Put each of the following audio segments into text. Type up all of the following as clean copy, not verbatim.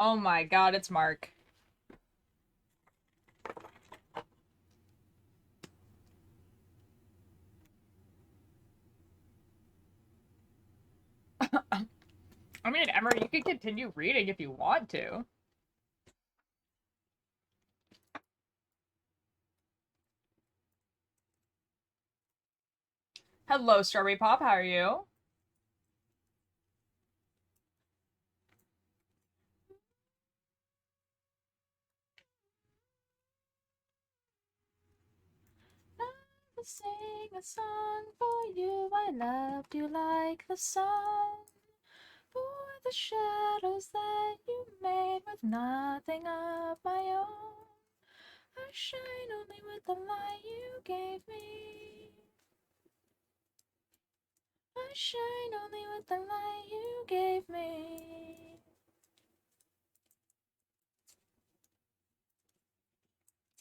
Oh my god, it's Mark. I mean, Emery, you can continue reading if you want to. Hello, Strawberry Pop, how are you? Never sing a song for you. I loved you like the sun. For the shadows that you made with nothing of my own. I shine only with the light you gave me. I shine only with the light you gave me.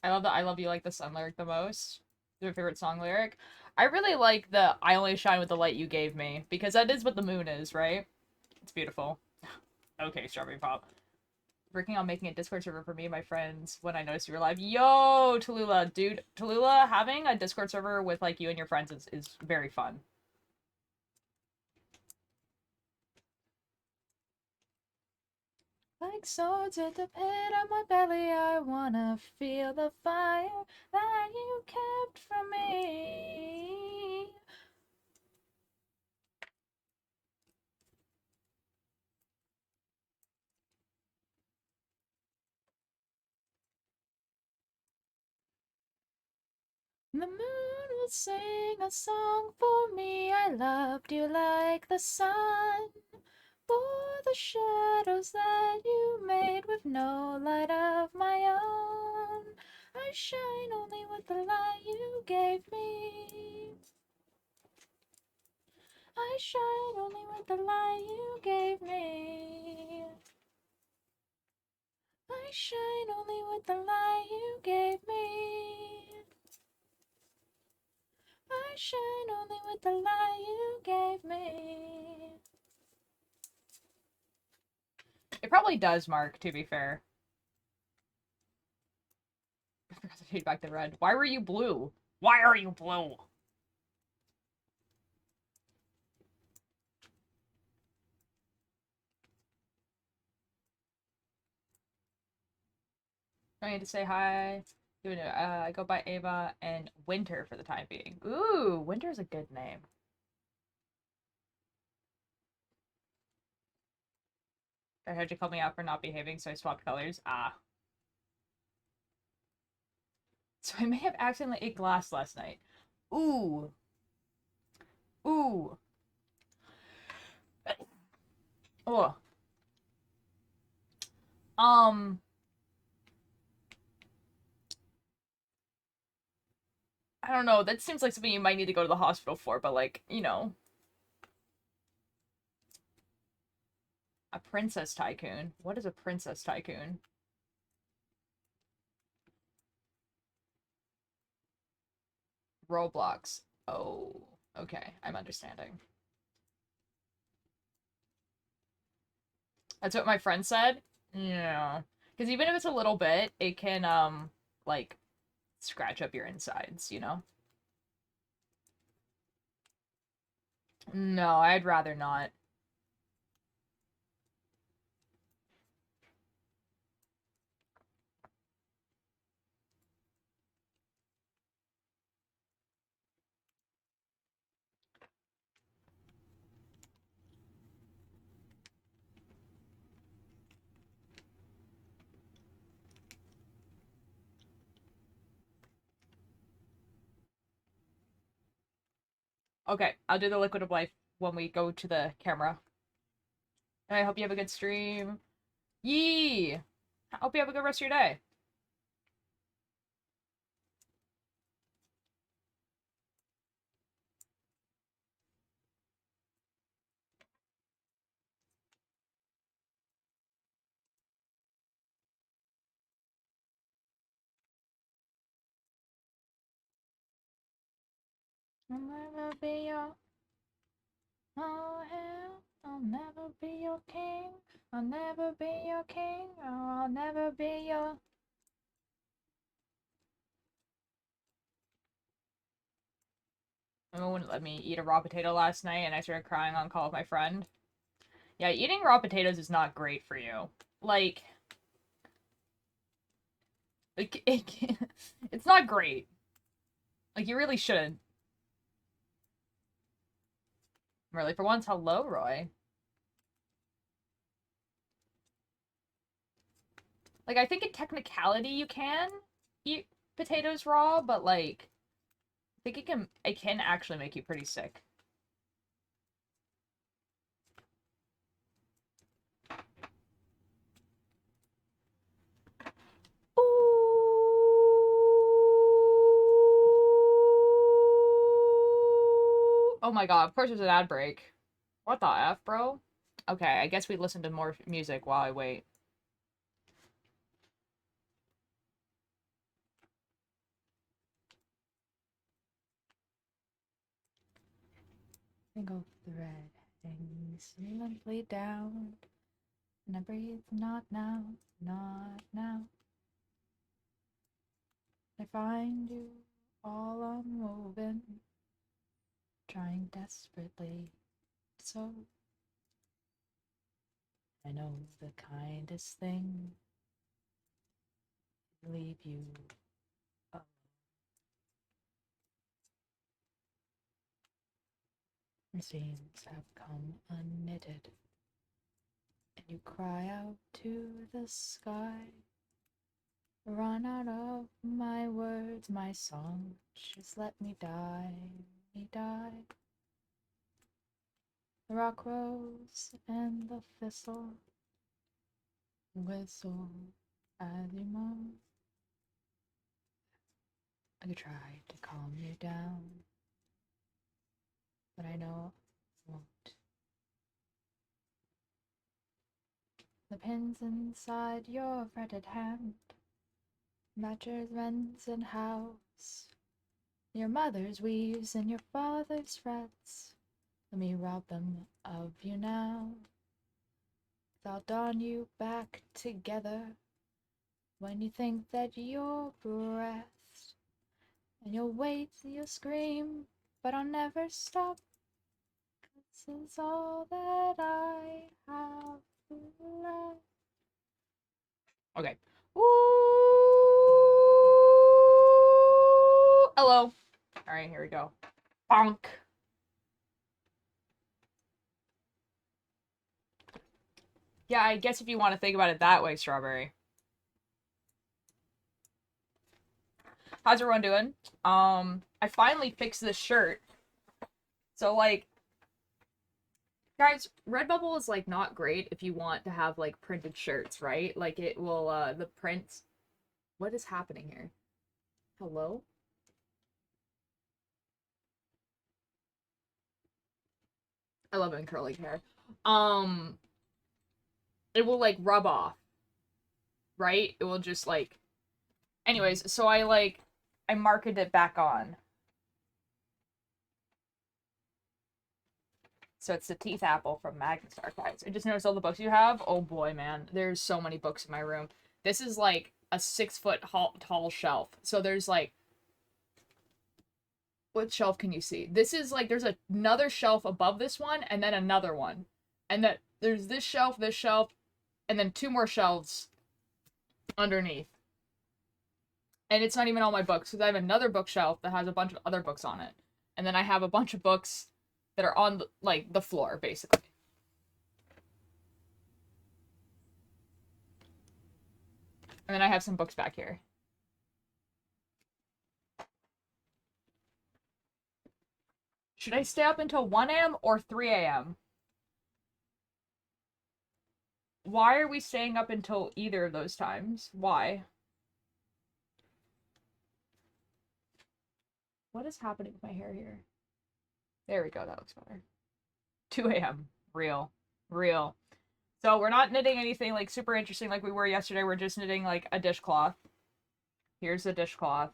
I love the I love you like the sun lyric the most. Your favorite song lyric. I really like the I only shine with the light you gave me because that is what the moon is, right? It's beautiful. Okay, Strawberry Pop. Working on making a Discord server for me and my friends when I noticed you were live. Yo, Tallulah, dude. Tallulah, having a Discord server with like you and your friends is very fun. Like swords at the pit of my belly, I wanna feel the fire that you kept from me. The moon will sing a song for me. I loved you like the sun. For the shadows that you made with no light of my own. I shine only with the light you gave me. I shine only with the light you gave me. I shine only with the light you gave me. I shine only with the light you gave me. It probably does, Mark, to be fair. I forgot to take back the red. Why were you blue? Why are you blue? I need to say hi. I go by Ava and Winter for the time being. Ooh, Winter's a good name. I heard you call me out for not behaving, so I swapped colors. Ah. So I may have accidentally ate glass last night. Ooh. Ooh. Oh. Um, I don't know. That seems like something you might need to go to the hospital for, but like, a princess tycoon. What is a princess tycoon? Roblox. Oh, okay. I'm understanding. That's what my friend said. Yeah. Because even if it's a little bit, it can, like, scratch up your insides, you know? No, I'd rather not. Okay, I'll do the liquid of life when we go to the camera. And I hope you have a good stream. Yee! I hope you have a good rest of your day. I'll never be your... Oh, hell. I'll never be your king. I'll never be your king. Oh, I'll never be your. My mom wouldn't let me eat a raw potato last night, and I started crying on call with my friend. Yeah, eating raw potatoes is not great for you. Like, it's not great. Like, you really shouldn't. Really, for once, hello, Roy. Like, I think in technicality you can eat potatoes raw, but like, I think it can actually make you pretty sick. Oh my god, of course there's an ad break. What the F, bro? Okay, I guess we listen to more music while I wait. Single thread hangs limply down, and I breathe not now, not now. I find you all unwoven, trying desperately so. I know the kindest thing to leave you alone. Your seams have come unknitted, and you cry out to the sky. Run out of my words, my song, just let me die, me die. The rock rose and the thistle whistle as you moan. I could try to calm you down, but I know I won't. The pins inside your fretted hand matches rents and house. Your mother's weaves and your father's frets. Let me rob them of you now. I'll dawn you back together when you think that you're breathed. And you'll wait, you'll scream, but I'll never stop. 'Cause it's all that I have left. Okay. Ooh. Hello. Alright, here we go. Bonk. Yeah, I guess if you want to think about it that way, Strawberry. How's everyone doing? I finally fixed this shirt. So, like, guys, Redbubble is, like, not great if you want to have, like, printed shirts, right? Like, it will, the print... What is happening here? Hello? I love it in curly hair. It will, like, rub off, right? It will just, like... Anyways, so I marketed it back on. So it's the Teeth Apple from Magnus Archives. I just noticed all the books you have. Oh boy, man. There's so many books in my room. This is like a 6-foot tall shelf. So there's like... What shelf can you see? This is like, there's another shelf above this one, and then another one. And then there's this shelf, and then 2 more shelves underneath. And it's not even all my books, because I have another bookshelf that has a bunch of other books on it. And then I have a bunch of books that are on, like, the floor, basically. And then I have some books back here. Should I stay up until 1 a.m. or 3 a.m.? Why are we staying up until either of those times? Why? What is happening with my hair here? There we go, that looks better. 2 a.m. Real. Real. So we're not knitting anything like super interesting like we were yesterday. We're just knitting like a dishcloth. Here's the dishcloth.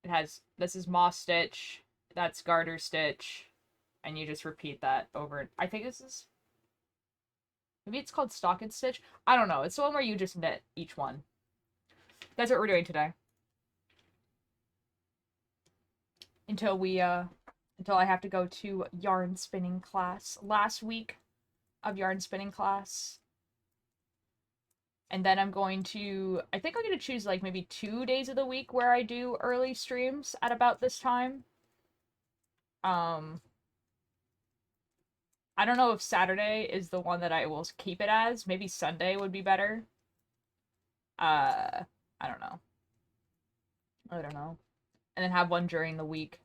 It has, this is moss stitch. That's garter stitch. and you just repeat that over. I think this is maybe it's called Stock and Stitch. I don't know. It's the one where you just knit each one. That's what we're doing today. Until we until I have to go to yarn spinning class. Last week of yarn spinning class. And then I'm going to, I think I'm going to choose like maybe 2 days of the week where I do early streams at about this time. I don't know if Saturday is the one that I will keep it as. Maybe Sunday would be better. I don't know. I don't know. And then have one during the week.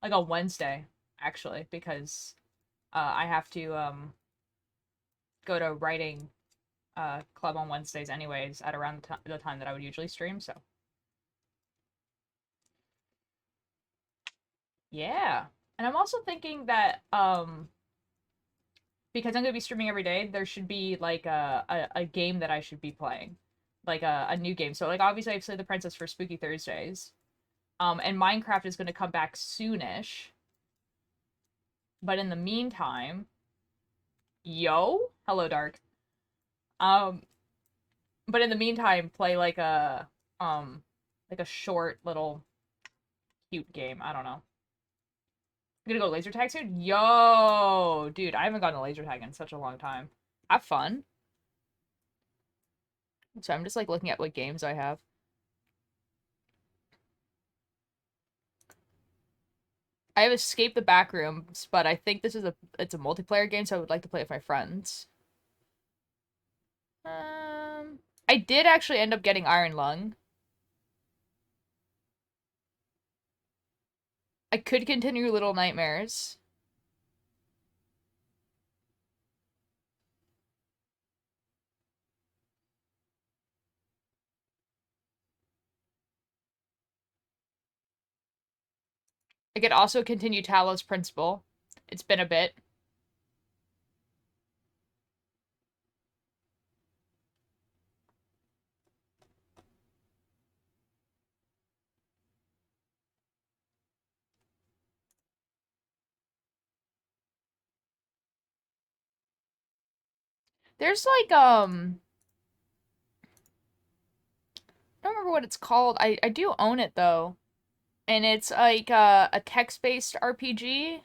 Like on Wednesday, actually, because I have to go to writing club on Wednesdays anyways at around the time that I would usually stream, so. Yeah. And I'm also thinking that because I'm gonna be streaming every day, there should be like a game that I should be playing. Like a new game. So like obviously I've played the Princess for Spooky Thursdays. And Minecraft is gonna come back soonish. But in the meantime, yo, hello Dark. Um, but in the meantime, play like a short little cute game. I don't know. I'm gonna go laser tag soon? Yo! Dude, I haven't gone to laser tag in such a long time. Have fun. So I'm just like looking at what games I have. I have escaped the backrooms, but I think this is it's a multiplayer game, so I would like to play with my friends. I did actually end up getting Iron Lung. I could continue Little Nightmares. I could also continue Talos Principle. It's been a bit. There's like I don't remember what it's called. I do own it though. And it's like a text-based RPG.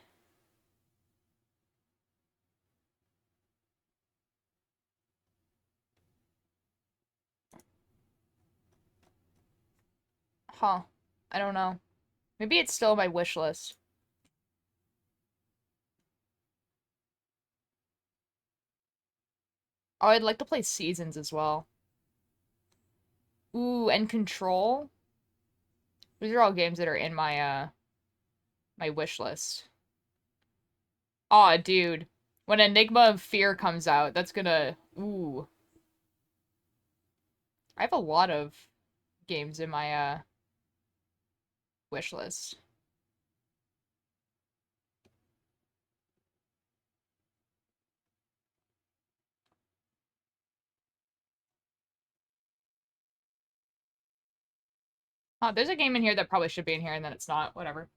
Huh. I don't know. Maybe it's still on my wish list. Oh, I'd like to play Seasons as well. Ooh, and Control. These are all games that are in my my wish list. Aw, dude. When Enigma of Fear comes out, that's gonna... Ooh. I have a lot of games in my wish list. Oh, there's a game in here that probably should be in here, and then it's not. Whatever.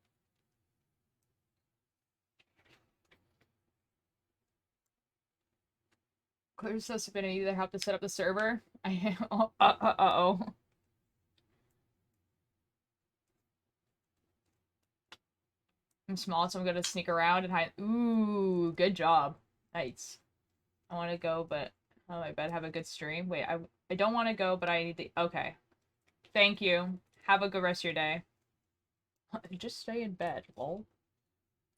Clear says if any either have to set up the server. I uh-oh. I'm small, so I'm gonna sneak around and hide. Ooh, good job. Nice. I want to go, but oh, I bet have a good stream. Wait, I don't want to go, but I need to. Okay. Thank you. Have a good rest of your day. Just stay in bed, lol.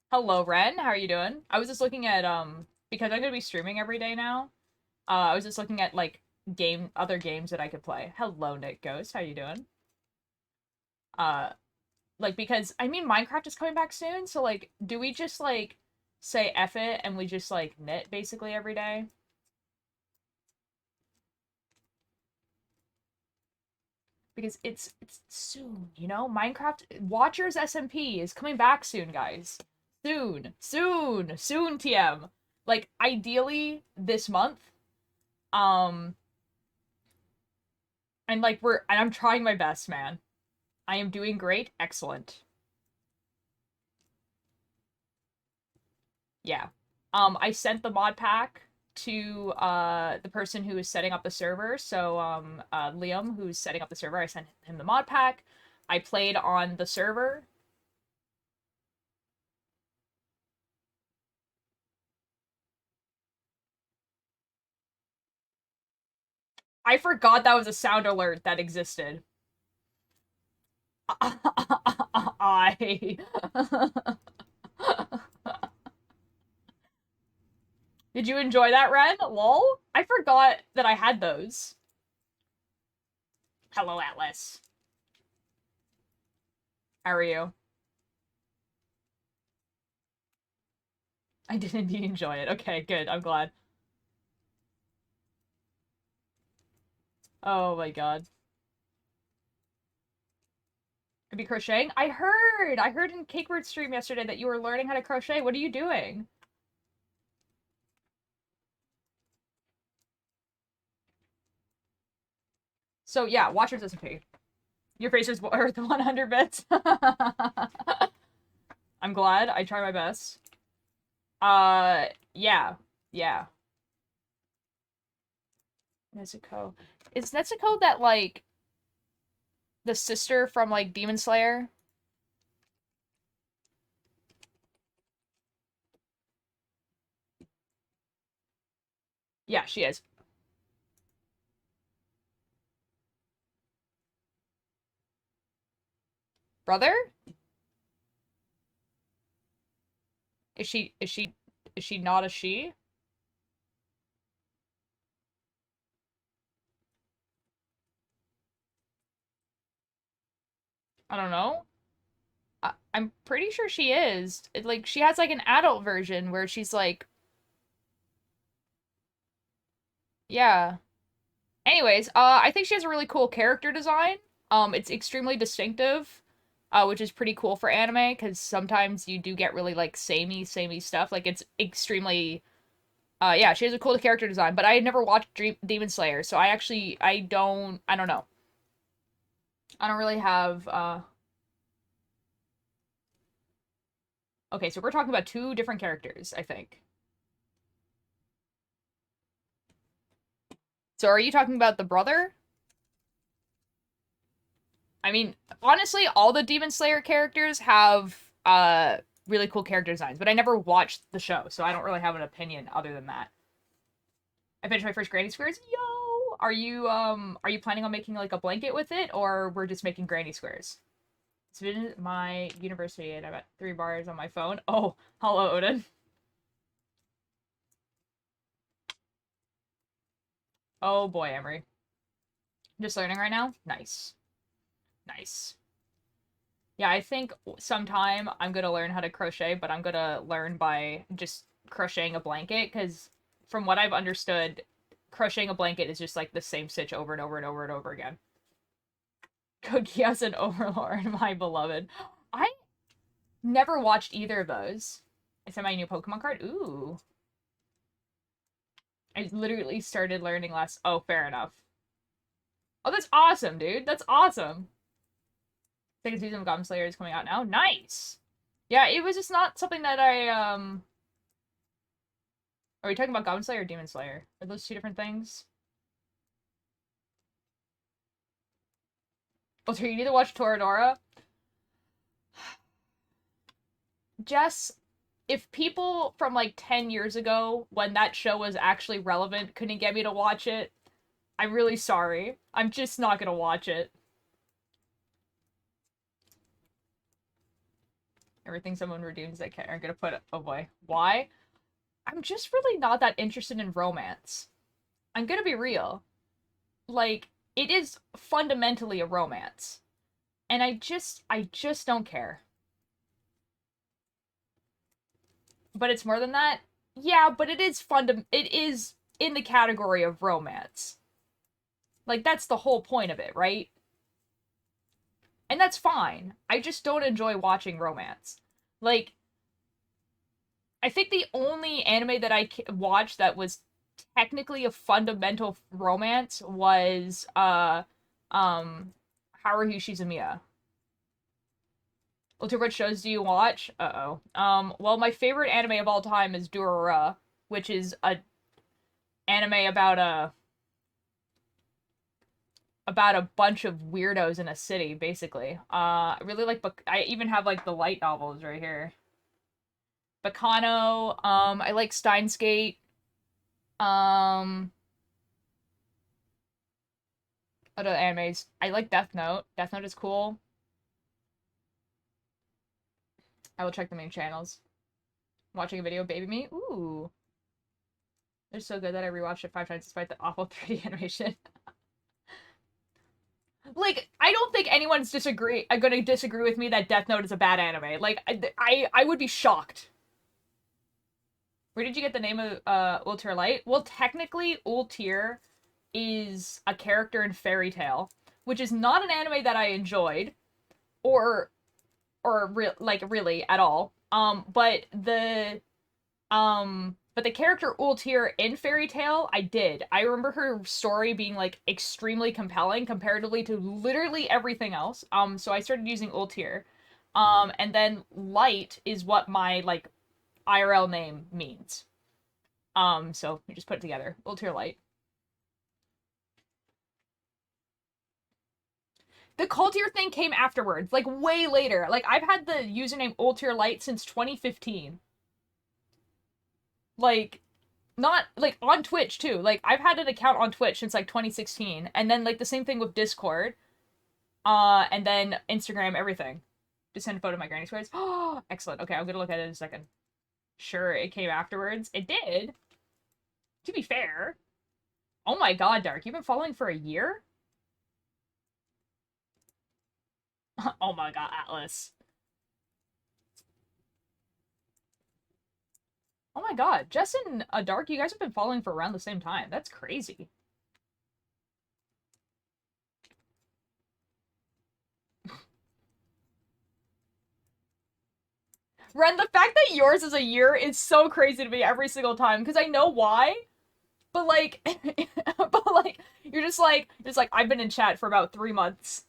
Hello, Ren. How are you doing? I was just looking at because I'm gonna be streaming every day now. I was just looking at like other games that I could play. Hello, Nick Ghost. How you doing? Uh, like because I mean Minecraft is coming back soon, so like, do we just like say F it and we just like knit basically every day? Because it's soon, you know? Minecraft Watchers SMP is coming back soon, guys. Soon. Soon. Soon, TM. Like ideally this month. Um and like I'm trying my best, man. I am doing great. Excellent. Yeah. I sent the mod pack to the person who is setting up the server. So Liam, who's setting up the server, I sent him the mod pack. I played on the server. I forgot that was a sound alert that existed. I Did you enjoy that, Ren? Lol. I forgot that I had those. Hello, Atlas. How are you? I did indeed enjoy it. Okay, good. I'm glad. Oh my god. Could be crocheting? I heard in Cakebird's stream yesterday that you were learning how to crochet. What are you doing? So yeah, watch your recipe. Your face is worth 100 bits. I'm glad. I try my best. Yeah. Yeah. Nezuko. Is Nezuko that, like, the sister from, like, Demon Slayer? Yeah, she is. Brother? Is she not a she? I don't know. I'm pretty sure she is. Like, she has, like, an adult version where she's, like, yeah. Anyways, I think she has a really cool character design. It's extremely distinctive, which is pretty cool for anime, because sometimes you do get really, like, samey stuff. Like, it's extremely, yeah, she has a cool character design, but I had never watched Demon Slayer, so I don't know. I don't really have, okay, so we're talking about two different characters, I think. So are you talking about the brother? I mean, honestly, all the Demon Slayer characters have really cool character designs, but I never watched the show, so I don't really have an opinion other than that. I finished my first Granny Squares. Yo! Are you planning on making like a blanket with it, or we're just making Granny Squares? It's been my university and I'm at 3 bars on my phone. Oh, hello, Odin. Oh boy, Emery. Just learning right now? Nice. Nice. Yeah, I think sometime I'm gonna learn how to crochet, but I'm gonna learn by just crocheting a blanket, because from what I've understood, crocheting a blanket is just like the same stitch over and over and over and over again. Cookie as an overlord, my beloved. I never watched either of those. Is that my new Pokemon card? Ooh. I literally started learning last. Oh, fair enough. Oh, that's awesome, dude. That's awesome. Second season of Goblin Slayer is coming out now. Nice. Yeah, it was just not something that I. Are we talking about Goblin Slayer or Demon Slayer? Are those two different things? Oh, so you need to watch Toradora. Jess, if people from like 10 years ago, when that show was actually relevant, couldn't get me to watch it, I'm really sorry. I'm just not gonna watch it. Everything someone redeems they are gonna put it. Oh boy. Why? I'm just really not that interested in romance. I'm gonna be real. Like, it is fundamentally a romance. And I just don't care. But it's more than that. Yeah, but it is in the category of romance. Like, that's the whole point of it, right? And that's fine. I just don't enjoy watching romance. Like, I think the only anime that I watched that was technically a fundamental romance was um Haruhi Shizumiya. Ultra, what shows do you watch? Uh-oh. Well, my favorite anime of all time is Durara, which is a anime about a bunch of weirdos in a city, basically. I really like I even have like the light novels right here. Bacano, I like Steins Gate. Um, other animes. I like Death Note. Death Note is cool. I will check the main channels. Watching a video, Baby Me. Ooh. They're so good that I rewatched it 5 times despite the awful 3D animation. Like, I don't think anyone's gonna disagree with me that Death Note is a bad anime. Like, I would be shocked. Where did you get the name of Ultir Light? Well, technically, Ultir is a character in Fairy Tail, which is not an anime that I enjoyed, or really at all. But the character Ultir in Fairy Tail, I did. I remember her story being like extremely compelling comparatively to literally everything else. So I started using Ultir. And then Light is what my like IRL name means. So we just put it together. Ultir Light. The Cultier thing came afterwards, like way later. Like I've had the username Ultir Light since 2015. Like not like on Twitch too. Like I've had an account on Twitch since like 2016, and then like the same thing with Discord, and then Instagram, everything. Just send a photo of my granny squares. Oh, excellent. Okay, I'm gonna look at it in a second. Sure, it came afterwards. It did. To be fair. Oh my god, Dark, you've been following for a year? Oh my god, Atlas. Oh my god, Jess and Dark, you guys have been following for around the same time. That's crazy. Ren, the fact that yours is a year is so crazy to me every single time, because I know why, but like, but like, you're just like, I've been in chat for about 3 months.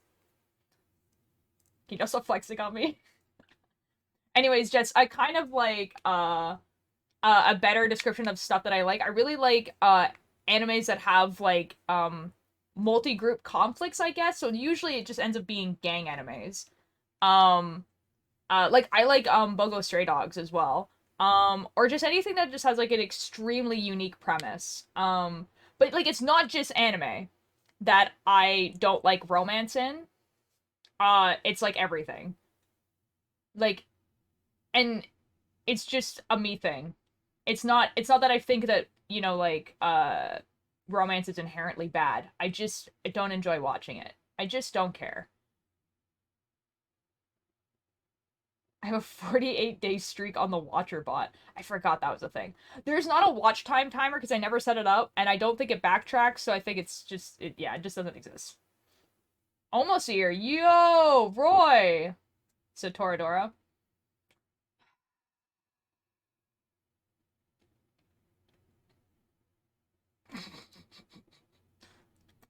Can you just stop flexing on me? Anyways, Jess, I kind of like, a better description of stuff that I like. I really like animes that have like multi-group conflicts, I guess. So usually it just ends up being gang animes. Um like I like Bogo Stray Dogs as well. Or just anything that just has like an extremely unique premise. But like it's not just anime that I don't like romance in. It's like everything. Like and it's just a me thing. It's not that I think that, like romance is inherently bad. I don't enjoy watching it. I just don't care. I have a 48-day streak on the Watcher bot. I forgot that was a thing. There's not a watch time timer because I never set it up, and I don't think it backtracks, so I think it's just, yeah, it just doesn't exist. Almost a year. Yo, Roy! So, Toradora.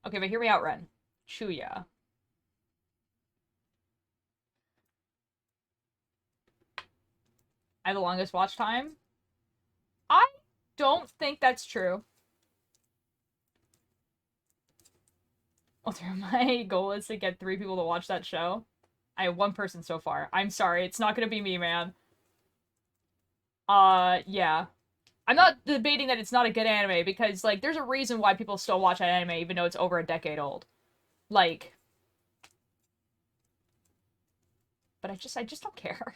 Okay, but hear me out, Ren. Chuya. I have the longest watch time. I don't think that's true. My goal is to get 3 people to watch that show. I have 1 person so far. I'm sorry, it's not gonna be me, man. Yeah. I'm not debating that it's not a good anime, because, like, there's a reason why people still watch that anime even though it's over a decade old. Like... But I just don't care.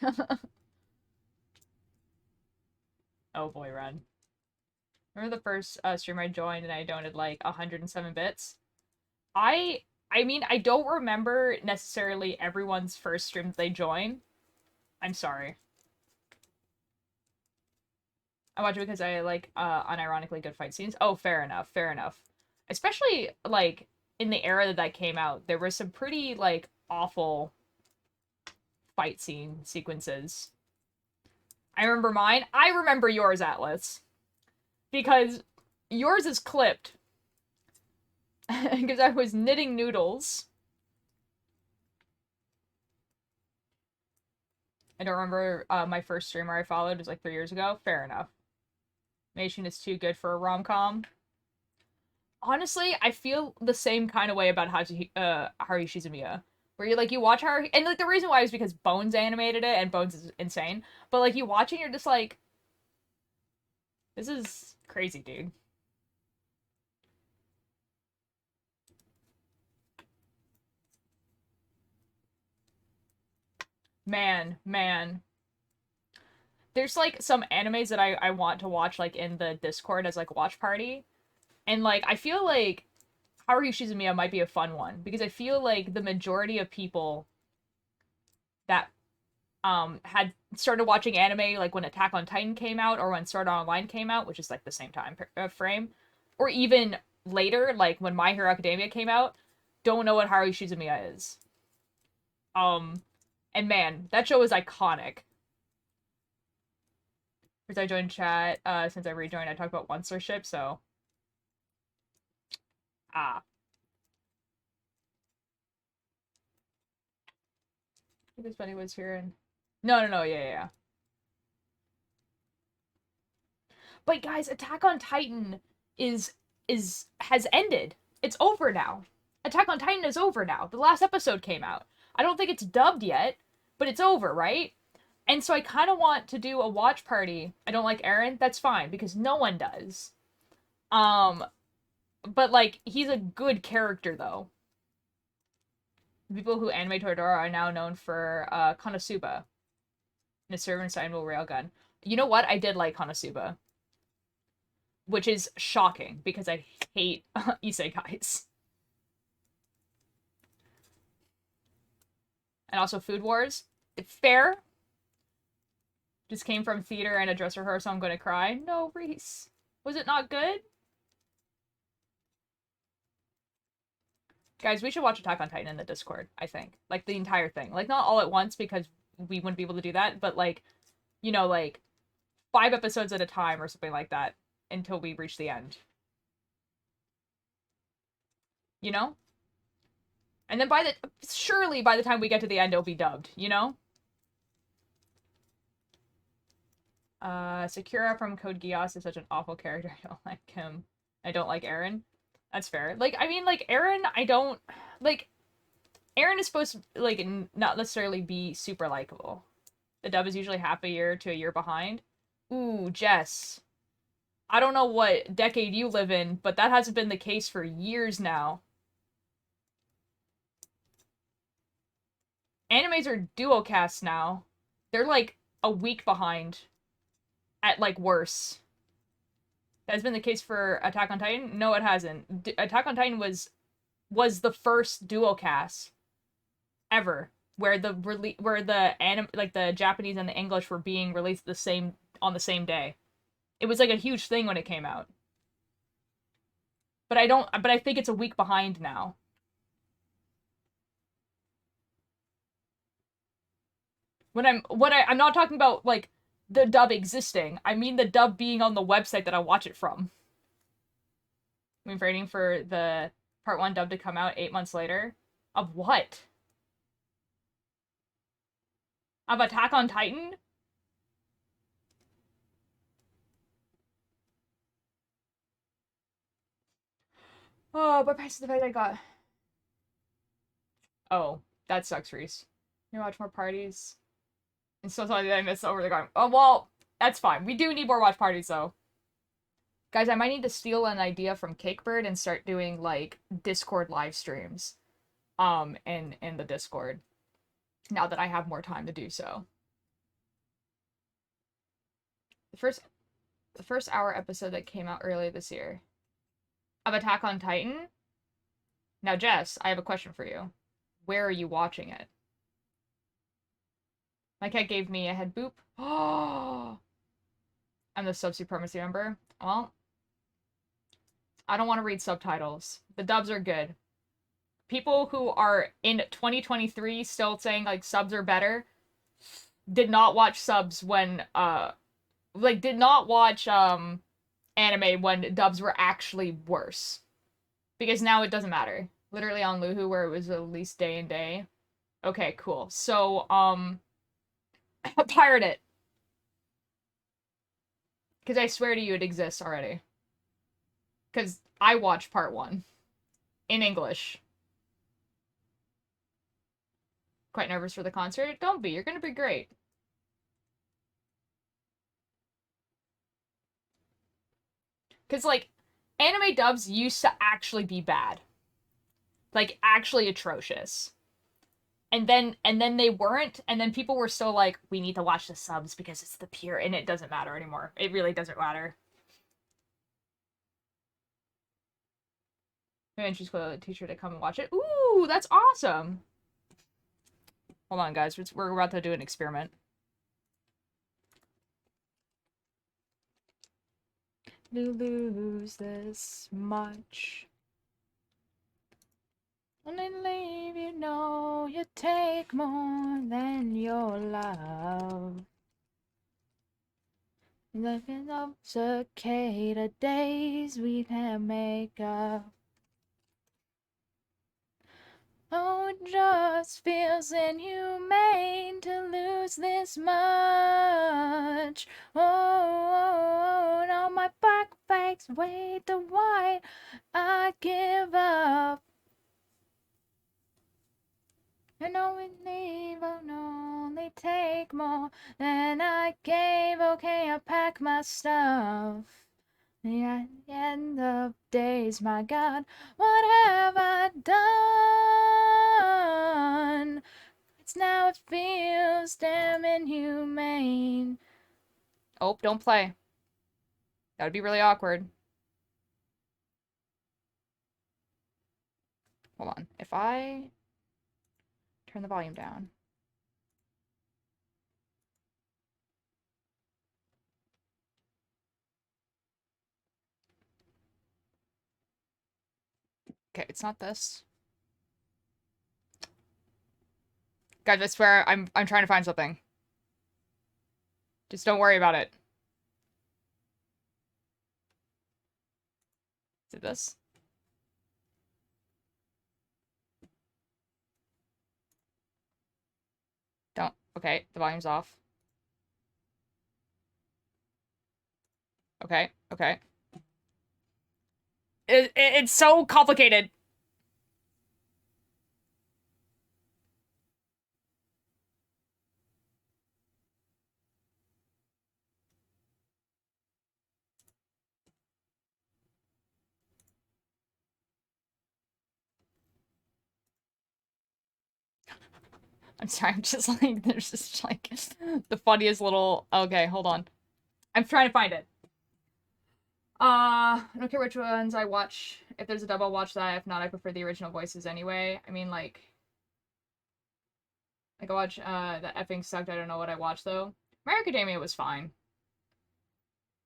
Oh boy, Ren. Remember the first stream I joined and I donated, like, 107 bits? I mean, I don't remember necessarily everyone's first stream that they join. I'm sorry. I watch it because I like unironically good fight scenes. Oh, fair enough, fair enough. Especially like in the era that came out, there were some pretty like awful fight scene sequences. I remember mine. I remember yours, Atlas. Because yours is clipped. Because I was knitting noodles. I don't remember my first streamer I followed was like 3 years ago. Fair enough. Animation is too good for a rom-com. Honestly, I feel the same kind of way about Haruhi Shizumiya. Where you like you watch her and like the reason why is because Bones animated it and Bones is insane. But like you watching you're just like this is crazy, dude. Man. There's like some animes that I want to watch like in the Discord as like watch party. And like I feel like Haruhi Shizumiya might be a fun one because I feel like the majority of people that had started watching anime like when Attack on Titan came out or when Sword Art Online came out, which is like the same time frame, or even later like when My Hero Academia came out, don't know what Haruhi Shizumiya is. Um and man, that show is iconic. Because I joined chat, since I rejoined, I talked about Oncership, so ah. I think Bunny was here and no, yeah. But guys, Attack on Titan is has ended. It's over now. Attack on Titan is over now. The last episode came out. I don't think it's dubbed yet, but it's over, right? And so I kind of want to do a watch party. I don't like Eren. That's fine because no one does. Um, but like he's a good character though. People who animate Toradora are now known for Konosuba, and a servant signable railgun. You know what? I did like Konosuba, which is shocking because I hate isekais. And also Food Wars. Fair. Just came from theater and a dress rehearsal. I'm gonna cry. No, Reese. Was it not good? Guys, we should watch Attack on Titan in the Discord, I think. Like, the entire thing. Like, not all at once, because we wouldn't be able to do that, but, like, you know, like, 5 episodes at a time or something like that until we reach the end. You know? And then surely by the time we get to the end, it'll be dubbed, you know? Sakura from Code Geass is such an awful character. I don't like him. I don't like Eren. That's fair. Like, I mean, like, Eren, I don't... Like, Eren is supposed to, like, not necessarily be super likable. The dub is usually half a year to a year behind. Ooh, Jess. I don't know what decade you live in, but that hasn't been the case for years now. Animes are duocasts now. They're, like, a week behind. At, like, worse. That's been the case for Attack on Titan? No, it hasn't. Attack on Titan was the first duocast ever where the Japanese and the English were being released on the same day. It was like a huge thing when it came out. But I think it's a week behind now. I'm not talking about like the dub existing. I mean the dub being on the website that I watch it from. We're waiting for the part 1 dub to come out 8 months later. Of what? Of Attack on Titan? Oh, but price the fact I got. Oh, that sucks, Reese. You watch more parties. And so sorry that I missed over the garden. Oh, well, that's fine. We do need more watch parties, though. Guys, I might need to steal an idea from Cakebird and start doing, like, Discord live streams. In the Discord. Now that I have more time to do so. The first hour episode that came out earlier this year. Of Attack on Titan? Now, Jess, I have a question for you. Where are you watching it? My cat gave me a head boop. Oh! I'm the sub supremacy member. Well, I don't want to read subtitles. The dubs are good. People who are in 2023 still saying, like, subs are better did not watch subs when, did not watch, anime when dubs were actually worse. Because now it doesn't matter. Literally on Luhu, where it was at least day and day. Okay, cool. So, Pirate it. Because I swear to you it exists already. Because I watched part 1. In English. Quite nervous for the concert? Don't be. You're gonna be great. Because, like, anime dubs used to actually be bad. Like, actually atrocious. And then they weren't, and then people were still like, we need to watch the subs because it's the pure, and it doesn't matter anymore. It really doesn't matter. And she's going to teach her to come and watch it. Ooh, that's awesome. Hold on, guys. We're about to do an experiment. You lose this much. When they leave, you know you take more than your love. Living up cicada days, we can make up. Oh, it just feels inhumane to lose this much. Oh, and all my black fakes wait the white. I give up. And only leave, oh no, only take more than I gave. Okay, I pack my stuff. At the end of days, my God, what have I done? It's now it feels damn inhumane. Oh, don't play. That would be really awkward. Hold on. If I turn the volume down. Okay, it's not this. Guys, I swear I'm trying to find something. Just don't worry about it. Is it this? Don't. Okay, the volume's off. Okay, okay. It's so complicated. I'm sorry, I'm just like, there's just like the funniest little. Okay, hold on. I'm trying to find it. I don't care which ones I watch. If there's a dub, I'll watch that. If not, I prefer the original voices anyway. I mean, like I watch, that effing sucked. I don't know what I watched though. My Academia was fine.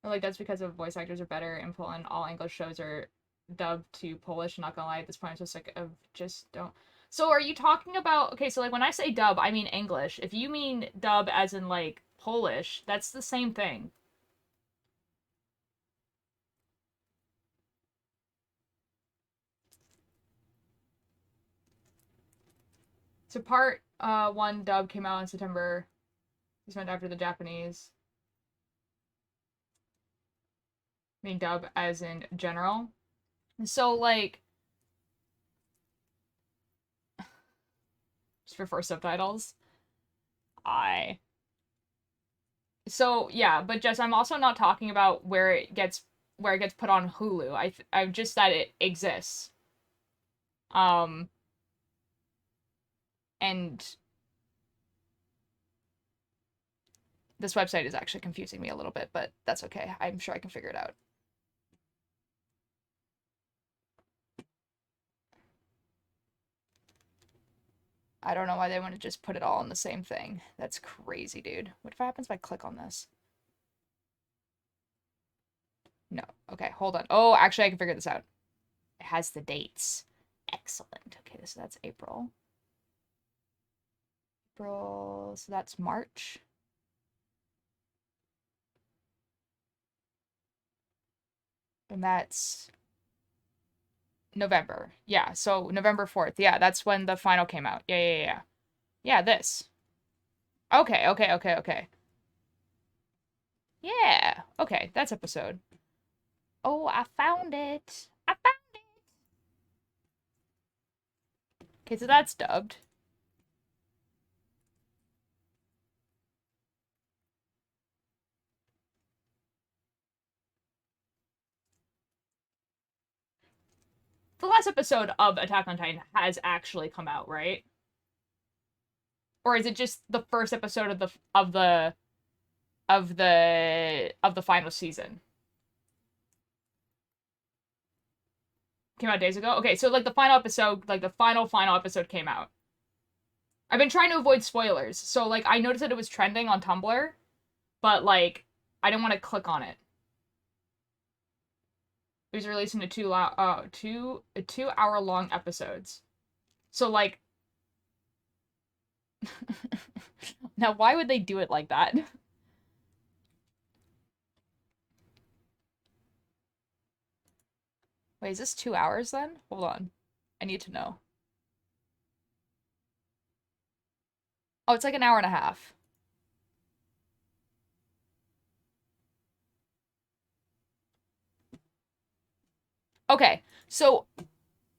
Or like, that's because of voice actors are better. Info and all English shows are dubbed to Polish. Not gonna lie, at this point, I'm so sick of just don't. So are you talking about, okay, so like when I say dub, I mean English. If you mean dub as in like Polish, that's the same thing. So part 1 dub came out in September. This went after the Japanese. I mean dub as in general. So like just prefer subtitles. I So yeah, but Jess, I'm also not talking about where it gets put on Hulu. I'm just that it exists. Um and this website is actually confusing me a little bit, but that's okay. I'm sure I can figure it out. I don't know why they want to just put it all in the same thing. That's crazy, dude. What if happens if I click on this? No. Okay, hold on. Oh, actually, I can figure this out. It has the dates. Excellent. Okay, so that's April. April, so that's March. And that's November. Yeah, so November 4th. Yeah, that's when the final came out. Yeah, yeah, yeah. Yeah, this. Okay, okay, okay, okay. Yeah. Okay, that's episode. Oh, I found it. I found it. Okay, so that's dubbed. The last episode of Attack on Titan has actually come out, right? Or is it just the first episode of the final season? Came out days ago? Okay, so like the final episode, like the final episode came out. I've been trying to avoid spoilers. So like I noticed that it was trending on Tumblr, but like I didn't want to click on it. It was released into two hour long episodes. So like now why would they do it like that? Wait, is this 2 hours then? Hold on. I need to know. Oh, it's like an hour and a half. Okay, so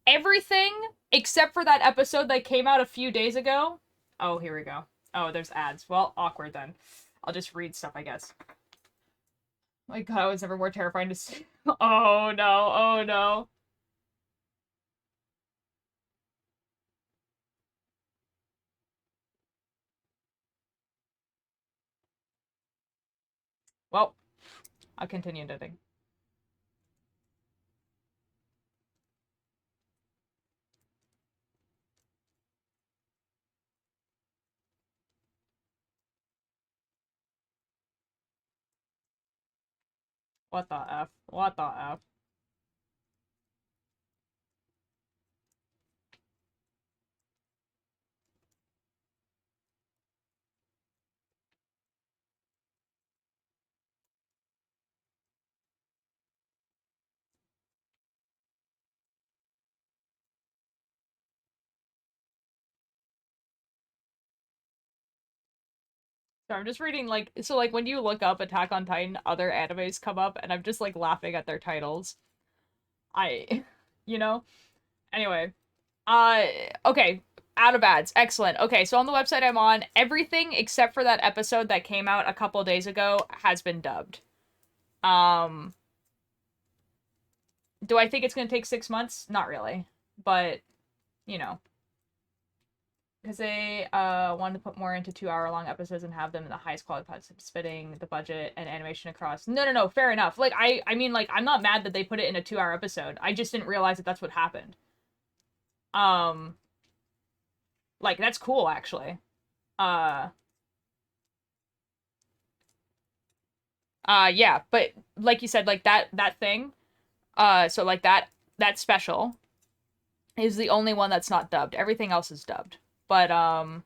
everything except for that episode that came out a few days ago. Oh, here we go. Oh, there's ads. Well, awkward then. I'll just read stuff, I guess. My God, it was never more terrifying to see. Oh no, oh no. Well, I'll continue editing. What the F? What the F? So I'm just reading like so like when you look up Attack on Titan, other animes come up and I'm just like laughing at their titles. I you know? Anyway. Uh okay. Out of ads. Excellent. Okay, so on the website I'm on, everything except for that episode that came out a couple days ago has been dubbed. Um do I think it's gonna take 6 months? Not really. But, you know. Because they wanted to put more into 2 hour long episodes and have them in the highest quality possible, spitting the budget and animation across. No, no, no, fair enough. Like I mean, like I'm not mad that they put it in a 2 hour episode. I just didn't realize that that's what happened. Um, like that's cool actually. Uh, yeah, but like you said, like that thing. So like that special is the only one that's not dubbed. Everything else is dubbed. But I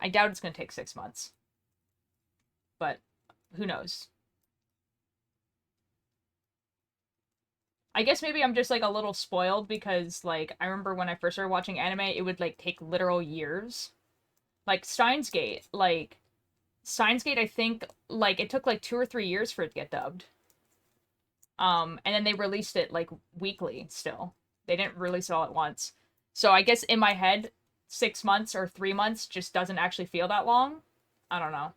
doubt it's gonna take 6 months. But who knows? I guess maybe I'm just like a little spoiled because like I remember when I first started watching anime, it would like take literal years. Like Steins Gate, I think like it took like 2 or 3 years for it to get dubbed. And then they released it like weekly still. They didn't release it all at once. So I guess in my head, 6 months or 3 months just doesn't actually feel that long. I don't know.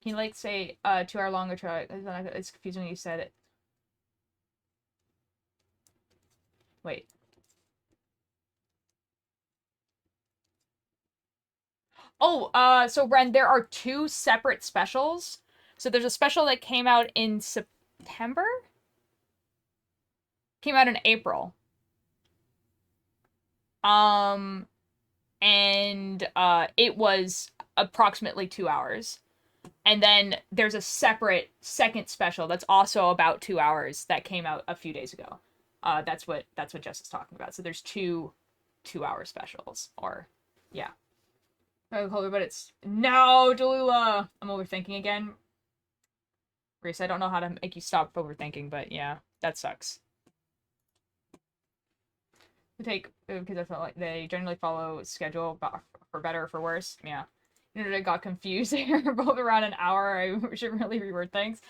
Can you like say 2 hour long or try? It's confusing when you said it. Wait. Oh, so Ren, there are two separate specials. So there's a special that came out in September? Came out in April. Um, and it was approximately 2 hours. And then there's a separate second special that's also about 2 hours that came out a few days ago. That's what Jess is talking about. So there's two 2 hour specials. Or yeah. But it's no, Delula. I'm overthinking again. Grace, I don't know how to make you stop overthinking, but yeah, that sucks. take because I felt like they generally follow schedule for better or for worse. Yeah. I got confused here. Both around an hour. I should really reword things.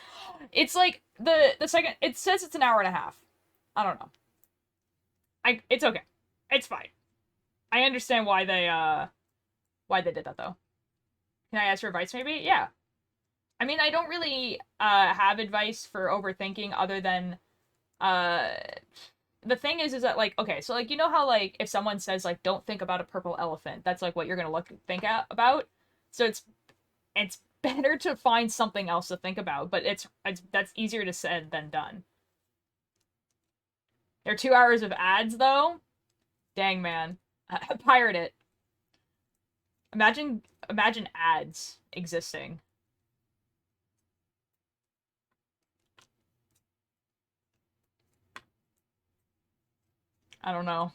It's like the second it says it's an hour and a half. I don't know. It's okay. It's fine. I understand why they did that though. Can I ask for advice maybe? Yeah. I mean, I don't really have advice for overthinking other than uh the thing is that like okay, so like you know how like if someone says like don't think about a purple elephant, that's like what you're going to think about. So it's better to find something else to think about, but it's that's easier to said than done. There are 2 hours of ads though. Dang man, pirate it. Imagine ads existing. I don't know.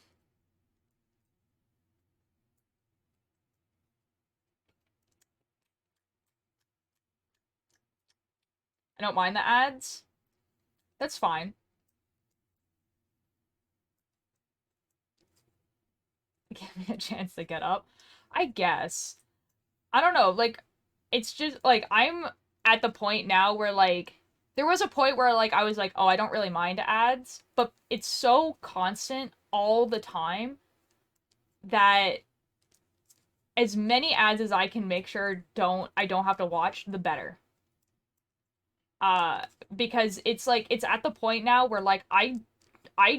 I don't mind the ads. That's fine. Give me a chance to get up. I guess. I don't know. Like, it's just like I'm at the point now where like there was a point where like I was like, oh, I don't really mind ads, but it's so constant all the time that as many ads as I can make sure I don't have to watch, the better. Uh, because it's like it's at the point now where like I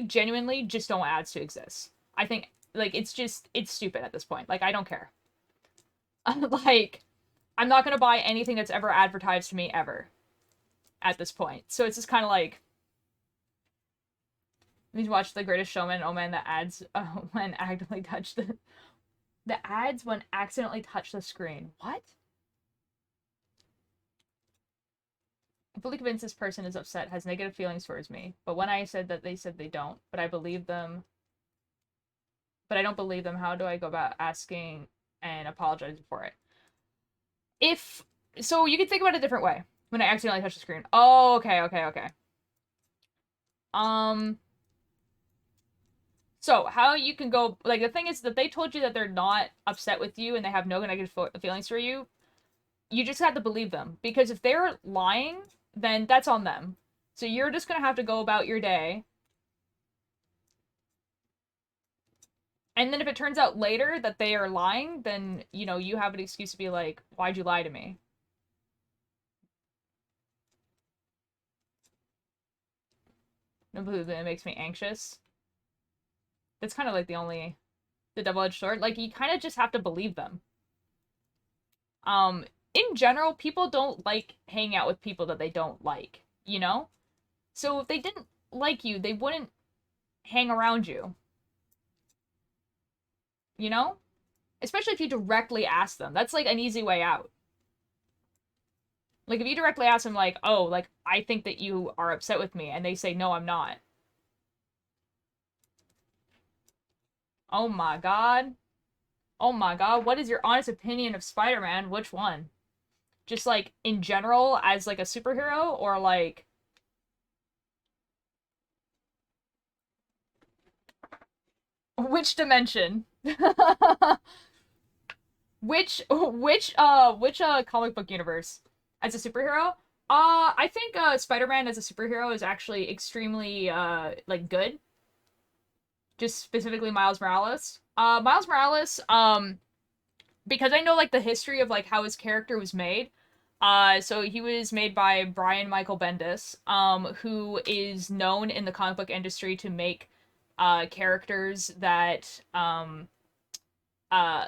genuinely just don't want ads to exist. I think like it's stupid at this point. Like I don't care. Like I'm not gonna buy anything that's ever advertised to me ever at this point. So it's just kind of like you watch The Greatest Showman. Oh man, the ads when accidentally touch the ads when accidentally touch the screen. What? I'm fully convinced this person is upset, has negative feelings towards me. But when I said that, they said they don't. But I believe them. But I don't believe them. How do I go about asking and apologizing for it? If so, you can think about it a different way. When I accidentally touch the screen. Oh, okay. Um, so how you can go like the thing is that they told you that they're not upset with you and they have no negative feelings for you. You just have to believe them because if they're lying, then that's on them. So you're just gonna have to go about your day. And then if it turns out later that they are lying, then you have an excuse to be like, "Why'd you lie to me?" No, believe that it makes me anxious. That's kind of like the double-edged sword. Like you kind of just have to believe them. In general, people don't like hanging out with people that they don't like, you know? So if they didn't like you, they wouldn't hang around you, you know? Especially if you directly ask them. That's like an easy way out. Like if you directly ask them like, "Oh, like I think that you are upset with me," and they say, "No, I'm not." Oh my god. Oh my god, what is your honest opinion of Spider-Man? Which one? Just like in general as like a superhero or like which dimension? Which comic book universe as a superhero? I think Spider-Man as a superhero is actually extremely like good. Just specifically Miles Morales. Miles Morales because I know like the history of like how his character was made. So he was made by Brian Michael Bendis, who is known in the comic book industry to make characters that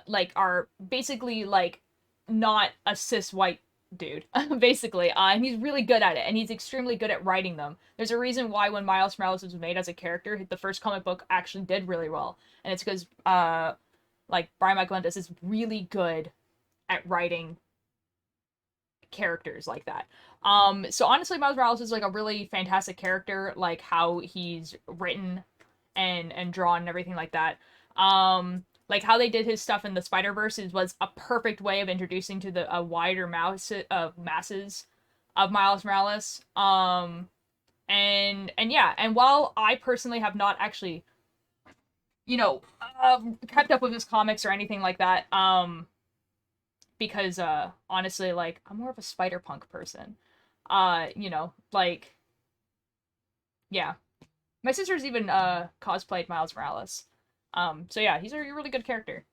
like are basically like not a cis white dude basically and he's really good at it and he's extremely good at writing them. There's a reason why when Miles Morales was made as a character the first comic book actually did really well, and it's because like Brian Michael Bendis is really good at writing characters like that. So honestly Miles Morales is like a really fantastic character, like how he's written and drawn and everything like that. Like how they did his stuff in the Spider-Verse was a perfect way of introducing to the a wider masses of Miles Morales. And yeah, and while I personally have not actually you know, kept up with his comics or anything like that. Because honestly, like I'm more of a Spider-Punk person. You know, like yeah. My sister's even cosplayed Miles Morales. So yeah, he's a really good character.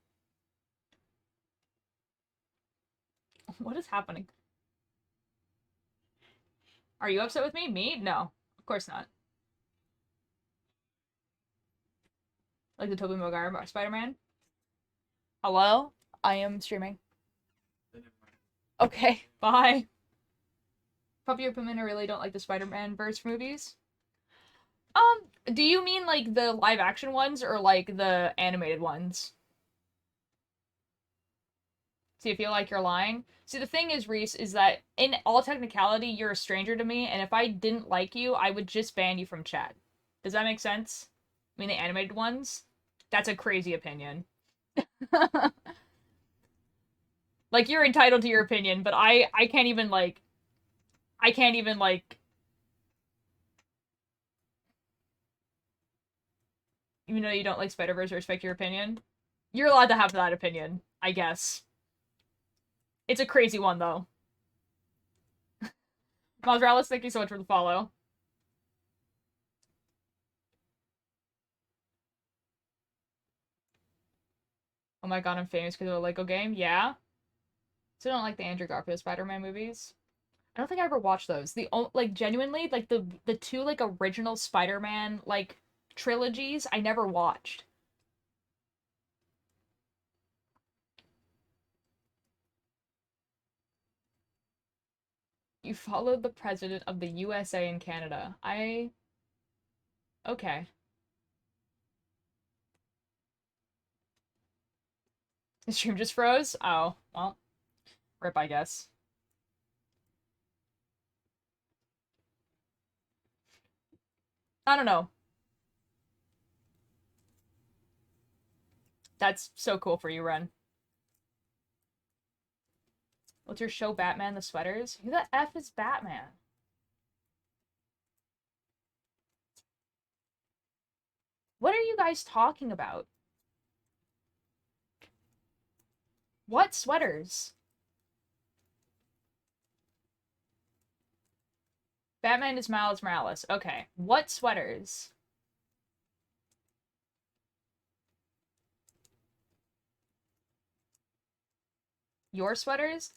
What is happening? Are you upset with me? Me? No. Of course not. Like the Tobey Maguire Spider-Man? Hello? I am streaming. Okay, bye. Puppy opinion, I really don't like the Spider-Man verse movies. Do you mean like the live action ones or like the animated ones? See, I feel like you're lying. See, the thing is, Reese, is that in all technicality, you're a stranger to me, and if I didn't like you, I would just ban you from chat. Does that make sense? I mean, the animated ones? That's a crazy opinion. Like, you're entitled to your opinion, but I can't even, like, I can't even, like, even though you don't like Spider-Verse or respect your opinion, you're allowed to have that opinion, I guess. It's a crazy one, though. Miles Morales, thank you so much for the follow. Oh my god, I'm famous because of a Lego game? Yeah? So I don't like the Andrew Garfield Spider-Man movies. I don't think I ever watched those. Like genuinely, like the two like original Spider-Man like trilogies, I never watched. You followed the president of the USA and Canada. Okay. The stream just froze? Oh, well, rip, I guess. I don't know. That's so cool for you, Ren. What's your show, Batman the Sweaters? Who the F is Batman? What are you guys talking about? What sweaters? Batman is Miles Morales. Okay. What sweaters? Your sweaters?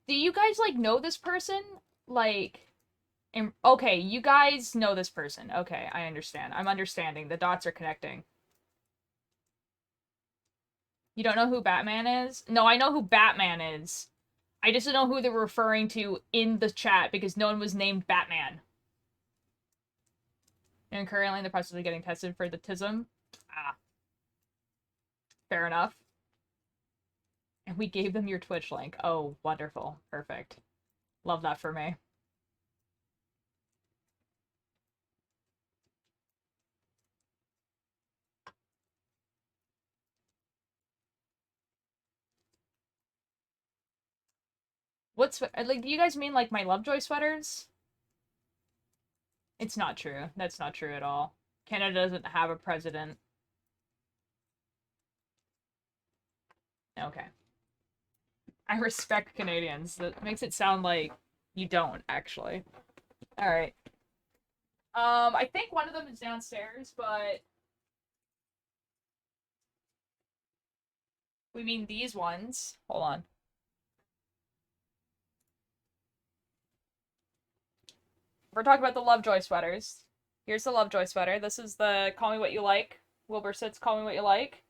Do you guys like know this person? Like, okay, you guys know this person. Okay, I understand. I'm understanding. The dots are connecting. You don't know who Batman is? No, I know who Batman is. I just don't know who they're referring to in the chat because no one was named Batman. And currently in the process of getting tested for the tism. Ah, fair enough. And we gave them your Twitch link. Oh, wonderful. Perfect. Love that for me. What's like? Do you guys mean like my Lovejoy sweaters? It's not true. That's not true at all. Canada doesn't have a president. Okay. I respect Canadians. That makes it sound like you don't actually. All right. I think one of them is downstairs, but we mean these ones. Hold on. We're talking about the Lovejoy sweaters. Here's the Lovejoy sweater. This is the Call Me What You Like. Wilbur sits Call Me What You Like.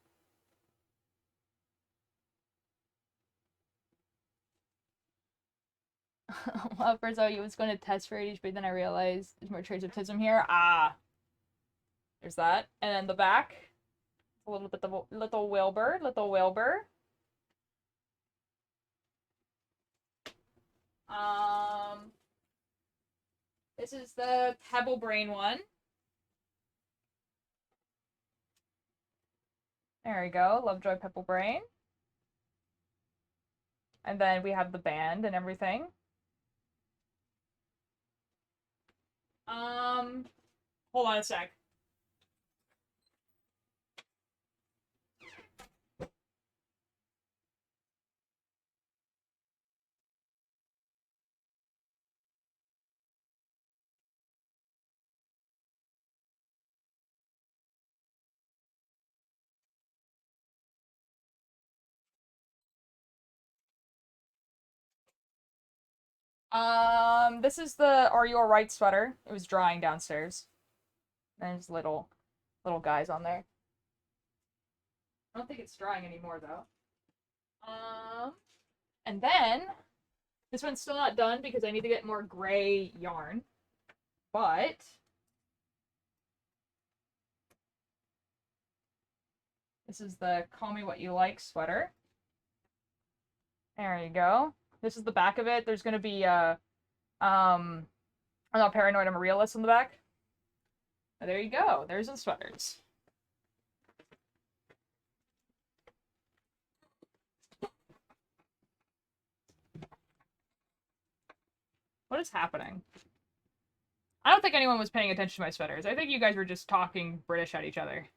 Well, first I was going to test for ADHD, but then I realized there's more traits of autism here. Ah, there's that. And then the back, a little bit of little Wilbur, little Wilbur. Um, this is the Pebble Brain one. There we go, Lovejoy Pebble Brain. And then we have the band and everything. Um, hold on a sec. This is the Are You Alright sweater. It was drying downstairs. There's little guys on there. I don't think it's drying anymore though. And then this one's still not done because I need to get more gray yarn. But this is the Call Me What You Like sweater. There you go. This is the back of it. There's gonna be I'm not paranoid, I'm a realist on the back. There you go. There's the sweaters. What is happening? I don't think anyone was paying attention to my sweaters. I think you guys were just talking British at each other.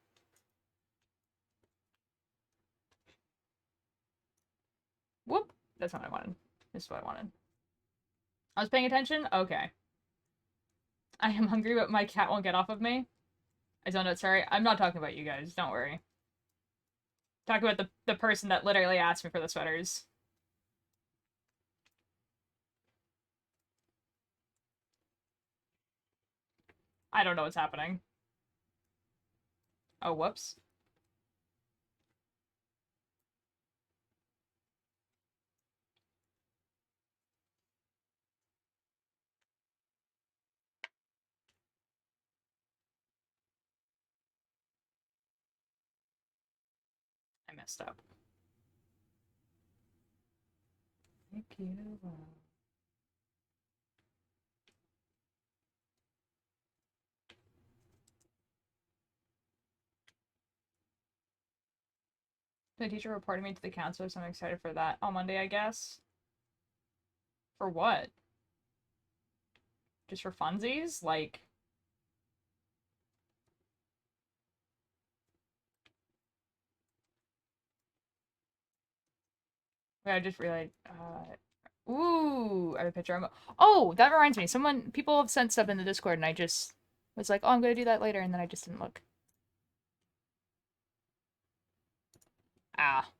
Whoop. That's not what I wanted. This is what I wanted. I was paying attention? Okay. I am hungry, but my cat won't get off of me. I don't know. Sorry. I'm not talking about you guys. Don't worry. Talk about the person that literally asked me for the sweaters. I don't know what's happening. Oh, whoops. I messed up. Thank you. The teacher reported me to the counselor, so I'm excited for that. On Monday, I guess. For what? Just for funsies? Like... Wait, I just realized, ooh, I have a picture. Oh, that reminds me. People have sent stuff in the Discord and I just was like, oh, I'm gonna do that later, and then I just didn't look. Ah.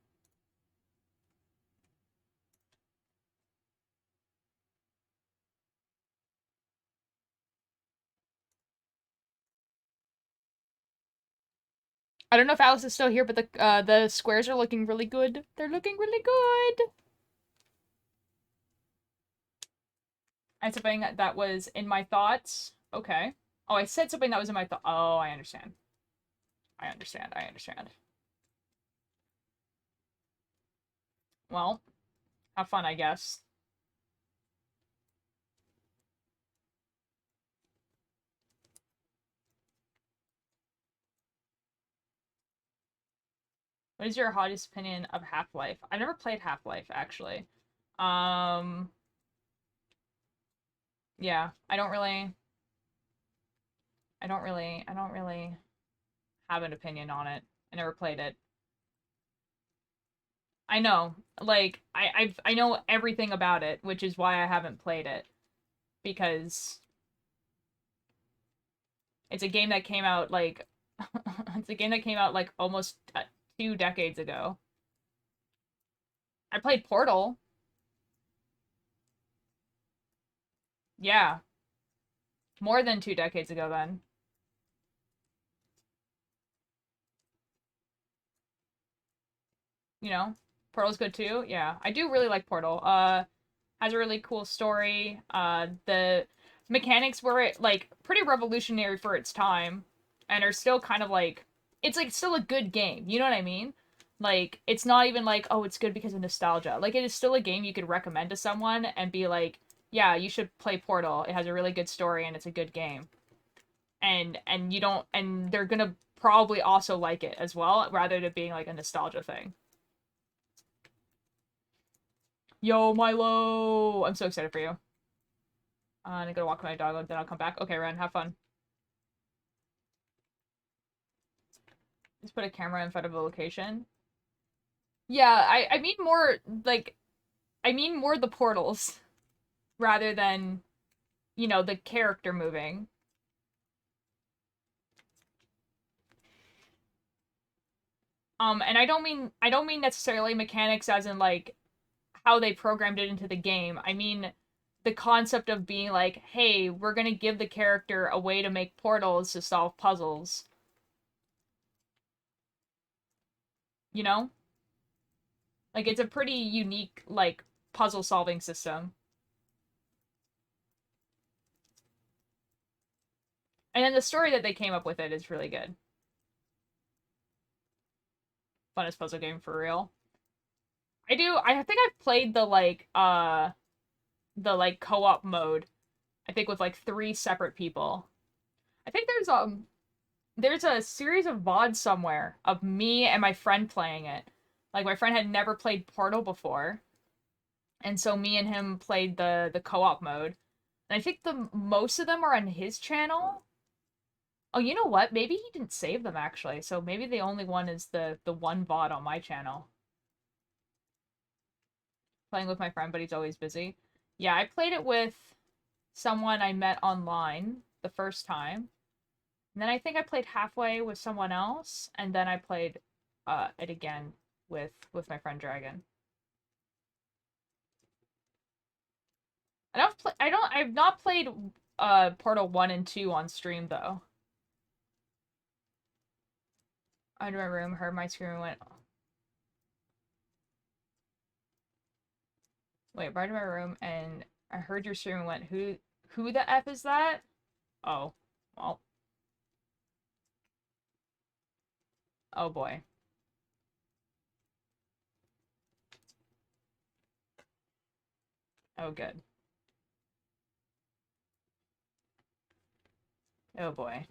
I don't know if Alice is still here, but the squares are looking really good. They're looking really good. I said something that was in my thoughts. Okay. Oh, I said something that was in my thought. Oh, I understand. I understand. I understand. Well, have fun, I guess. What is your hottest opinion of Half-Life? I've never played Half-Life, actually. Um, yeah, I don't really have an opinion on it. I never played it. I know, like, I know everything about it, which is why I haven't played it. Because it's a game that came out, like, it's a game that came out, like, almost 2 decades ago. I played Portal. Yeah, more than 2 decades ago then. You know, Portal's good too. Yeah, I do really like Portal. Has a really cool story. The mechanics were like pretty revolutionary for its time, and are still kind of like it's like still a good game. You know what I mean? Like it's not even like oh it's good because of nostalgia. Like it is still a game you could recommend to someone and be like, yeah, you should play Portal. It has a really good story and it's a good game. And you don't and they're gonna probably also like it as well, rather than being like a nostalgia thing. Yo, Milo! I'm so excited for you. I'm gonna walk my dog, then I'll come back. Okay, Ren, have fun. Just put a camera in front of a location. Yeah, I mean more, like, I mean more the portals, rather than, the character moving. And I don't mean necessarily mechanics as in, like, how they programmed it into the game. I mean, the concept of being like, hey, we're gonna give the character a way to make portals to solve puzzles. You know? Like, it's a pretty unique, like, puzzle solving system. And then the story that they came up with it is really good. Funnest puzzle game for real. I think I've played the like co-op mode. I think with like 3 separate people. I think there's a series of VODs somewhere of me and my friend playing it. Like my friend had never played Portal before, and so me and him played the co-op mode. And I think the most of them are on his channel. Oh, you know what? Maybe he didn't save them actually. So maybe the only one is the one VOD on my channel. Playing with my friend, but he's always busy. Yeah, I played it with someone I met online the first time. And then I think I played halfway with someone else, and then I played it again with my friend Dragon. I've not played Portal 1 and 2 on stream though. I went to my room, heard my scream and went, wait, right in my room, and I heard your scream and went, who the F is that? Oh, well, oh boy. Oh good. Oh boy.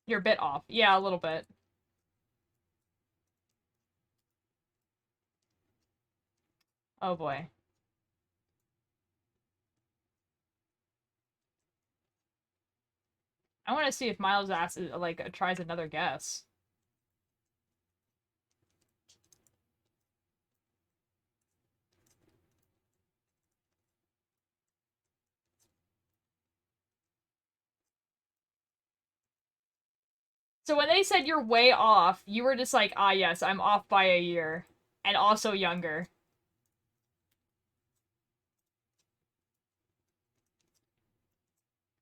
You're a bit off. Yeah, a little bit. Oh boy. I want to see if Miles asks like tries another guess. So when they said you're way off, you were just like, ah, yes, I'm off by a year, and also younger.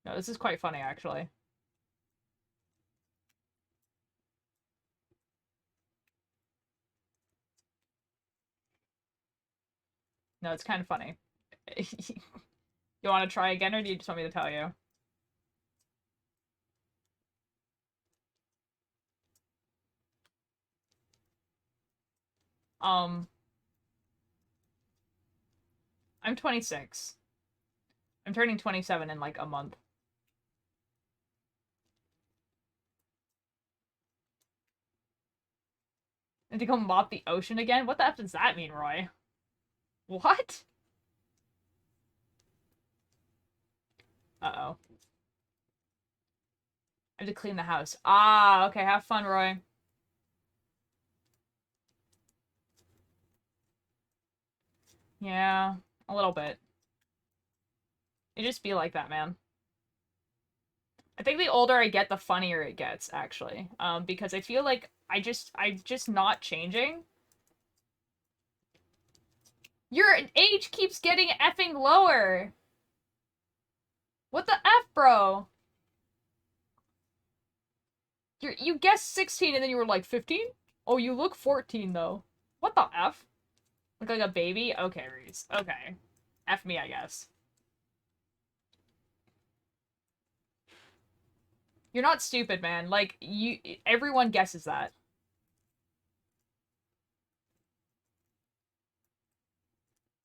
No, this is quite funny actually. No, it's kind of funny. You want to try again, or do you just want me to tell you? Um, I'm 26. I'm turning 27 in like a month. And to go mop the ocean again? What the F does that mean, Roy? What? Uh-oh. I have to clean the house. Ah, okay, have fun, Roy. Yeah, a little bit. It just be like that, man. I think the older I get, the funnier it gets, actually. Because I feel like I'm just not changing. Your age keeps getting effing lower. What the F, bro? You guessed 16 and then you were like 15? Oh, you look 14 though. What the F? Look like a baby? Okay, Reese. Okay. F me, I guess. You're not stupid, man. Like, everyone guesses that.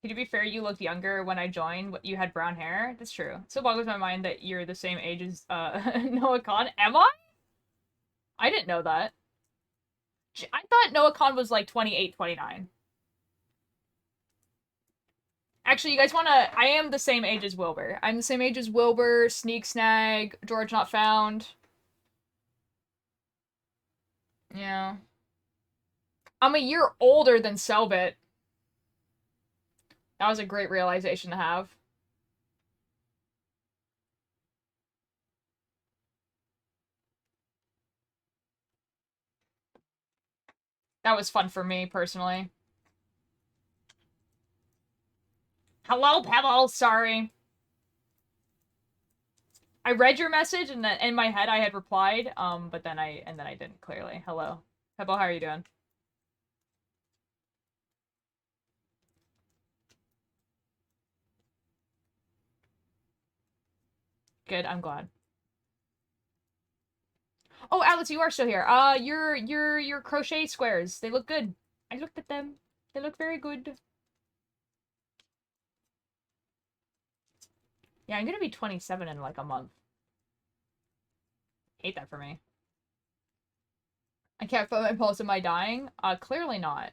To be fair, you looked younger when I joined. You had brown hair. That's true. It still boggles my mind that you're the same age as Noah Khan. Am I? I didn't know that. I thought Noah Khan was like 28, 29. Actually, you guys wanna... I am the same age as Wilbur. I'm the same age as Wilbur, Sneak Snag, George Not Found. Yeah. I'm a year older than Selbit. That was a great realization to have. That was fun for me, personally. Hello, Pebble! Sorry. I read your message, and then in my head I had replied, but then I didn't, clearly. Hello. Pebble, how are you doing? Good, I'm glad. Oh, Alex, you are still here. Your crochet squares. They look good. I looked at them. They look very good. Yeah, I'm gonna be 27 in like a month. Hate that for me. I can't feel my pulse. Am I dying? Clearly not.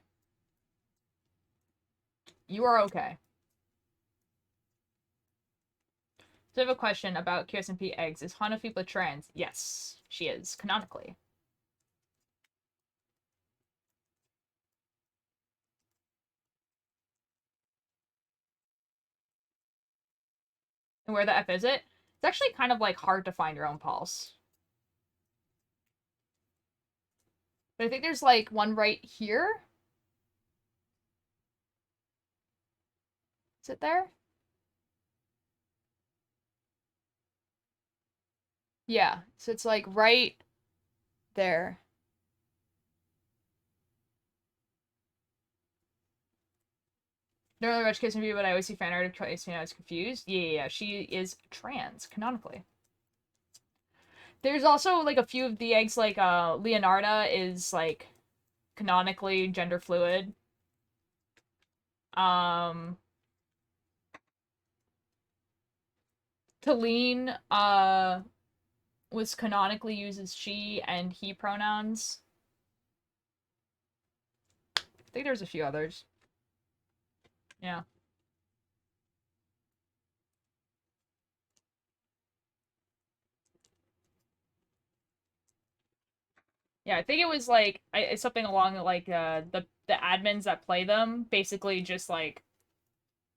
You are okay. So I have a question about QSMP eggs. Is Hanafipla trans? Yes, she is, canonically. And where the F is it? It's actually kind of like hard to find your own pulse. But I think there's like one right here. Is it there? Yeah, so it's like right there. Don't really watch Kiss Me, but I always see fan art of Tracy and I was confused. Yeah, she is trans, canonically. There's also like a few of the eggs, like Leonarda is like canonically gender fluid. Um Talene was canonically uses she and he pronouns. I think there's a few others. Yeah. Yeah, I think it was like it's something along like the admins that play them basically just like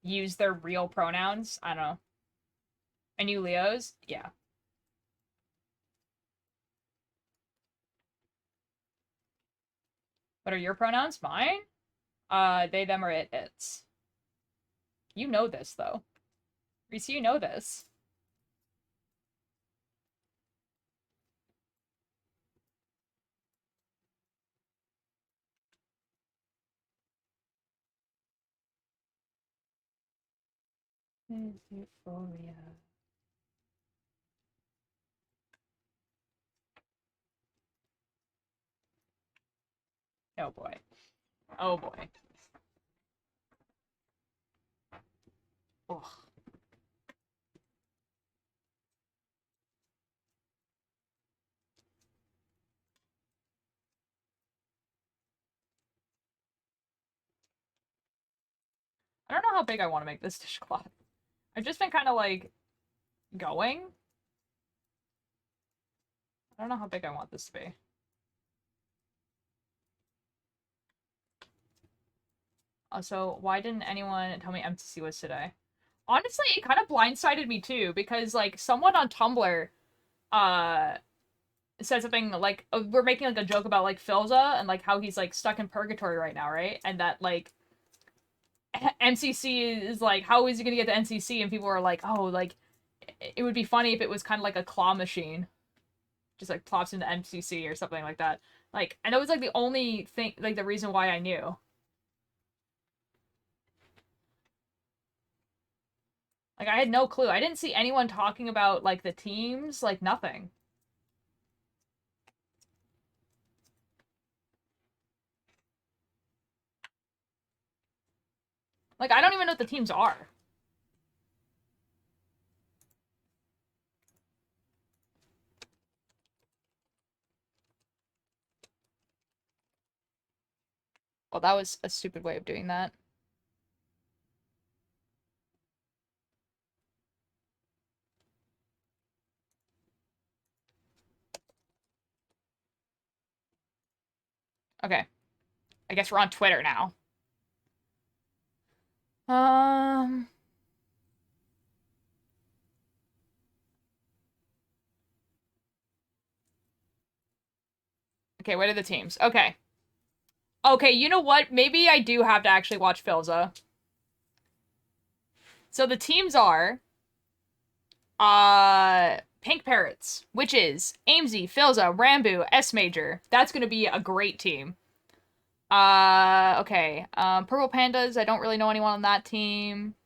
use their real pronouns. I don't know. And you Leos? Yeah. What are your pronouns? Mine? They, them, or it, it's. You know this, though. Reese, you know this. Euphoria. Oh boy. Oh boy. Ugh. I don't know how big I want to make this dishcloth. I've just been kind of like going. I don't know how big I want this to be. Also, why didn't anyone tell me MTC was today? Honestly, it kind of blindsided me too, because like someone on Tumblr uh said something like we're making like a joke about like Philza and like how he's like stuck in purgatory right now, right? And that like NCC is like, how is he gonna get to NCC? And people are like, oh, like it would be funny if it was kind of like a claw machine, just like plops into NCC or something like that. Like, and that was like the only thing, like the reason why I knew. Like, I had no clue. I didn't see anyone talking about like the teams, like nothing. Like, I don't even know what the teams are. Well, that was a stupid way of doing that. Okay. I guess we're on Twitter now. Um. Okay, what are the teams? Okay. Okay, you know what? Maybe I do have to actually watch Philza. So the teams are Pink Parrots, which is Amesy, Philza, Rambu, S Major. That's gonna be a great team. Okay. Purple Pandas, I don't really know anyone on that team.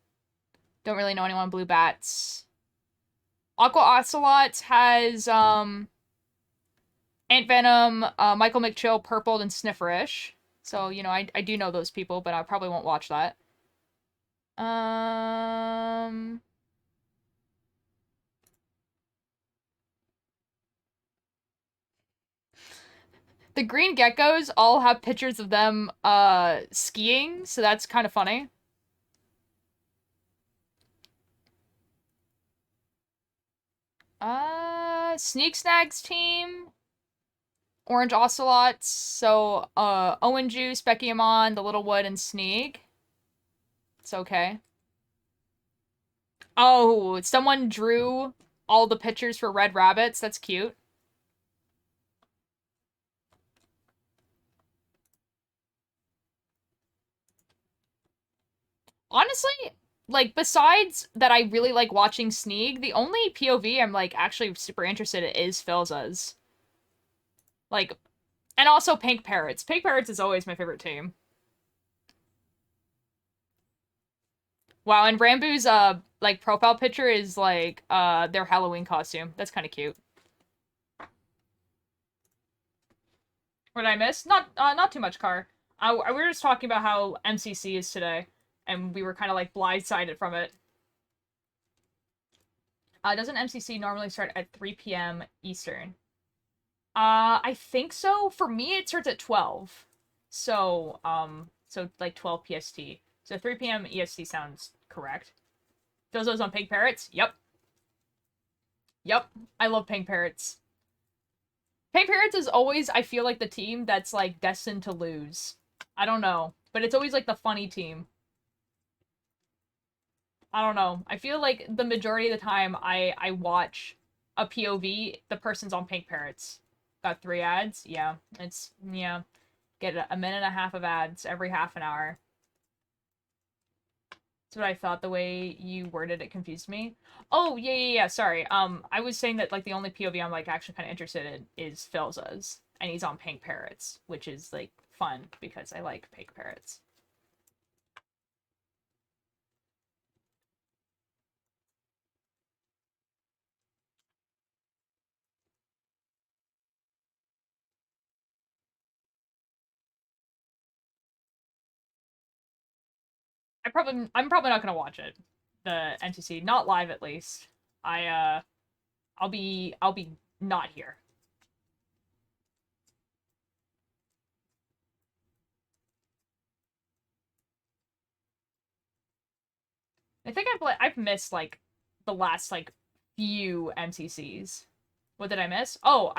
Don't really know anyone on Blue Bats. Aqua Ocelots has Ant Venom, Michael McChill, Purpled, and Snifferish. So, you know, I do know those people, but I probably won't watch that. Um the green geckos all have pictures of them skiing, so that's kind of funny. Sneak Snags team, Orange Ocelots, so Owen Juice, Becky Amon, The Little Wood, and Sneak. It's okay. Oh, someone drew all the pictures for Red Rabbits. That's cute. Honestly, like besides that I really like watching Sneak, the only POV I'm like actually super interested in is Philza's. Like, and also Pink Parrots. Pink Parrots is always my favorite team. Wow, and Rambu's like profile picture is like their Halloween costume. That's kind of cute. What did I miss? Not too much, Car. We were just talking about how MCC is today, and we were kind of like blindsided from it. Doesn't MCC normally start at 3 p.m. Eastern? I think so. For me, it starts at 12. So like 12 PST. So 3 p.m. EST sounds correct. Those on Pink Parrots? Yep. Yep. I love Pink Parrots. Pink Parrots is always, I feel like, the team that's like destined to lose. I don't know. But it's always like the funny team. I don't know. I feel like the majority of the time I watch a POV, the person's on Pink Parrots. Got 3 ads? Yeah. Yeah. Get a minute and a half of ads every half an hour. That's what I thought. The way you worded it confused me. Oh, yeah. Sorry. I was saying that, like, the only POV I'm, like, actually kind of interested in is Philza's. And he's on Pink Parrots, which is, like, fun because I like Pink Parrots. I'm probably not gonna watch it. The NTC, not live at least. I'll be not here. I think I've missed like the last like few MCCs. What did I miss? Oh,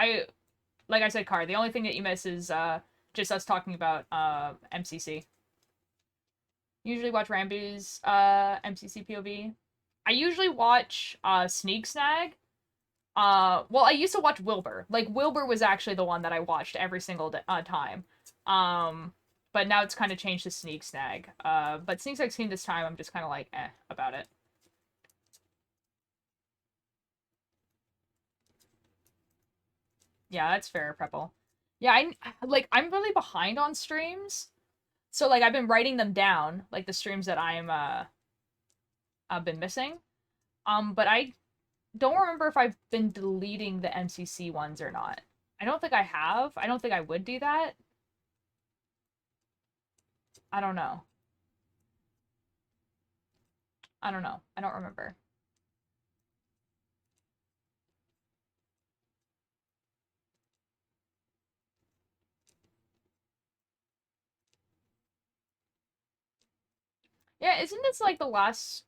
like I said, Car. The only thing that you miss is just us talking about MCC. Usually watch Rambu's MCC POV. I usually watch Sneak Snag. Well, I used to watch Wilbur. Like Wilbur was actually the one that I watched every single time. But now it's kind of changed to Sneak Snag. But Sneak Snag team this time, I'm just kind of like about it. Yeah, that's fair, Prepple. Yeah, I'm really behind on streams. So like I've been writing them down, like the streams that I've been missing. But I don't remember if I've been deleting the MCC ones or not. I don't think I have. I don't think I would do that. I don't know. I don't know. I don't remember. Yeah, isn't this like the last?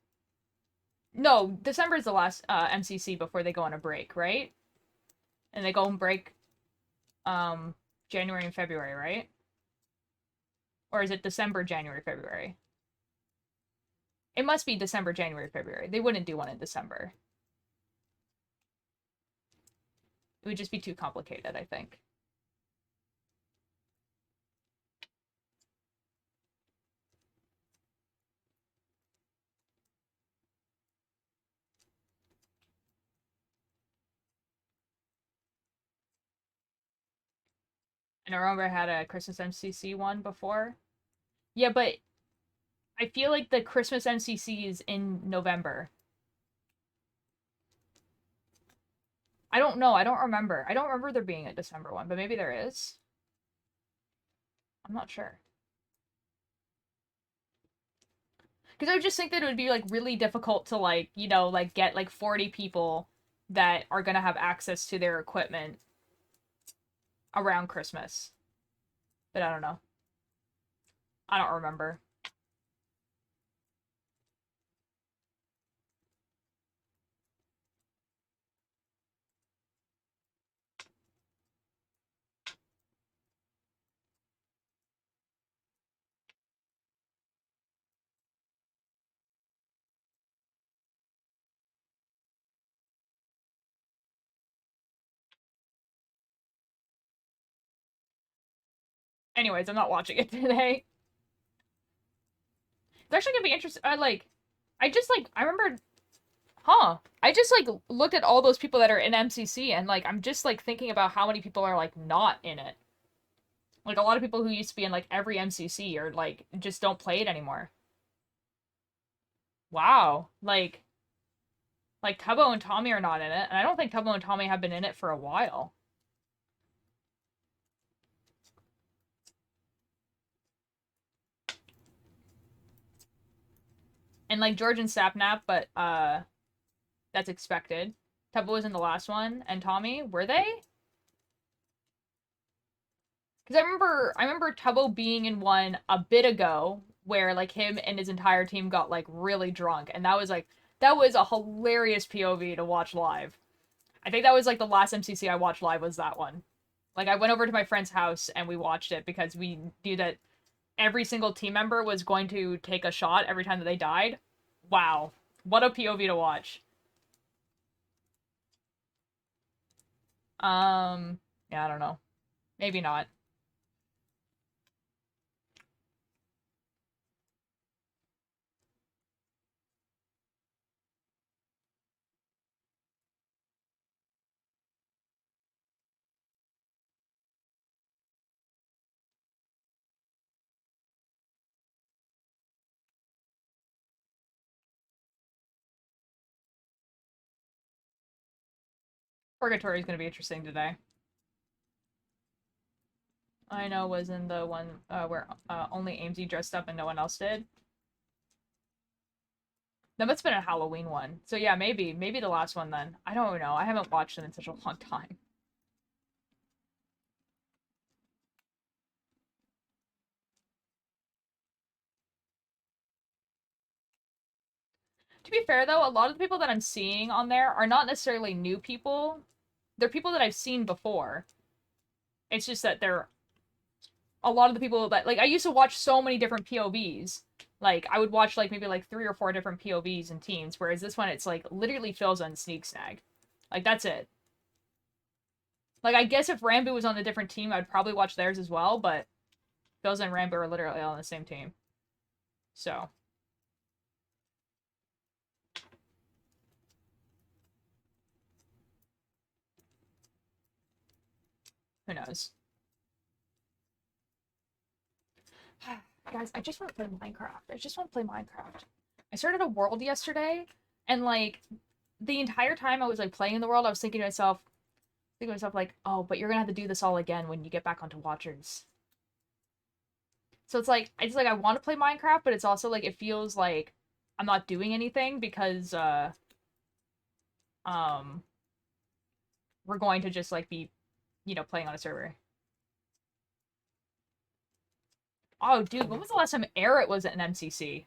No, December is the last MCC before they go on a break, right? And they go on break um January and February, right? Or is it December, January, February? It must be December, January, February. They wouldn't do one in December. It would just be too complicated, I think. And I remember I had a Christmas MCC one before. Yeah, but I feel like the Christmas MCC is in November. I don't know. I don't remember. I don't remember there being a December one, but maybe there is. I'm not sure. Because I would just think that it would be like really difficult to like, like get like 40 people that are gonna have access to their equipment around Christmas. But I don't know. I don't remember. Anyways, I'm not watching it today. It's actually gonna be interesting. I remember, huh? I just like looked at all those people that are in MCC and like I'm just like thinking about how many people are like not in it. Like a lot of people who used to be in like every MCC or like just don't play it anymore. Wow. Like Tubbo and Tommy are not in it, and I don't think Tubbo and Tommy have been in it for a while. And like George and Sapnap, but that's expected. Tubbo was in the last one, and Tommy, were they? Because I remember Tubbo being in one a bit ago where like him and his entire team got like really drunk, and that was a hilarious POV to watch live. I think that was like the last MCC I watched live was that one. Like I went over to my friend's house and we watched it because we knew that every single team member was going to take a shot every time that they died. Wow. What a POV to watch. Yeah, I don't know. Maybe not. Purgatory is going to be interesting today. I know was in the one where only Amesy dressed up and no one else did. That must have been a Halloween one. So yeah, maybe the last one then. I don't know. I haven't watched it in such a long time. To be fair though, a lot of the people that I'm seeing on there are not necessarily new people. They're people that I've seen before. It's just that they're a lot of the people that like I used to watch so many different POVs. Like I would watch like maybe like 3 or 4 different POVs and teams, whereas this one it's like literally Phil's on Sneak Snag. Like that's it. Like I guess if Rambo was on a different team, I'd probably watch theirs as well, but Phil's and Rambo are literally on the same team. So who knows? Guys, I just want to play Minecraft. I just want to play Minecraft. I started a world yesterday, and like the entire time I was like playing the world, I was thinking to myself like, oh, but you're gonna have to do this all again when you get back onto Watchers. So it's like I want to play Minecraft, but it's also like it feels like I'm not doing anything because um we're going to just like be, playing on a server. Oh, dude, when was the last time Eric was at an MCC?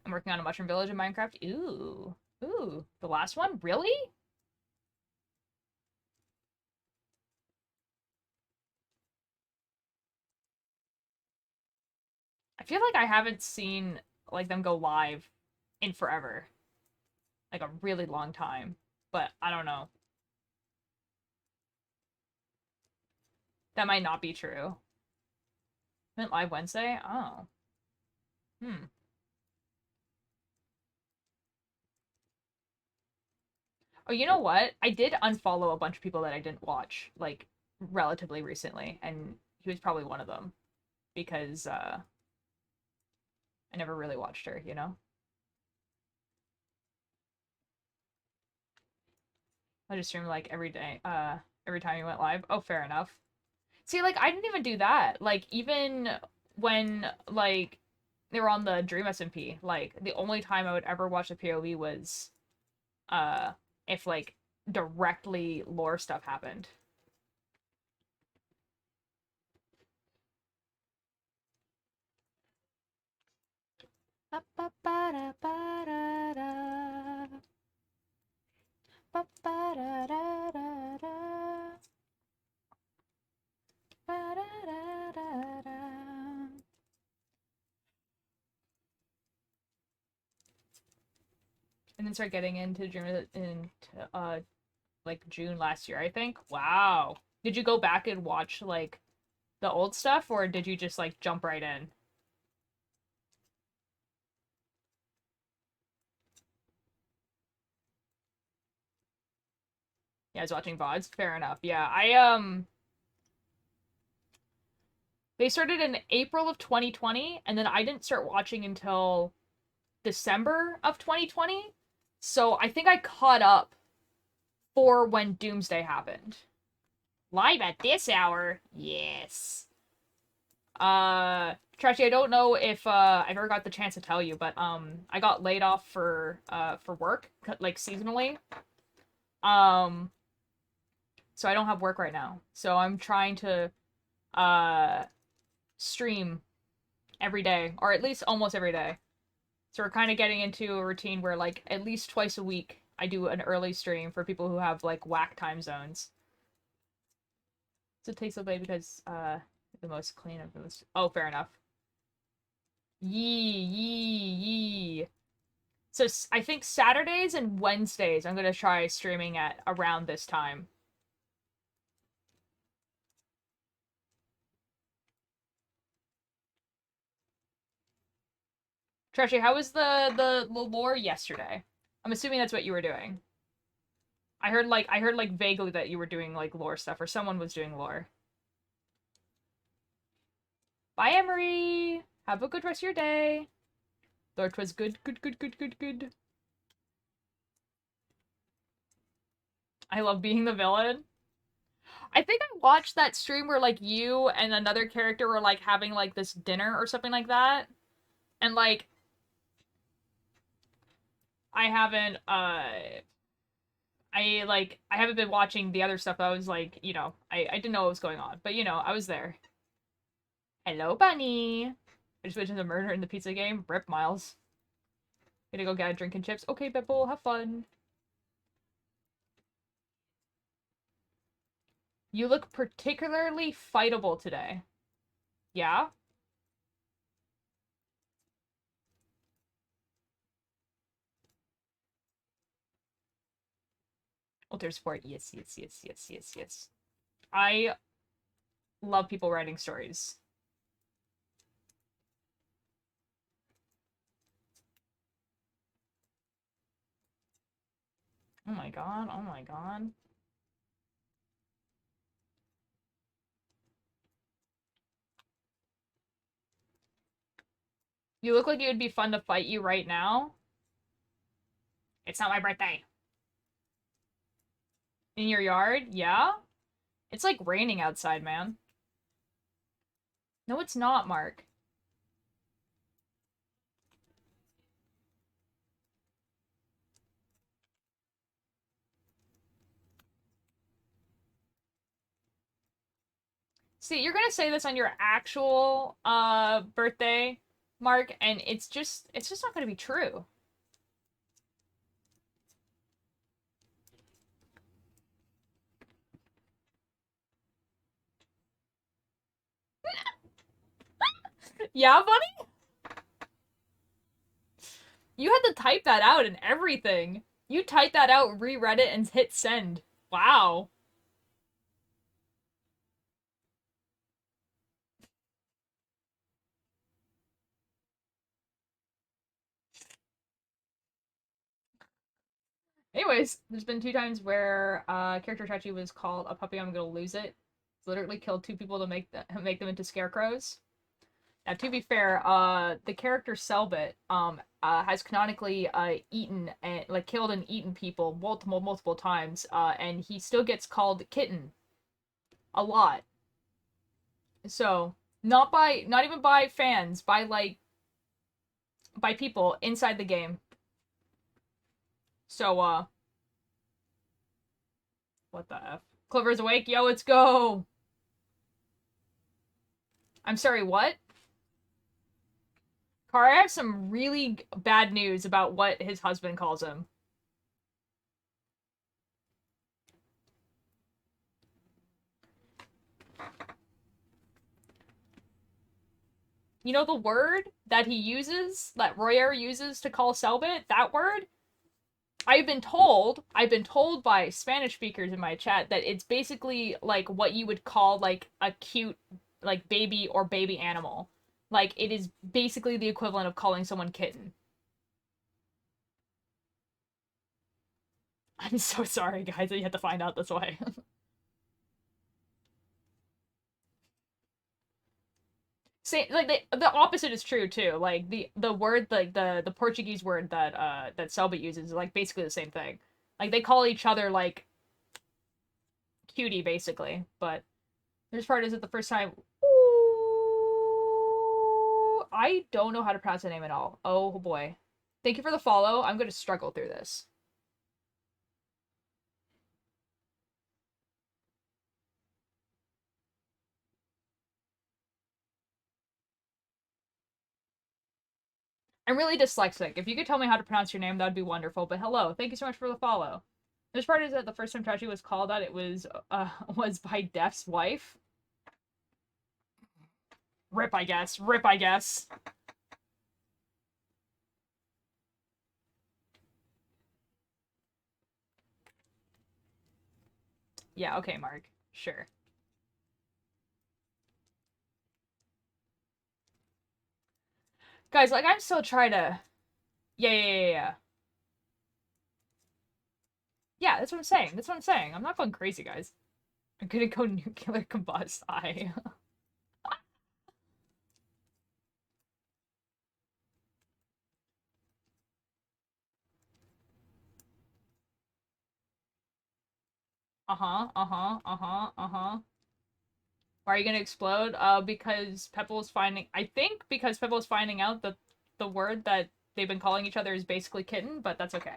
I'm working on a mushroom village in Minecraft. Ooh. Ooh. The last one? Really? I feel like I haven't seen like them go live in forever. Like a really long time. But I don't know. That might not be true. Went live Wednesday? Oh. Hmm. Oh, you know what? I did unfollow a bunch of people that I didn't watch, like, relatively recently, and he was probably one of them because I never really watched her, you know? I just streamed like every day, every time he went live. Oh, fair enough. See, like, I didn't even do that. Like, even when, like, they were on the Dream SMP, like, the only time I would ever watch the POV was, uh, if, like, directly lore stuff happened. And then start getting into Dream into like June last year, I think. Wow. Did you go back and watch like the old stuff, or did you just like jump right in? Yeah, I was watching VODs. Fair enough. Yeah, they started in April of 2020, and then I didn't start watching until December of 2020. So I think I caught up for when Doomsday happened. Live at this hour? Yes. Trashy, I don't know if I ever got the chance to tell you, but I got laid off for work, like seasonally. Um so I don't have work right now. So I'm trying to uh stream every day, or at least almost every day. So we're kind of getting into a routine where like at least twice a week I do an early stream for people who have like whack time zones. So it takes away because the most clean of those. Oh, fair enough. Yee yee yee. So I think Saturdays and Wednesdays I'm gonna try streaming at around this time. Trashy, how was the lore yesterday? I'm assuming that's what you were doing. I heard like vaguely that you were doing like lore stuff or someone was doing lore. Bye, Emery. Have a good rest of your day. Lord was good, good, good, good, good, good. I love being the villain. I think I watched that stream where like you and another character were like having like this dinner or something like that. And like I haven't I haven't been watching the other stuff. I was like, I didn't know what was going on. But I was there. Hello, bunny. I just mentioned the murder in the pizza game. Rip Miles. Gonna go get a drink and chips. Okay, Beppo, have fun. You look particularly fightable today. Yeah? Alter sport. Yes, yes, yes, yes, yes, yes. I love people writing stories. Oh my god, oh my god. You look like it would be fun to fight you right now. It's not my birthday. In your yard? Yeah? It's like raining outside, man. No, it's not, Mark. See, you're gonna say this on your actual birthday, Mark, and it's just not gonna be true. Yeah, buddy? You had to type that out and everything. You typed that out, reread it, and hit send. Wow. Anyways, there's been two times where character Chachi was called a puppy. I'm gonna lose it. It's literally killed two people to make them into scarecrows. Now, to be fair, the character Selbit has canonically eaten and like killed and eaten people multiple times, and he still gets called kitten a lot. So not even by fans, by people inside the game. So what the f? Clover's awake, yo, let's go. I'm sorry, what? Car, I have some really bad news about what his husband calls him. You know the word that he uses, that Royer uses to call Selbit? That word? I've been told by Spanish speakers in my chat that it's basically like what you would call like a cute like baby or baby animal. Like it is basically the equivalent of calling someone kitten. I'm so sorry, guys, that you had to find out this way. Say like the opposite is true too. Like the word like the Portuguese word that Selbit uses is like basically the same thing. Like they call each other like cutie basically, but this part is it the first time. Ooh, I don't know how to pronounce the name at all. Oh boy. Thank you for the follow. I'm going to struggle through this. I'm really dyslexic. If you could tell me how to pronounce your name, that'd be wonderful. But hello, thank you so much for the follow. This part is that the first time Chachi was called out, it was by Def's wife. Rip, I guess. Rip, I guess. Yeah, okay, Mark. Sure. Guys, like, I'm still trying to... Yeah. Yeah, that's what I'm saying. That's what I'm saying. I'm not going crazy, guys. I'm gonna go nuclear combust. I... Why are you gonna explode? Because Pepple is finding... I think because Pepple is finding out that the word that they've been calling each other is basically kitten, but that's okay.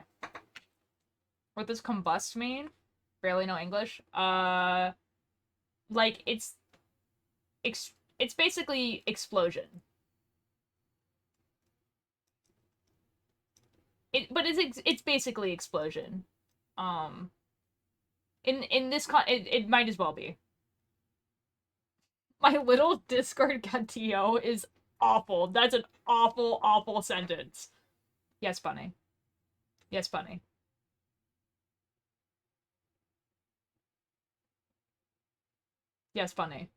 What does combust mean? Barely know English. Like, it's basically explosion. But it's basically explosion. Um, in this it might as well be. My little Discord Gatillo is awful. That's an awful sentence. Yes, Bunny. Yes, Bunny. Yes, Bunny.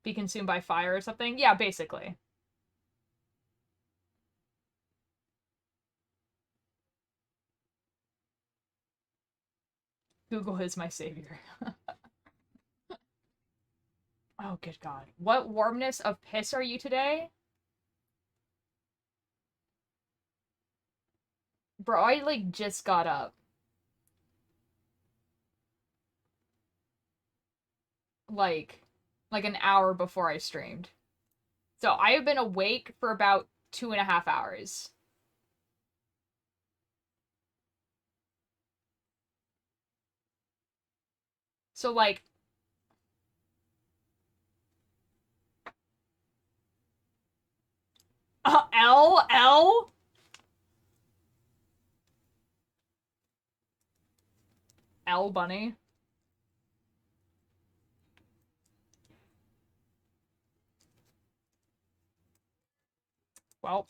Be consumed by fire or something? Yeah, basically. Google is my savior. Oh, good God. What warmness of piss are you today? Bro, I, like, just got up. Like, like an hour before I streamed. So I have been awake for about 2.5 hours. So, like, L? L Bunny? Well,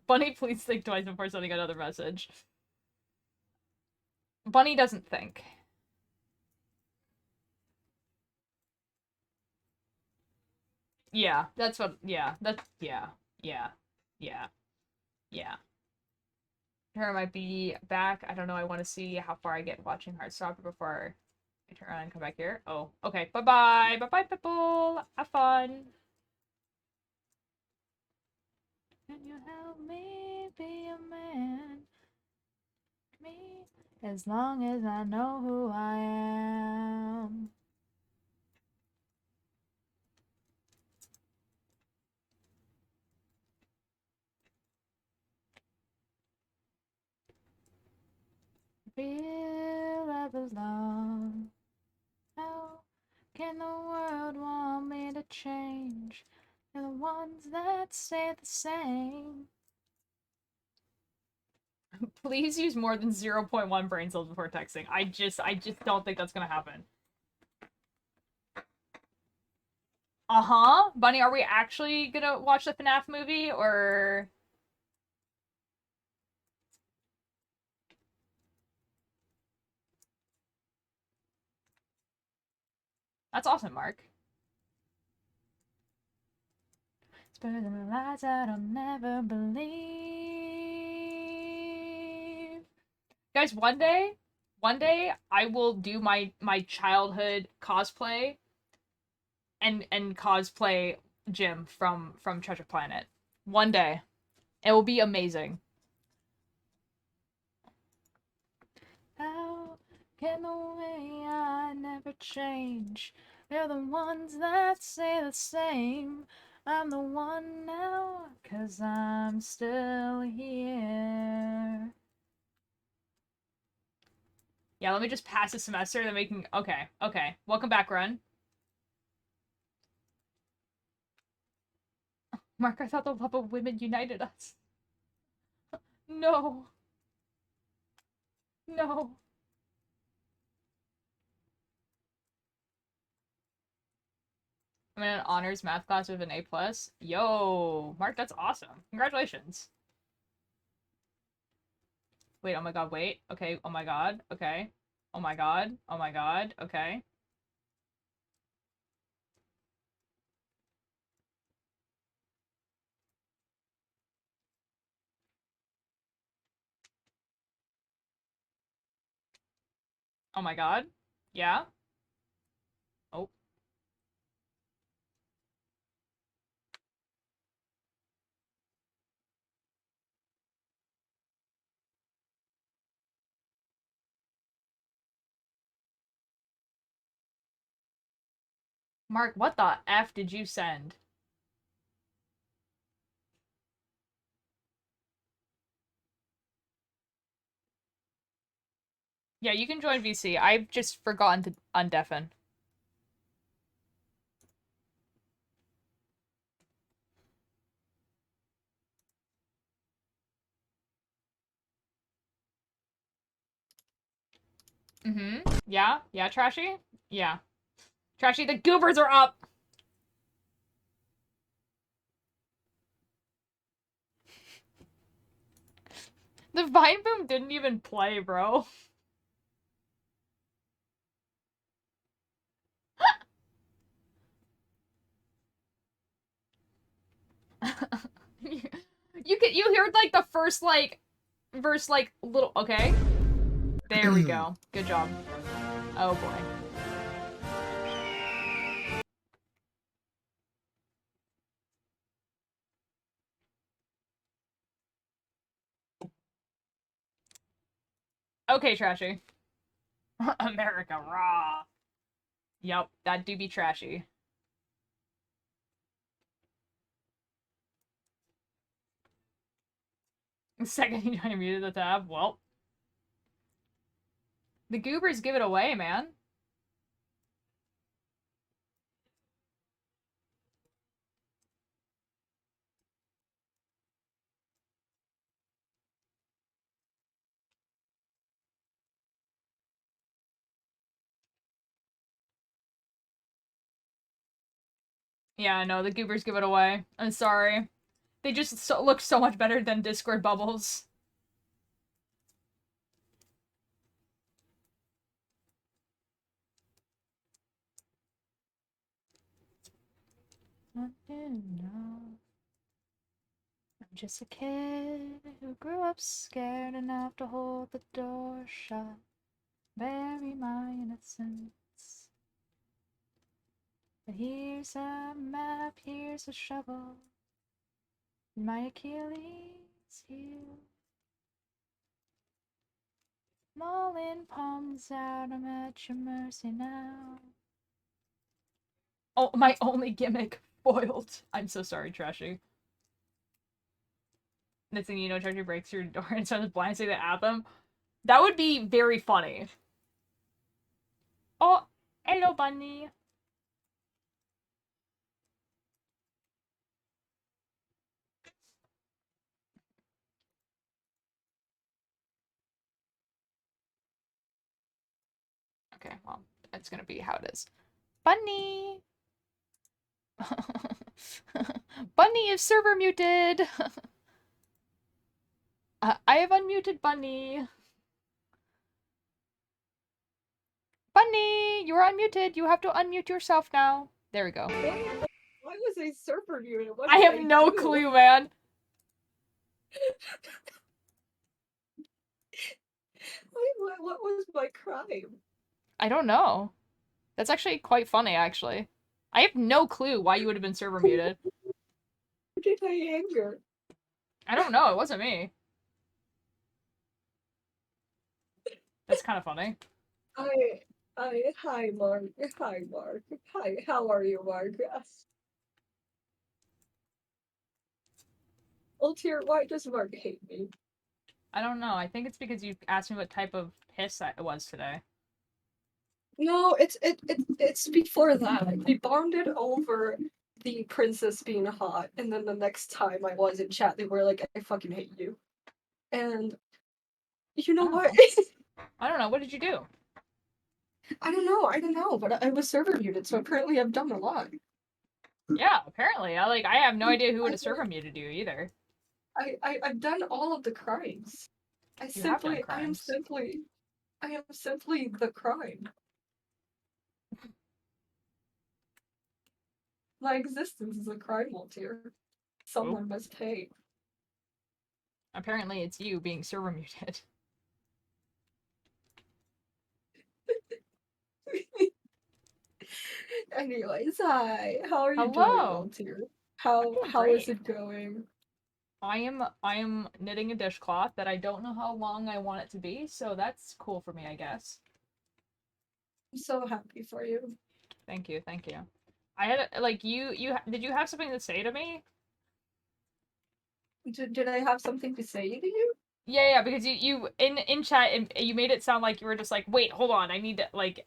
Bunny, please think twice before sending another message. Bunny doesn't think. Yeah, that's what, yeah, yeah. Yeah. Yeah. Her might be back. I don't know. I want to see how far I get watching Heartstopper before I turn around and come back here. Oh, okay. Bye-bye. Bye-bye, people. Have fun. Can you help me be a man? Me? As long as I know who I am. Feel I belong. How can the world want me to change? They're the ones that say the same. Please use more than 0.1 brain cells before texting. I just don't think that's gonna happen. Uh-huh. Bunny, are we actually gonna watch the FNAF movie, or... That's awesome, Mark. It's better than the lies that I'll never believe. Guys, one day, I will do my childhood cosplay and cosplay Jim from Treasure Planet. One day. It will be amazing. How can the way I never change? They're the ones that say the same. I'm the one now, 'cause I'm still here. Yeah, let me just pass the semester, then we can... Okay, okay. Welcome back, Run. Mark, I thought the love of women united us. No. No. I'm in an honors math class with an A+. Yo, Mark, that's awesome. Congratulations. Wait, oh my god, wait. Okay, oh my god, okay. Oh my god, oh my god, okay. Oh my god. Yeah? Oh. Mark, what the F did you send? Yeah, you can join VC. I've just forgotten to undeafen. Mm-hmm. Yeah? Yeah, Trashy? Yeah. Trashy, the goobers are up! The Vine Boom didn't even play, bro. You heard like the first like verse like little okay. There we go. Good job. Oh boy. Okay, Trashy. America raw. Yep, that do be trashy. The second you muted the tab, well. The goobers give it away, man. Yeah, no, the goobers give it away. I'm sorry. They just look so much better than Discord bubbles. I'm just a kid who grew up scared enough to hold the door shut. Bury my innocence. But here's a map, here's a shovel. My Achilles heel. Mullen palms out, I'm at your mercy now. Oh, my only gimmick foiled. I'm so sorry, Trashy. Next thing you know, Trashy breaks through the door and starts blindsiding at them. That would be very funny. Oh, hello, bunny. Okay, well, that's gonna be how it is. Bunny! Bunny is server muted! I have unmuted Bunny. Bunny! You are unmuted. You have to unmute yourself now. There we go. Why was I server muted? What I did have no do? clue, man. What was my crime? I don't know. That's actually quite funny, actually. I have no clue why you would have been server muted. Who did I anger? I don't know. It wasn't me. That's kind of funny. Hi, Mark. Hi, Mark. Hi, how are you, Mark? Ultier, why does Mark hate me? I don't know. I think it's because you asked me what type of piss it was today. No, it's before that. We bonded over the princess being hot, and then the next time I was in chat, they were like, "I fucking hate you," and you know what? I don't know. What did you do? I don't know, but I was server muted, so apparently I've done a lot. Yeah, apparently. I have no idea who would have server muted you either. I've done all of the crimes. You have done I am crimes. simply the crime. My existence is a crime, Waltier. Someone must pay. Apparently it's you being server muted. Anyways, hi. How are you doing, Hello. Waltier? I'm doing How is great. it going? I am knitting a dishcloth that I don't know how long I want it to be, so that's cool for me, I guess. I'm so happy for you. Thank you, thank you. I had like you did you have something to say to me? Did I have something to say to you? Yeah, because you in chat you made it sound like you were just like, wait, hold on, I need to like,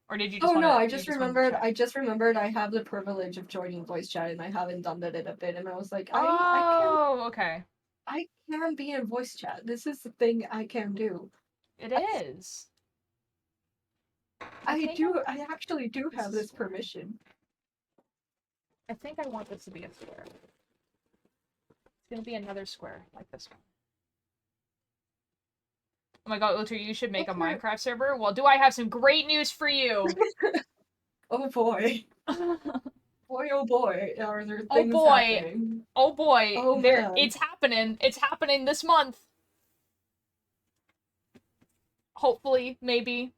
or did you just Oh want no, to you just wanted to chat? I just remembered I have the privilege of joining voice chat and I haven't done that in a bit and I was like, Oh, okay. I can be in voice chat. This is the thing I can do. It is. I actually do have this permission. I think I want this to be a square. It's gonna be another square like this one. Oh my god, Ultra, you should make a Minecraft server. Well, do I have some great news for you? Oh boy. Boy, oh boy, are there Oh things boy. happening? Oh boy. Oh man. It's happening. It's happening this month. Hopefully, maybe.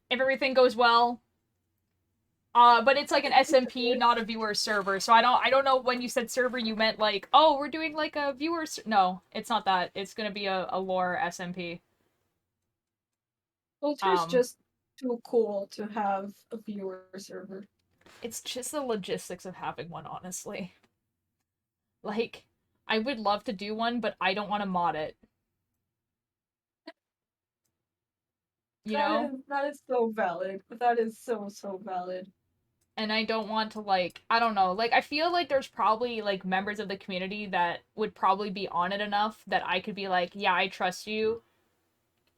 If everything goes well. But it's like an SMP, not a viewer server. So I don't know when you said server you meant like, oh, we're doing like a viewer no, it's not that. It's gonna be a lore SMP. Ultra's just too cool to have a viewer server. It's just the logistics of having one, honestly. Like, I would love to do one, but I don't want to mod it. You know? That is so valid. That is so valid. And I don't want to like, I don't know. Like I feel like there's probably like members of the community that would probably be on it enough that I could be like, "Yeah, I trust you.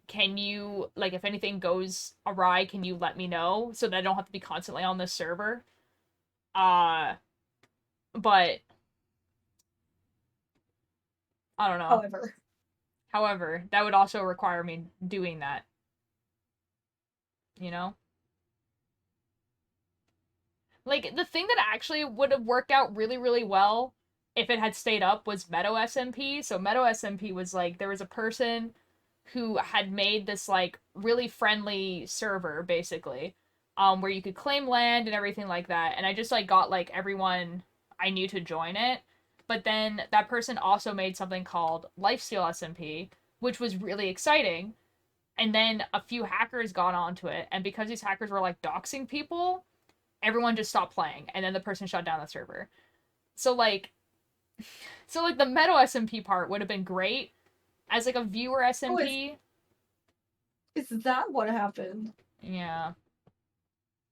Can you like if anything goes awry, can you let me know so that I don't have to be constantly on this server?" Uh, but I don't know. However, that would also require me doing that, you know? Like the thing that actually would have worked out really, really well if it had stayed up was Meadow SMP. So Meadow SMP was like there was a person who had made this like really friendly server basically, where you could claim land and everything like that. And I just like got like everyone I knew to join it. But then that person also made something called Lifesteal SMP, which was really exciting. And then a few hackers got onto it, and because these hackers were like doxing people, everyone just stopped playing, and then the person shut down the server. So like the Meadow SMP part would have been great as like a viewer Oh, SMP. is that what happened? Yeah.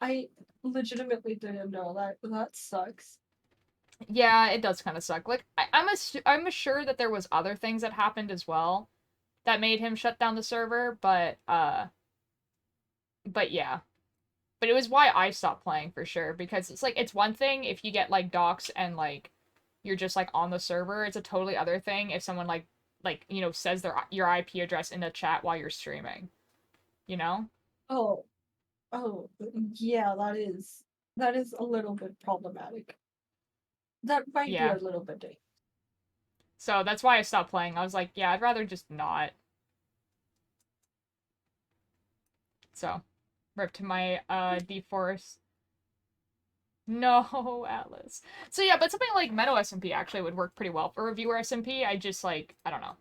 I legitimately didn't know that. That sucks. Yeah, it does kind of suck. Like I'm sure that there was other things that happened as well that made him shut down the server, but yeah. But it was why I stopped playing for sure because it's like it's one thing if you get like docs and like you're just like on the server. It's a totally other thing if someone says their your IP address in the chat while you're streaming, you know? Oh, oh, yeah, that is a little bit problematic. That might be a Yeah. little bit dangerous. So that's why I stopped playing. I was like, yeah, I'd rather just not. So, rip to my Deep Forest. No, Atlas. So yeah, but something like Meadow SMP actually would work pretty well for reviewer SMP. I just like I don't know.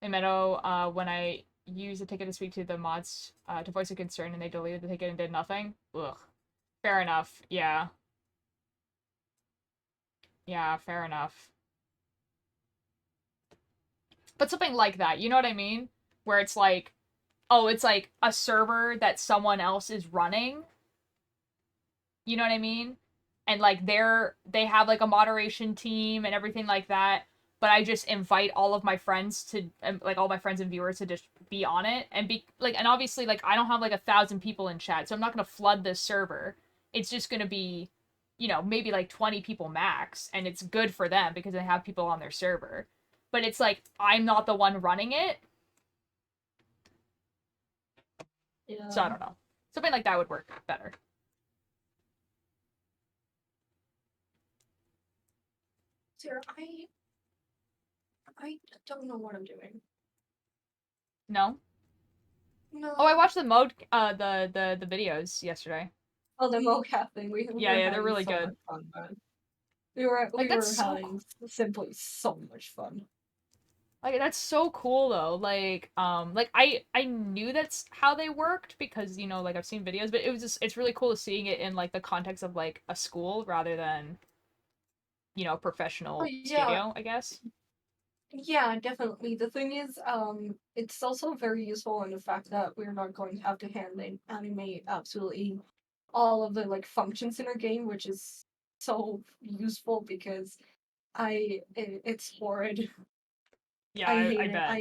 In Meadow, when I used the ticket to speak to the mods to voice a concern and they deleted the ticket and did nothing. Ugh. Fair enough. Yeah. Yeah, fair enough. But something like that, you know what I mean? Where it's like, oh, it's like a server that someone else is running. You know what I mean? And like they have like a moderation team and everything like that. But I just invite all of my friends to like all my friends and viewers to just be on it and be like and obviously like I don't have like 1,000 people in chat, so I'm not gonna flood this server. It's just gonna be, maybe like 20 people max, and it's good for them because they have people on their server. But it's like I'm not the one running it, so I Yeah. don't know. Something like that would work better. Sarah, I don't know what I'm doing. No? Oh, I No. watched the mode the videos yesterday. Oh, the mocap thing. We Yeah, were yeah, they're having really so good. much fun, man. We were Like we that's were so having simply so much fun. like that's so cool though. Like I knew that's how they worked because like I've seen videos, but it's really cool seeing it in like the context of like a school rather than Oh professional yeah, studio, I guess. yeah, definitely. The thing is, it's also very useful in the fact that we're not going to have to animate absolutely all of the like functions in our game, which is so useful because it's horrid. Yeah, I I hate it. bet.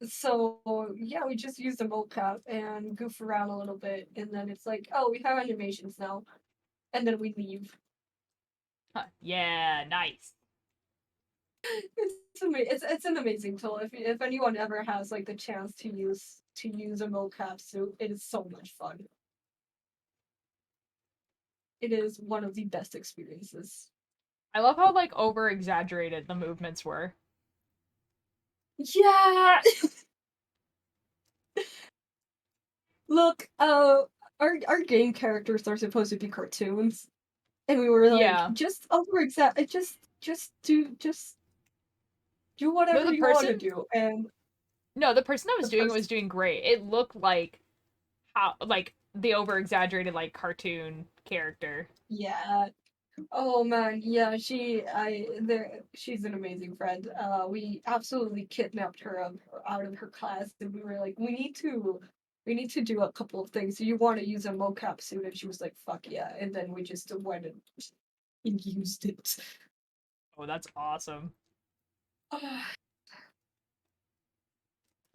So yeah, we just use the mocap and goof around a little bit, and then it's like, oh, we have animations now, and then we leave. Huh. Yeah, nice. It's an amazing tool. If anyone ever has like the chance to use a mocap suit, it is so much fun. It is one of the best experiences. I love how like over exaggerated the movements were. Yeah. Look, our game characters are supposed to be cartoons, and we were like, Yeah. just over exact, just do No, whatever the you want person to do, and no, the person that the was doing it person, was doing great. It looked like how like the over exaggerated like cartoon character. yeah. Oh man, yeah, she's an amazing friend. We absolutely kidnapped her out of her class, and we were like, we need to do a couple of things. Do you want to use a mocap suit? And she was like, fuck yeah. And then we just went and used it. Oh, that's awesome. Ah,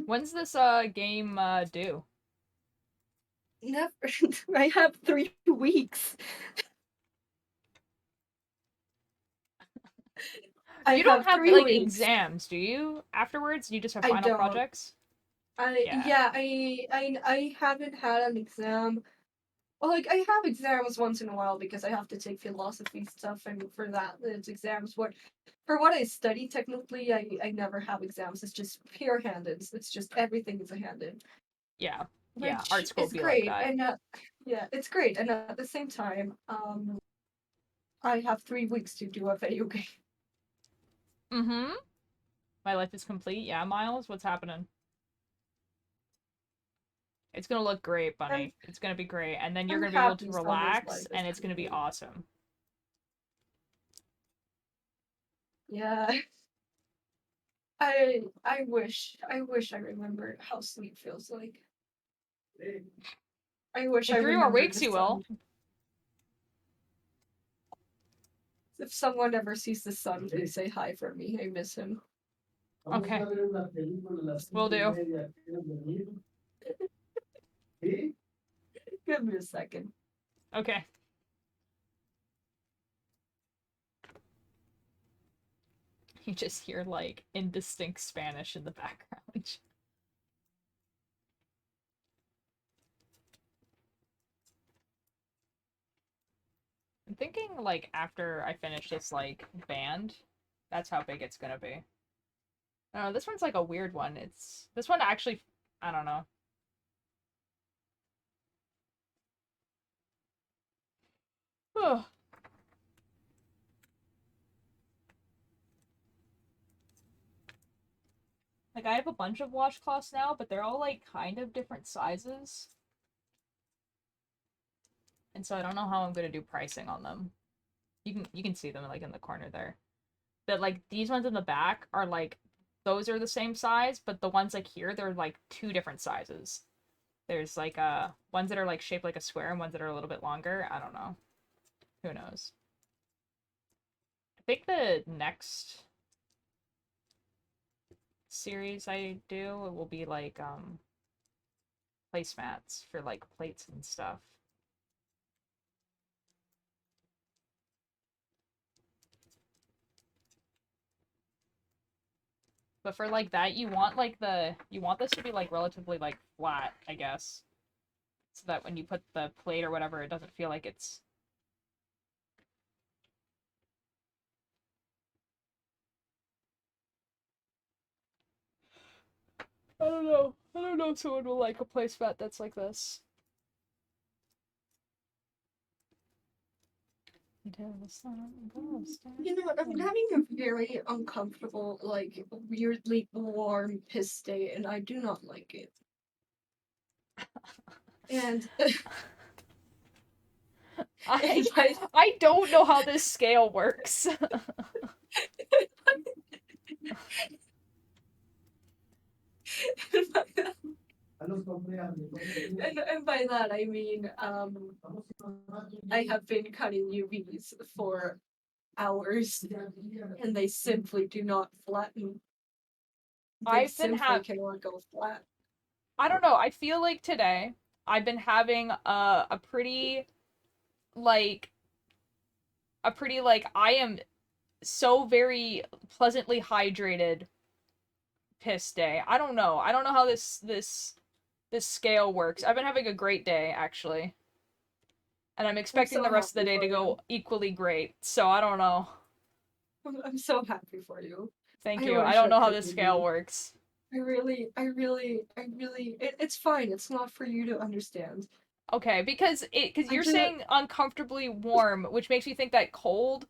When's this game due? never. I have 3 weeks. I You don't have have three like weeks. exams, do you? Afterwards, you just have I final don't. projects? I Yeah. yeah. I haven't had an exam Well, like I have exams once in a while because I have to take philosophy stuff, and for that, it's exams. What for what I study technically, I never have exams. It's just pure handed. It's just everything is a handed, Yeah. Yeah, art which school is be like great. that. And yeah, it's great. And at the same time, I have 3 weeks to do a video game. Mm-hmm. My life is complete. Yeah, Miles, what's happening? It's gonna look great, I'm Bunny. It's gonna be great. And then you're I'm gonna be able to happy someone's relax, life is and it's gonna be complete. awesome. Yeah. I wish I remembered how sleep feels like. I wish In I 3 more remembered weeks, the you will. sun. If someone ever sees the sun, please say hi for me. I miss him. Okay. Will do. Give me a second. Okay. You just hear, like, indistinct Spanish in the background. I'm thinking, like, after I finish this, like, band, that's how big it's gonna be. Oh, this one's, like, a weird one. This one actually... I don't know. Ugh. Like, I have a bunch of washcloths now, but they're all, like, kind of different sizes. And so I don't know how I'm gonna do pricing on them. You can see them, like, in the corner there. But, like, these ones in the back are, like, those are the same size, but the ones, like, here, they're, like, two different sizes. There's, like, ones that are, like, shaped like a square and ones that are a little bit longer. I don't know. Who knows? I think the next series I do will be, like, placemats for, like, plates and stuff. But for, like, that, you want this to be, like, relatively, like, flat, I guess. So that when you put the plate or whatever, it doesn't feel like it's... I don't know. I don't know if someone will like a placemat that's like this. Until the sun goes down. You know what? I'm having a very uncomfortable, like weirdly warm piss day, and I do not like it. And I and by I don't know how this scale works. and by that I mean I have been cutting UVs for hours, and they simply do not flatten. They I've been simply have cannot go flat. I don't know. I feel like today I've been having like a pretty like I am so very pleasantly hydrated piss day. I don't know. I don't know how this scale works. I've been having a great day actually. And I'm I'm expecting so the rest of the happy day for to you. go equally great. So I don't know. I'm so happy for you. Thank I you. I wish don't I know how could this be scale you. works. It's fine. It's not for you to understand. Okay, because I you're didn't. saying uncomfortably warm, which makes me think that cold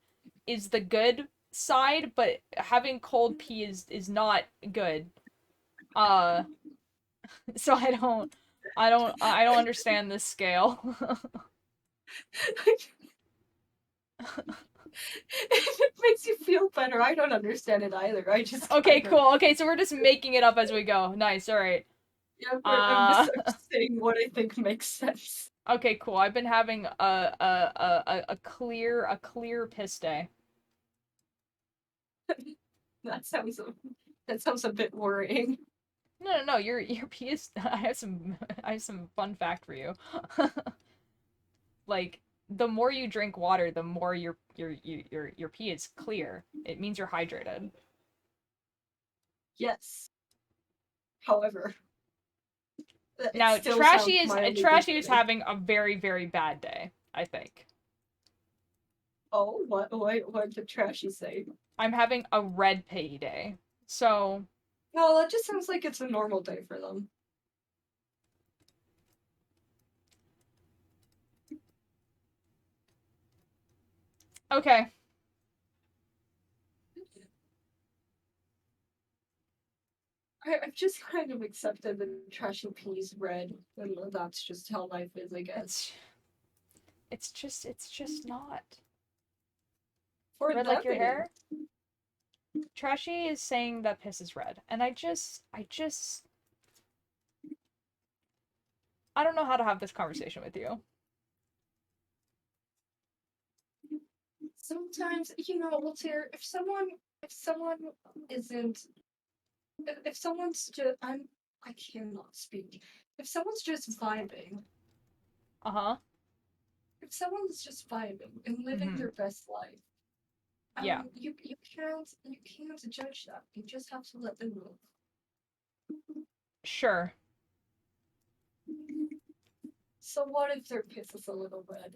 is the good side, but having cold pee is not good. Uh, so I don't understand this scale. If it makes you feel better, I don't understand it either. I just Okay, kind of. cool. Okay, so we're just making it up as we go. Nice. All right. Yeah, Uh, I'm just saying what I think makes sense. okay, cool. I've been having a clear piss day. That sounds a, that sounds a bit worrying. No, no, no. Your pee is. I have some fun fact for you. Like the more you drink water, the more your pee is clear. It means you're hydrated. Yes. However, It Now, still sounds mildly Trashy is concerning. having a very, very bad day, I think. Oh, what did Trashy say? I'm having a red pay day. So, No, that just sounds like it's a normal day for them. okay. I've just kind of accepted that Trashy P's red, and that's just how life is, I guess. It's it's just not. For Red them, like your it is. hair? Trashy is saying that piss is red. And I don't know how to have this conversation with you. Sometimes, Walter, if someone isn't, if someone's just, I cannot speak. If someone's just vibing, Uh-huh. if someone's just vibing and living Mm-hmm. their best life, Yeah. you can't judge that. You just have to let them move. Sure. So what if their piss is a little red?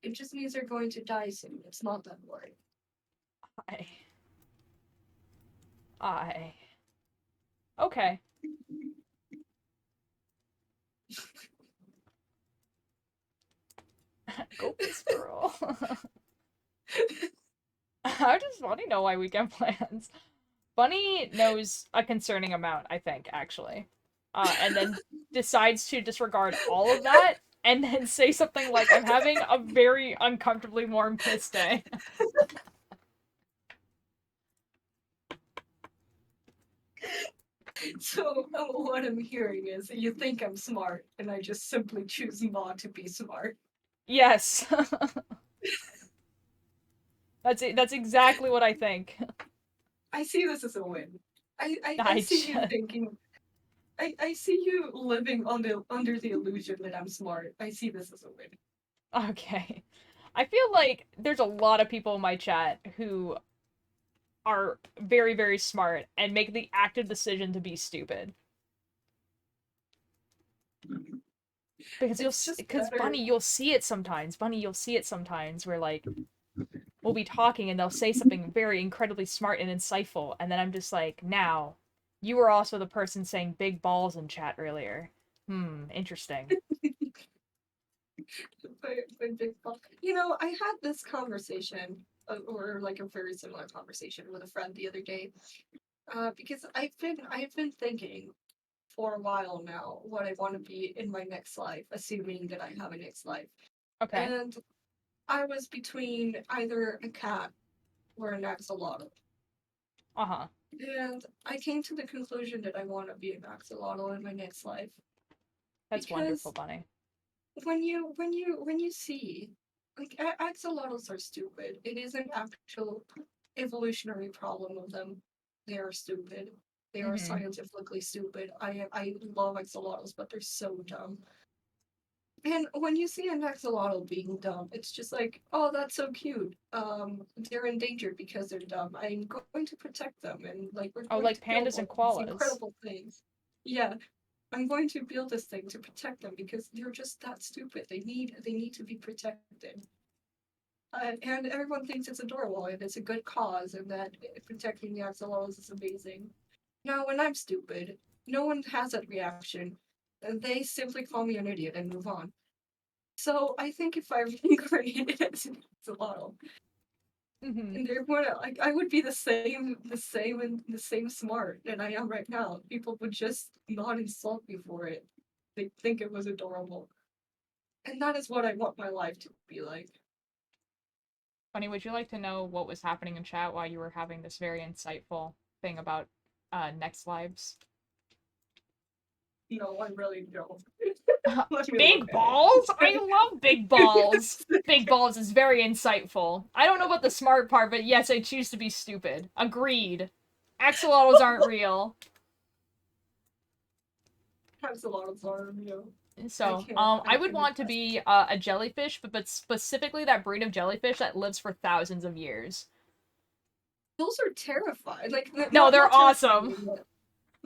It just means they're going to die soon. It's not that worry. I I Okay. Go piss girl. How does Bunny know my weekend plans? Bunny knows a concerning amount, I think, actually. And then decides to disregard all of that and then say something like, I'm having a very uncomfortably warm piss day. So what I'm hearing is you think I'm smart, and I just simply choose not to be smart. Yes. That's exactly what I think. I see this as a win. I I see just, you thinking. I see you living under the illusion that I'm smart. I see this as a win. okay. I feel like there's a lot of people in my chat who are very, very smart and make the active decision to be stupid. It's just Because better. Bunny, you'll see it sometimes where like we'll be talking and they'll say something very incredibly smart and insightful, and then I'm just like, now, you were also the person saying big balls in chat earlier. Interesting. I had this conversation, or like a very similar conversation with a friend the other day, because I've been thinking for a while now what I want to be in my next life, assuming that I have a next life. Okay. And I was between either a cat or an axolotl. Uh-huh. And I came to the conclusion that I want to be an axolotl in my next life. That's wonderful, Because Bunny. when you see, like, axolotls are stupid. It is an actual evolutionary problem of them. They are stupid. They are Mm-hmm. scientifically stupid. I love axolotls, but they're so dumb. And when you see an axolotl being dumb, it's just like, oh, that's so cute. They're endangered because they're dumb. I'm going to protect them, and like we're Oh, going like to build pandas and all these koalas. incredible things. Yeah, I'm going to build this thing to protect them because they're just that stupid. They need to be protected. And everyone thinks it's adorable and it's a good cause, and that protecting the axolotls is amazing. Now, when I'm stupid, no one has that reaction. And they simply call me an idiot and move on. So I think if I reincarnated as an axolotl, Mm-hmm. and everyone, like, I would be the same smart that I am right now. People would just not insult me for it. They think it was adorable, and that is what I want my life to be like. Bunny, would you like to know what was happening in chat while you were having this very insightful thing about next lives? No, I really don't. Let me look Big at balls? I it. love big balls. Big balls is very insightful. I don't know about the smart part, but yes, I choose to be stupid. Agreed. Axolotls aren't real. Axolotls are, I So, can't. I I would can want to attest. be a jellyfish, but specifically that breed of jellyfish that lives for thousands of years. Those are terrifying. Like No, not they're not awesome. terrifying.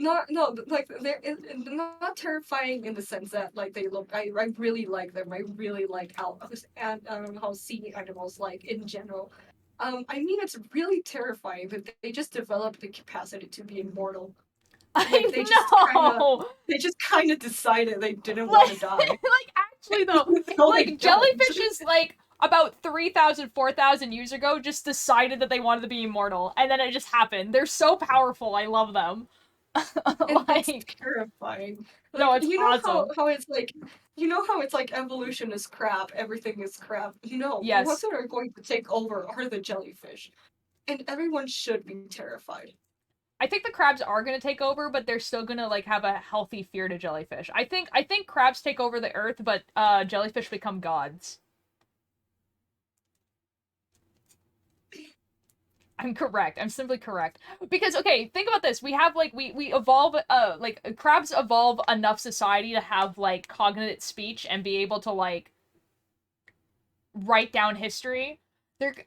like not terrifying in the sense that like they look. I really like them. I really like how sea animals like in general. I mean it's really terrifying that they just developed the capacity to be immortal. Like I know. they just kind of decided they didn't want Like, to die. like actually though, No, they like don't. jellyfishes like about 3,000, 4,000 years ago just decided that they wanted to be immortal and then it just happened. They're so powerful. I love them. And it's Like, terrifying. no, Like it's awesome. you know how it's like evolution is crap, everything is crap. No, the ones Yes. that are going to take over are the jellyfish. And everyone should be terrified. I think the crabs are going to take over, but they're still going to like have a healthy fear to jellyfish. I think crabs take over the earth, but jellyfish become gods. I'm correct. I'm simply correct. Because okay, think about this. We have like we evolve like crabs evolve enough society to have like cognate speech and be able to like write down history.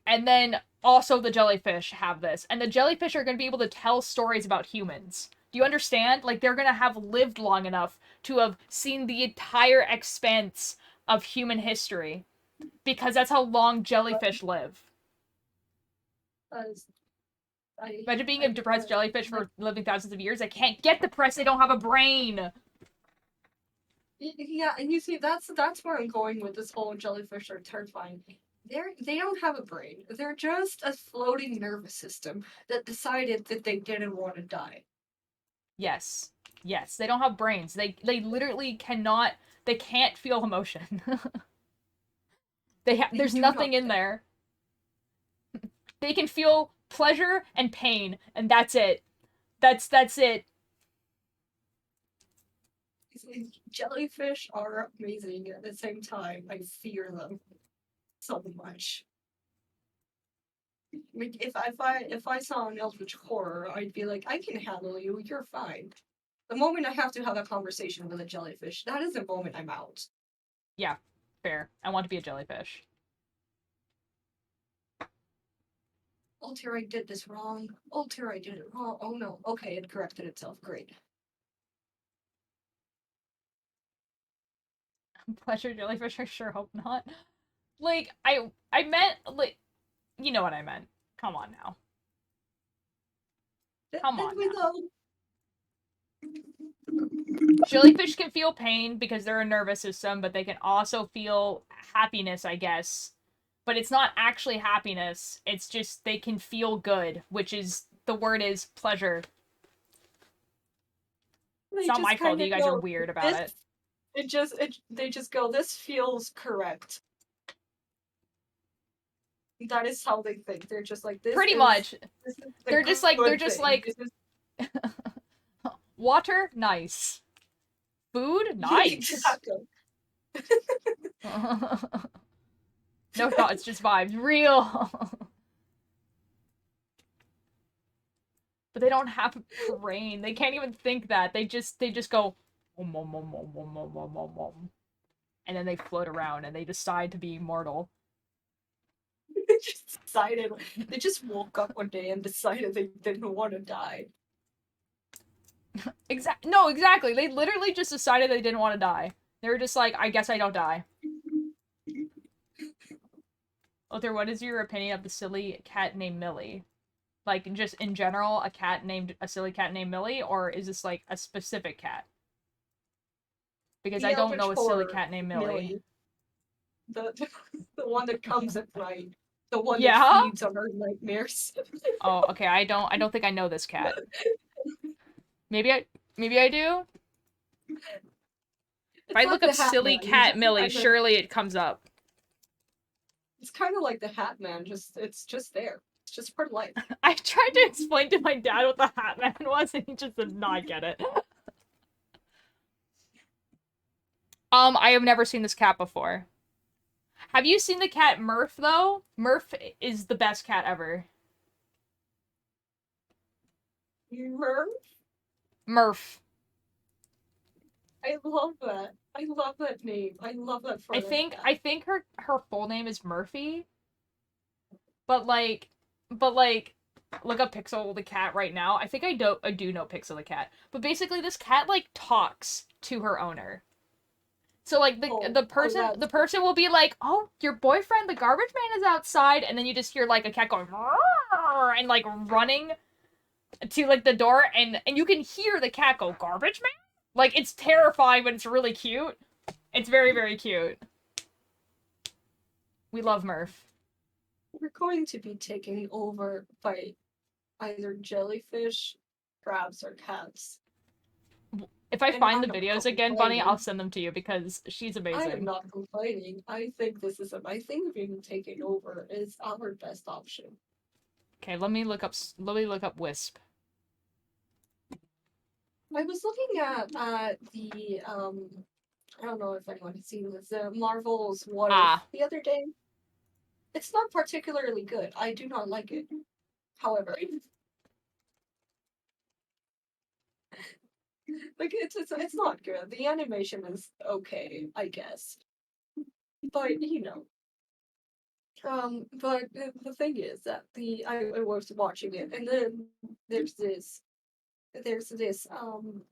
And then also the jellyfish have this. And the jellyfish are going to be able to tell stories about humans. Do you understand? Like they're going to have lived long enough to have seen the entire expanse of human history because that's how long But jellyfish live. as Imagine being a I depressed jellyfish like for living thousands of years. They can't get depressed. They don't have a brain. yeah, and you see that's where I'm going with this whole jellyfish are terrifying. They don't have a brain. They're just a floating nervous system that decided that they didn't want to die. Yes, yes. They don't have brains. They literally cannot. They can't feel emotion. They There's do not nothing in think. there. They can feel pleasure and pain, and that's it. That's it. Jellyfish are amazing. At the same time, I fear them so much. Like if I saw an eldritch horror, I'd be like, I can handle you. You're fine. The moment I have to have a conversation with a jellyfish, that is the moment I'm out. Yeah, fair. I want to be a jellyfish. Alter, I did this wrong. Alter, I did it wrong. Oh no. Okay, it corrected itself. Great. Pleasure jellyfish. I sure hope not. Like I meant like you know what I meant. Come on now. Come Did on we now. though? Jellyfish can feel pain because they're a nervous system, but they can also feel happiness, I guess. But it's not actually happiness. It's just they can feel good, which is the word is pleasure. It's They not just my fault kind that of you guys are go. weird about This. it. They just go. This feels correct. That is how they think. They're just like Pretty much. this is the good They're just thing. like This is water, nice. Food, nice. exactly. No thoughts, just vibes. Real. But they don't have a brain. They can't even think that. They just go om, om, om, om, om, om, om, om, om. And then they float around and they decide to be immortal. They just decided. They just woke up one day and decided they didn't want to die. No, exactly. They literally just decided they didn't want to die. They were just like, I guess I don't die. Other, what is your opinion of the silly cat named Millie? Like, just in general, a silly cat named Millie, or is this like a specific cat? Because The I don't Eldritch know a silly Horror, cat named Millie. Millie, the the one that comes at night, the one that Yeah? feeds on our nightmares. Oh, okay. I don't think I know this cat. Maybe I do. If It's I like look up the Hat silly Man. cat Millie, surely it comes up. It's kind of like the Hat Man. Just it's just there. It's just part of life. I tried to explain to my dad what the Hat Man was, and he just did not get it. I have never seen this cat before. Have you seen the cat Murph though? Murph is the best cat ever. Mer, Murph. I love that. I love that name. I love that for I that think cat. I think her full name is Murphy, but like but like look up Pixel the cat right now. I think I do know Pixel the cat. But basically this cat like talks to her owner. So like the Oh, the oh, person the that's person will be like, "Oh, your boyfriend, the garbage man, is outside," and then you just hear like a cat going "Roar," and like running to like the door, and you can hear the cat go, "Garbage man." Like it's terrifying, but it's really cute. It's very very cute. We love Murph. we're going to be taken over by either jellyfish, crabs, or cats. If I And find I'm the not videos again, Bunny, I'll complaining. send them to you because she's I am amazing. not complaining. I think being taken over is our best option. Okay, let me look up Wisp. I was looking at the I don't know if anyone has seen this, Marvel's What If Ah, the other day. It's not particularly good. I do not like it. However, like it's not good. The animation is okay, I guess. But but the thing is that I was watching it, and then there's this there's this um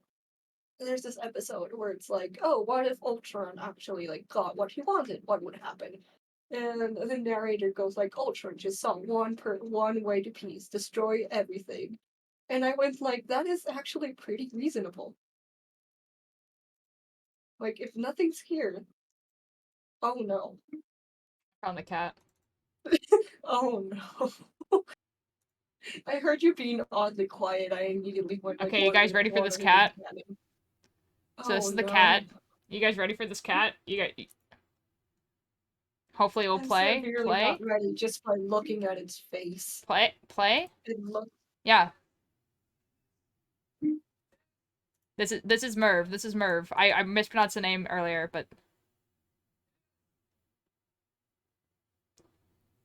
there's this episode where it's like, oh, what if Ultron actually like got what he wanted? What would happen? And the narrator goes like, Ultron just saw one way to peace, destroy everything. And I went like, that is actually pretty reasonable. Like, if nothing's here, oh no, found the cat. oh no. I heard you being oddly quiet. I immediately went like, Okay, you guys ready for what this are they cat? planning? So this Oh is the cat. no. You guys ready for this cat? You got. Hopefully it will I play. severely Play. not ready just by looking at its face. Play. Play. It looked. Yeah. This is Merv. This is Merv. I mispronounced the name earlier, but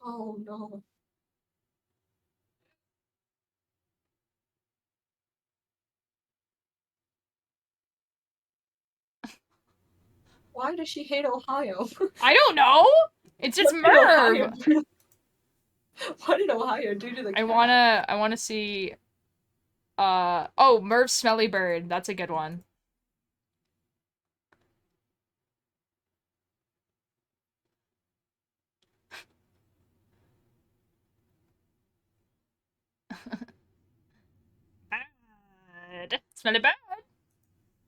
Oh no. Why does she hate Ohio? I don't know. It's just What did Merv. Ohio do? What did Ohio do to the cat? I wanna see. Oh, Merv's Smelly Bird. That's a good one. Bird. Smelly Bird.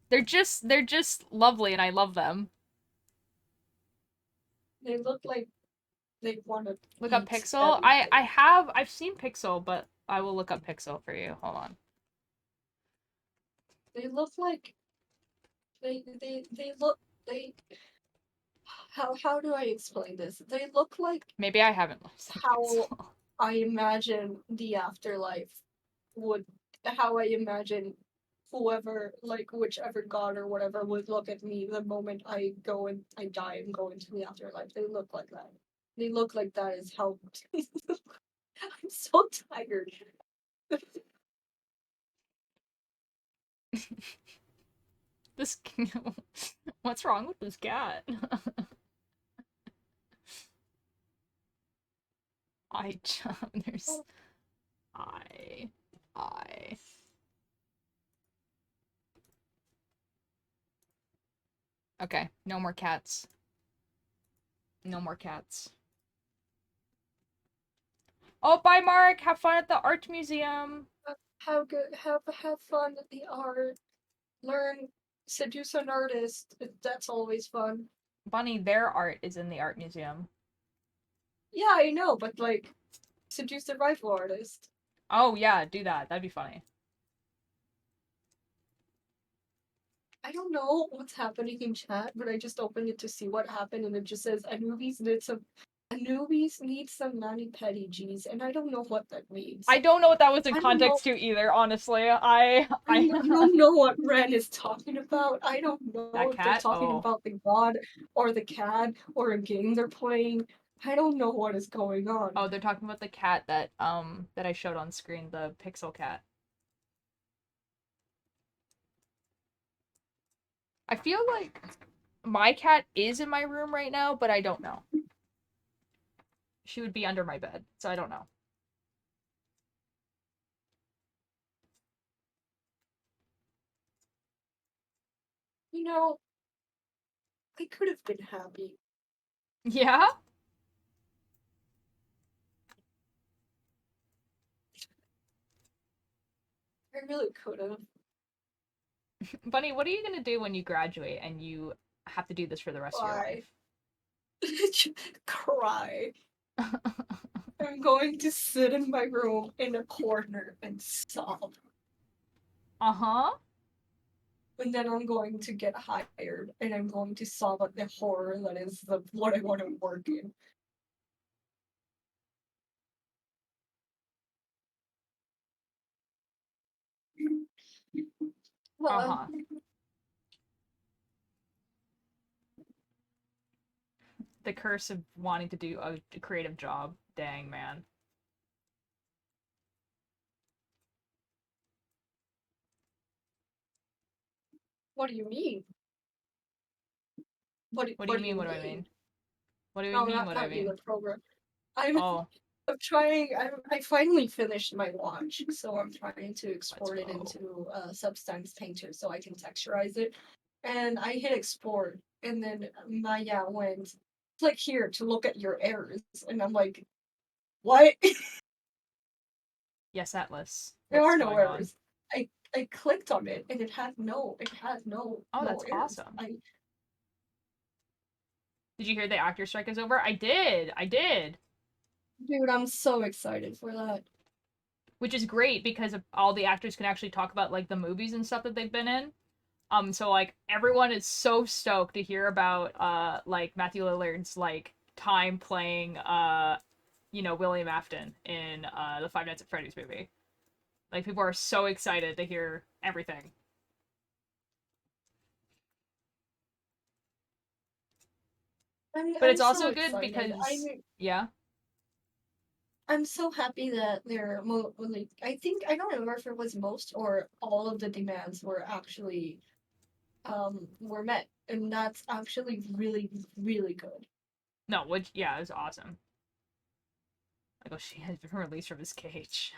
They're just lovely, and I love them. They look like they want to Look up eat Pixel. everything. I've seen Pixel, but I will look up Pixel for you. Hold on. They look like they look they how do I explain this? They look like Maybe I haven't seen how Pixel. I imagine the afterlife would how I imagine whoever like whichever god or whatever would look at me the moment I go and I die and go into the afterlife. They look like that. They look like that is how I'm so tired. This what's wrong with this cat? I there's I I Okay, no more cats. No more cats. Oh, bye, Mark. Have fun at the art museum. How good have fun at the art. Learn seduce an artist. That's always fun. Bunny, their art is in the art museum. Yeah, I know, but like seduce the rifle artist. Oh yeah, do that. That'd be funny. I don't know what's happening in chat, but I just opened it to see what happened, and it just says Anubis need some mani pedi G's, and I don't know what that means. I don't know what that was in I don't know. context to either, honestly. I don't know what Ren is talking about. I don't That know if they're cat? talking Oh. about the god or the cat or a game they're playing. I don't know what is going on. Oh, they're talking about the cat that I showed on screen, the pixel cat. I feel like my cat is in my room right now, but I don't know. She would be under my bed, so I don't know. You know, I could have been happy. Yeah? I really could have. Bunny, what are you gonna do when you graduate and you have to do this for the rest of your Why? life? Cry. I'm going to sit in my room in a corner and sob. Uh-huh. And then I'm going to get hired and I'm going to sob at the horror that is what I want to work in. Uh, Uh-huh. The curse of wanting to do a creative job. Dang, man. what do you mean? What do you What do mean? you What do I mean? mean? What do we No, mean? What do I not you, mean? the program. I'm Oh, I'm trying. I finally finished my watch, so I'm trying to let's export it go. into Substance Painter so I can texturize it. And I hit export, and then Maya went, click here to look at your errors, and I'm like, what? Yes, Atlas. There What's are no going on? errors. I clicked on it, and it had Oh, no that's errors. awesome. Did you hear the actor strike is over? I did. I did. Dude, I'm so excited for that. Which is great because all the actors can actually talk about like the movies and stuff that they've been in. So like everyone is so stoked to hear about like Matthew Lillard's like time playing William Afton in the Five Nights at Freddy's movie. Like people are so excited to hear everything. But I'm it's so also good excited. because yeah. I'm so happy that they're like I think I don't remember if it was most or all of the demands were actually were met, and that's actually really good. No, which yeah, it was awesome. Like, oh, she has been released from his cage.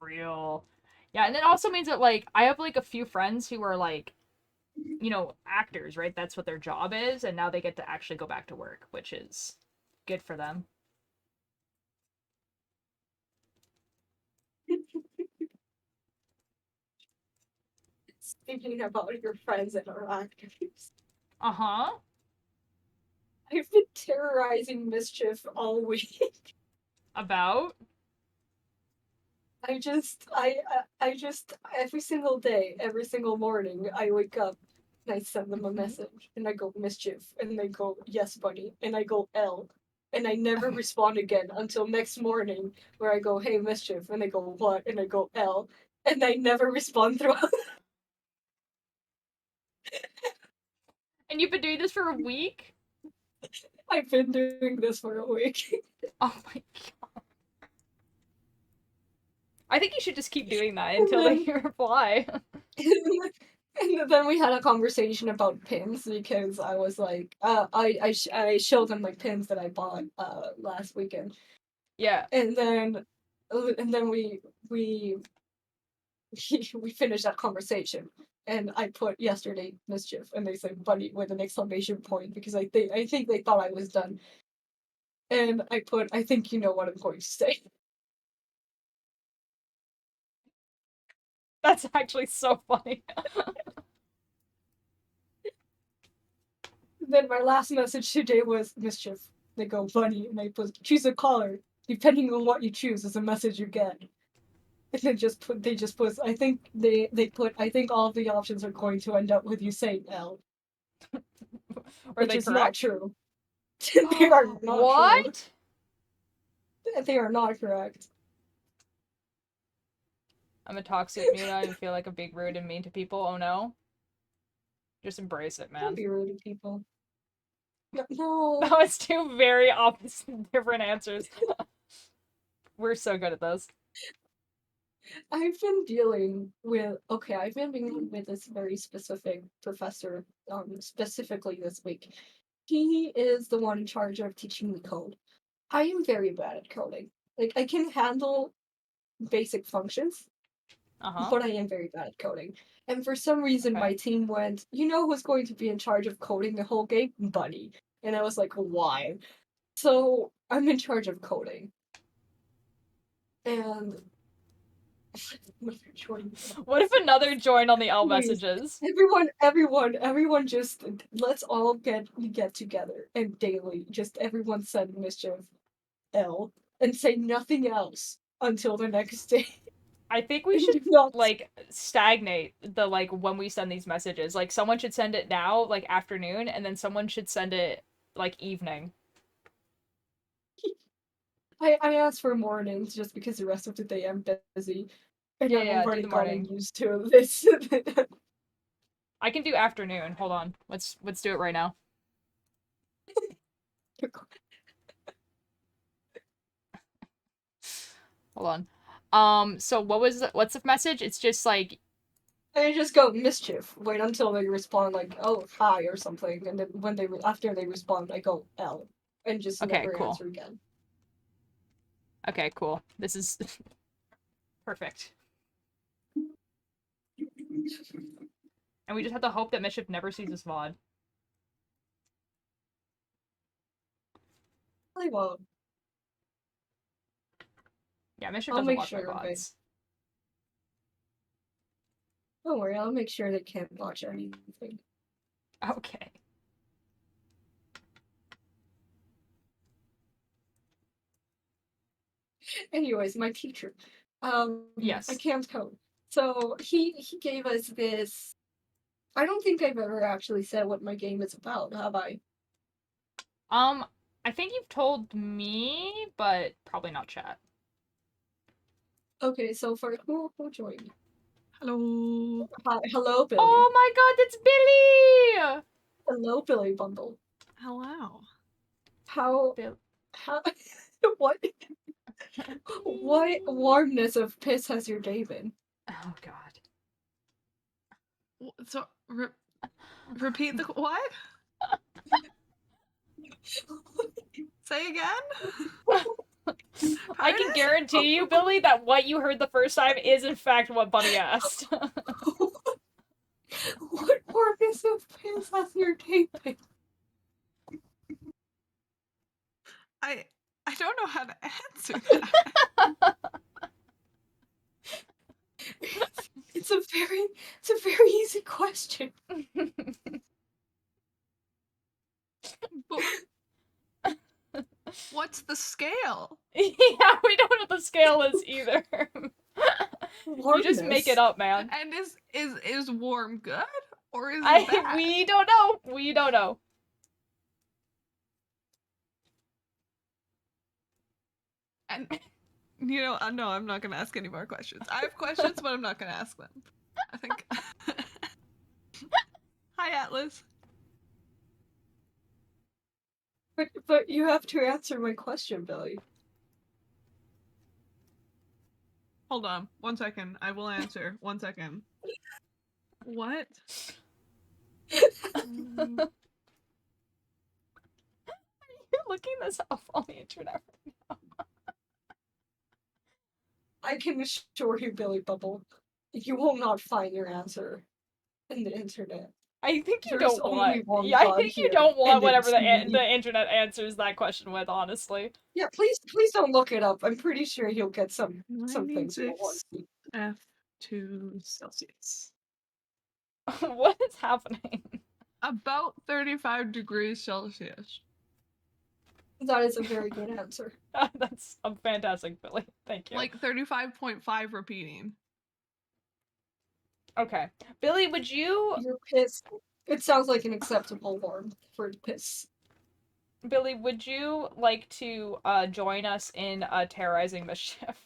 Real. Yeah, and it also means that like I have like a few friends who are like, actors, right? That's what their job is, and now they get to actually go back to work, which is good for them. Speaking about your friends that are actors, Uh-huh. I've been terrorizing Mischief all week. About? I just every single day, every single morning, I wake up and I send them a message and I go Mischief and they go yes buddy and I go L and I never respond again until next morning where I go hey Mischief and they go what and I go L and I never respond throughout. And you've been doing this for a week? I've been doing this for a week. Oh my god. I think you should just keep doing that and until they then reply. and then we had a conversation about pins because I was like, I showed them like pins that I bought last weekend, Yeah. and then we we finished that conversation, and I put yesterday mischief, and they said bunny with an exclamation point because I think they thought I was done, and I put I think you know what I'm going to say. That's actually so funny. Then my last message today was mischief. They go bunny, and I put choose a color. Depending on what you choose, is a message you get. And they just put I think they put I think all of the options are going to end up with you saying L, Were which they is not correct? true. They are not true. What? They are not correct. I'm a toxic Muta. I feel like I'm being rude and mean to people. Oh no. Just embrace it, Don't man. be rude to people. No, That was two very opposite, different answers. We're so good at this. I've been dealing with okay. I've been dealing with this very specific professor, specifically this week. He is the one in charge of teaching me code. I am very bad at coding. Like I can handle basic functions, Uh-huh. but I am very bad at coding. And for some reason, Okay. my team went, you know who's going to be in charge of coding the whole game? Bunny. And I was like, why? So I'm in charge of coding. And What if another joined on the L please, messages? everyone, just let's all get together and daily, just everyone send mischief L and say nothing else until the next day. I think we And should do not. like stagnate the like when we send these messages. Like someone should send it now, like afternoon, and then someone should send it like evening. I asked for mornings just because the rest of the day I'm busy, and Yeah, I've yeah, do already the gotten morning. used to this. I can do afternoon. Hold on. Let's do it right now. Hold on. So what's the message? It's just like I just go mischief. Wait until they respond like, "Oh, hi" or something, and then when after they respond, I go L, and just okay, never cool. answer again. Okay, cool. This is perfect. And we just have to hope that Mischief never sees this VOD. I won't. Yeah, Mischief I'll doesn't make watch my sure of it. VODs. Don't worry, I'll make sure they can't watch anything. Okay. Anyways, my teacher, I Yes. can't code, so he gave us this. I don't think I've ever actually said what my game is about, have I? Um, I think you've told me, but probably not chat. Okay, so for who joined? Hello. Hi, hello, Billy. Oh my god, that's Billy! Hello, Billy Bundle. Hello. How Bill- how what what warmness of piss has your day been? Oh god. So, repeat the what? Say again. I can Pardon? guarantee you, Billy, that what you heard the first time is in fact what Bunny asked. What warmness of piss has your day been? I don't know how to answer that. It's a very easy question. But what's the scale? Yeah, we don't know what the scale is either. You just make it Warmness. up, man. And is warm good or is it I bad? we don't know. We don't know. And no, I'm not gonna ask any more questions. I have questions, but I'm not gonna ask them. I think. Hi, Atlas. But you have to answer my question, Billy. Hold on, 1 second. I will answer. 1 second. What? You're looking this up on the internet. I can assure you, Billy Bubble, you will not find your answer in the internet. I think you There's don't want. only one Yeah, I God think you here, don't want and whatever it's me. the internet answers that question with. Honestly. Yeah, please don't look it up. I'm pretty sure you'll get some things you won't want 96 to see. F2 Celsius. What is happening? About 35 degrees Celsius. That is a very good answer. That's a fantastic, Billy. Thank you. Like 35.5 repeating. Okay, Billy, would you? Your piss. It sounds like an acceptable warm for piss. Billy, would you like to join us in terrorizing mischief?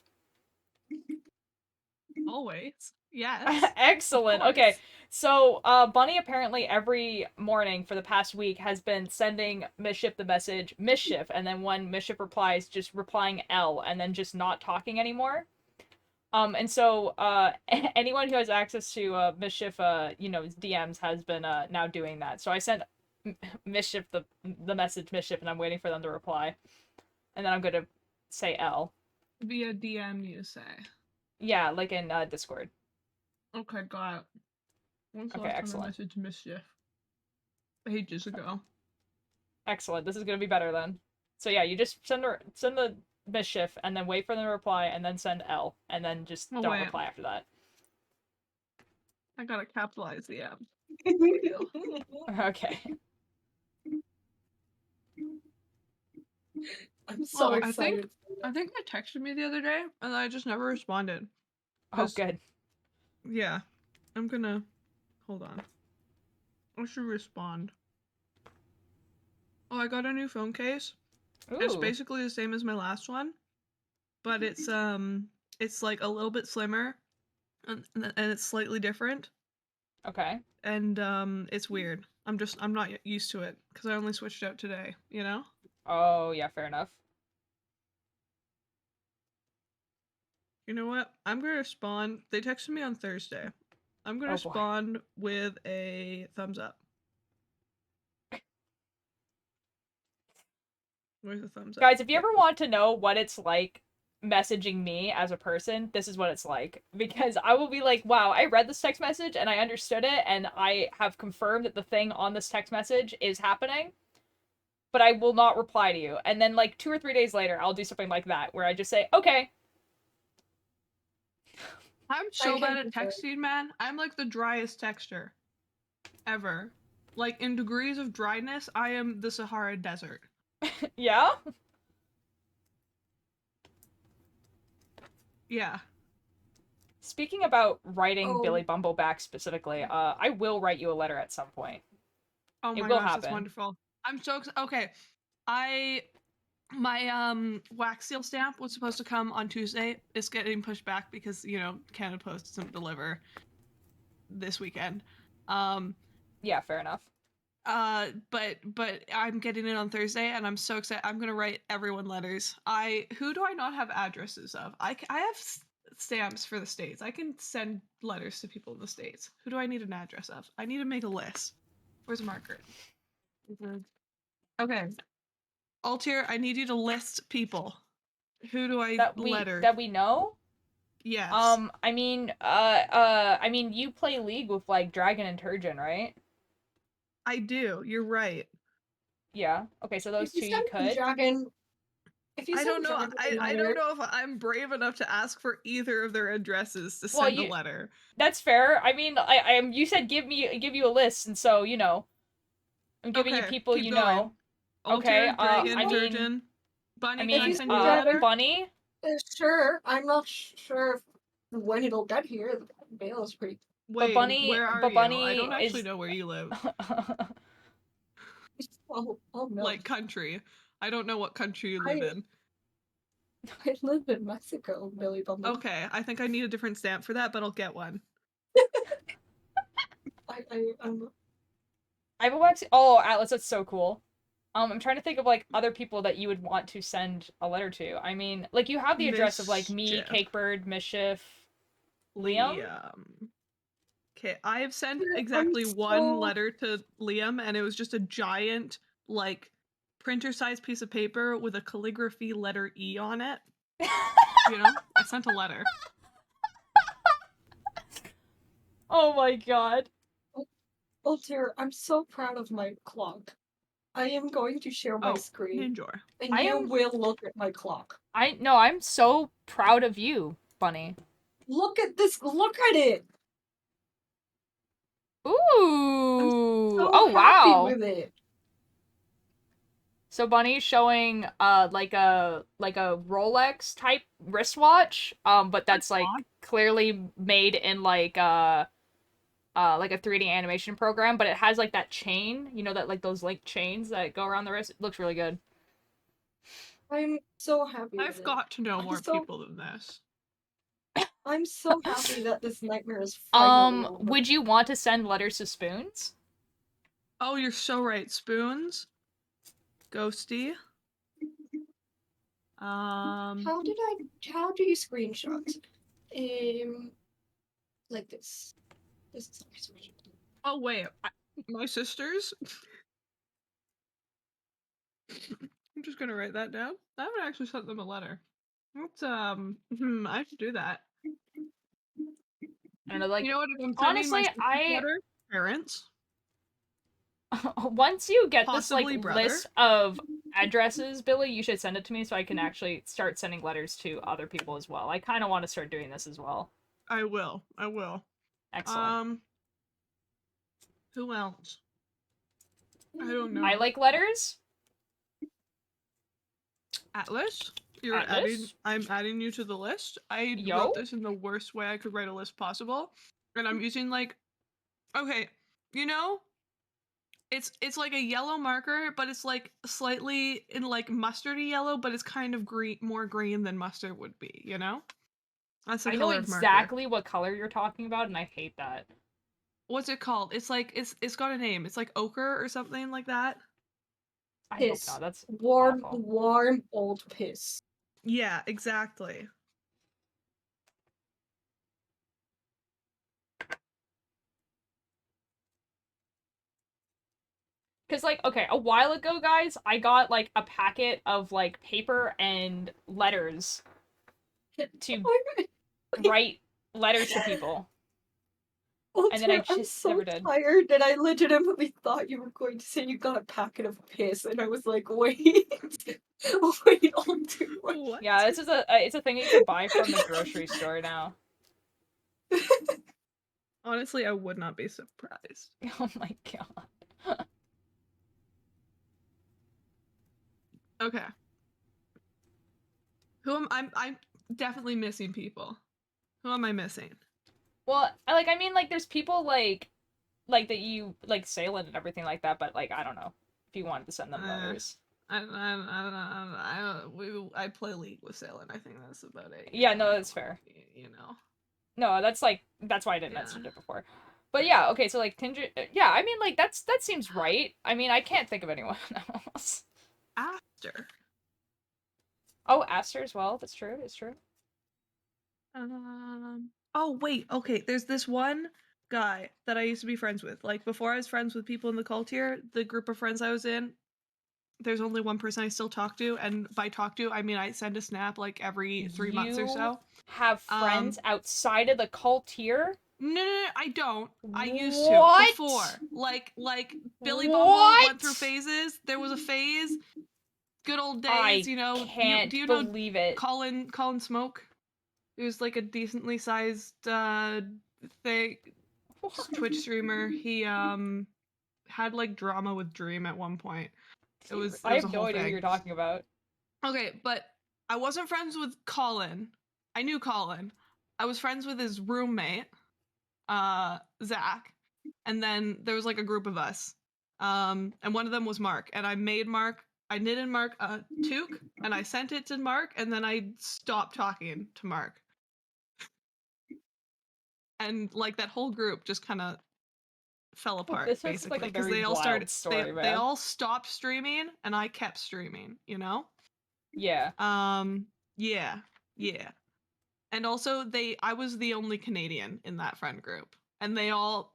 Always. Yes. Excellent. Of Okay. course. So, Bunny apparently every morning for the past week has been sending Mischief the message Mischief, and then when Mischief replies, just replying L, and then just not talking anymore. And so, anyone who has access to Mischief, DMs has been now doing that. So I sent Mischief the message Mischief, and I'm waiting for them to reply, and then I'm gonna say L. Via DM, you say. Yeah, like in Discord. Okay, got it. When's the Okay, last time I excellent. messaged Mischief? Ages ago. Excellent. This is gonna be better then. So yeah, you just send the mischief and then wait for them to reply and then send L and then just Oh don't wait, reply after that. I gotta capitalize the M. Okay. I'm so Oh, excited. I think they texted me the other day and I just never responded. Oh, 'Cause, good. yeah, I'm gonna hold on. I should respond. Oh, I got a new phone case. It's Ooh. basically the same as my last one, but it's like a little bit slimmer, and it's slightly different, Okay. and it's weird. I'm not used to it because I only switched out today. You know. Oh, yeah, fair enough. You know what? I'm gonna respond. They texted me on Thursday. I'm gonna Oh boy. respond with a thumbs up. With a thumbs up. Guys, if you ever want to know what it's like messaging me as a person, this is what it's like. Because I will be like, wow, I read this text message and I understood it, and I have confirmed that the thing on this text message is happening, but I will not reply to you. And then, like, 2 or 3 days later, I'll do something like that, where I just say, okay. I'm I so bad can at confirm. texting, man. I'm like the driest texter ever. Like in degrees of dryness, I am the Sahara Desert. Yeah? Yeah. Speaking about writing Oh, Billy Bumble back specifically, I will write you a letter at some point. Oh It my will gosh, that's happen. wonderful. I'm so excited. Okay, I my wax seal stamp was supposed to come on Tuesday. It's getting pushed back because Canada Post doesn't deliver this weekend. Um, Yeah, fair enough. but I'm getting it on Thursday, and I'm so excited. I'm gonna write everyone letters. Who do I not have addresses of? I have stamps for the states. I can send letters to people in the states. Who do I need an address of? I need to make a list. Where's a marker? Okay. Altier, I need you to list people. Who do I letter? That we know. Yes, I mean, you play League with like Dragon and Turgeon, right? I do. You're right. Yeah. Okay, so those if you two you send could. Dragon, if you I don't send know. Dragon a I don't letter, know if I'm brave enough to ask for either of their addresses to Well, send a you letter. that's fair. I mean, I am. You said give you a list, and so I'm giving you Okay, people keep going. Okay. Altair, Dragon, I mean, Turgeon. I Bunny, can if I you mean, send send you a letter? Dragon, Bunny. sure. I'm not sure when it'll get here. The mail is pretty. Wait, where are But you? I Bunny don't actually is. know where you live. Oh no! Like country. I don't know what country you live I in. I live in Mexico, Billy Bumble. Okay, I think I need a different stamp for that, but I'll get one. I'm I have a wax. Oh, Atlas, that's so cool. I'm trying to think of like other people that you would want to send a letter to. I mean, like you have the address of like me, Mischief. Cakebird, Mischief, Liam. Liam. Okay, I have sent I'm exactly one so letter to Liam, and it was just a giant, like, printer sized piece of paper with a calligraphy letter E on it. I sent a letter. Oh my god. oh dear. I'm so proud of my clock. I am going to share my Oh, screen, Ninjor. and I you am. will look at my clock. I'm so proud of you, Bunny. Look at this. Look at it. I'm Ooh. so Oh happy wow. with it. So Bunny's showing like a Rolex type wristwatch, but that's like clearly made in like a 3D animation program, but it has like that chain, that like those link chains that go around the wrist. It looks really good. I'm so happy with I've it. got to know I'm more so people than this. I'm so happy that this nightmare is finally over. Would you want to send letters to Spoons? Oh, you're so right. Spoons. Ghosty. How do you screenshot? Like this. This is my screenshot. Oh, wait. My sisters? I'm just gonna write that down. I haven't actually sent them a letter. That's I should do that. I don't know, like, You know what I'm sending my honestly, sister's letter? Parents, once you get this, like, possibly brother. list of addresses, Billy, you should send it to me so I can actually start sending letters to other people as well. I kind of want to start doing this as well. I will. I will. Excellent. Who else? I don't know. I like letters. Atlas, you're Atlas? I'm adding you to the list. I Yo? wrote this in the worst way I could write a list possible, and I'm using like, okay, you know, it's like a yellow marker, but it's like slightly in like mustardy yellow, but it's kind of green, more green than mustard would be. You know, that's the I know color of marker. exactly what color you're talking about, and I hate that. What's it called? It's like it's got a name. It's like ochre or something like that. I hope Piss. not. That's Warm, awful. warm old piss. Yeah, exactly. Because, like, okay, a while ago, guys, I got, like, a packet of, like, paper and letters to write letters to people. And then I I'm just so never did. tired that I legitimately thought you were going to say you got a packet of piss, and I was like, wait, wait, I'll do what? What? Yeah, this is it's a thing you can buy from the grocery store now. Honestly, I would not be surprised. Oh my god. Okay. I'm definitely missing people. Who am I missing? Well, I mean, like, there's people, like that you, like, Salem and everything like that, but, like, I don't know. If you wanted to send them letters. I play League with Salem. I think that's about it. Yeah, no, that's fair. You know. No, that's why I didn't mention it before. But yeah, okay, so, like, Tinder, yeah, I mean, like, that seems right. I mean, I can't think of anyone else. After. Oh, Aster as well. That's true. It's true. Oh wait. Okay. There's this one guy that I used to be friends with. Like before, I was friends with people in the cult here. The group of friends I was in, there's only one person I still talk to, and by talk to, I mean I send a snap like every 3 months or so. Have friends outside of the cult here? No, I don't. I used to What? before. Like Billy Bumble What? went through phases. There was a phase. Good old days, I you know. can't Do you know believe it. Colin Smoke? It was like a decently sized thing Twitch streamer. He had like drama with Dream at one point. It was I a have no whole idea who thing. you're talking about. Okay, but I wasn't friends with Colin. I knew Colin. I was friends with his roommate, Zach, and then there was like a group of us. And one of them was Mark, and I knitted Mark a toque, and I sent it to Mark, and then I stopped talking to Mark. And like that whole group just kind of fell apart, This is basically, like a because very they all wild story, they man. all stopped streaming and I kept streaming, you know. Yeah. Yeah, and also I was the only Canadian in that friend group, and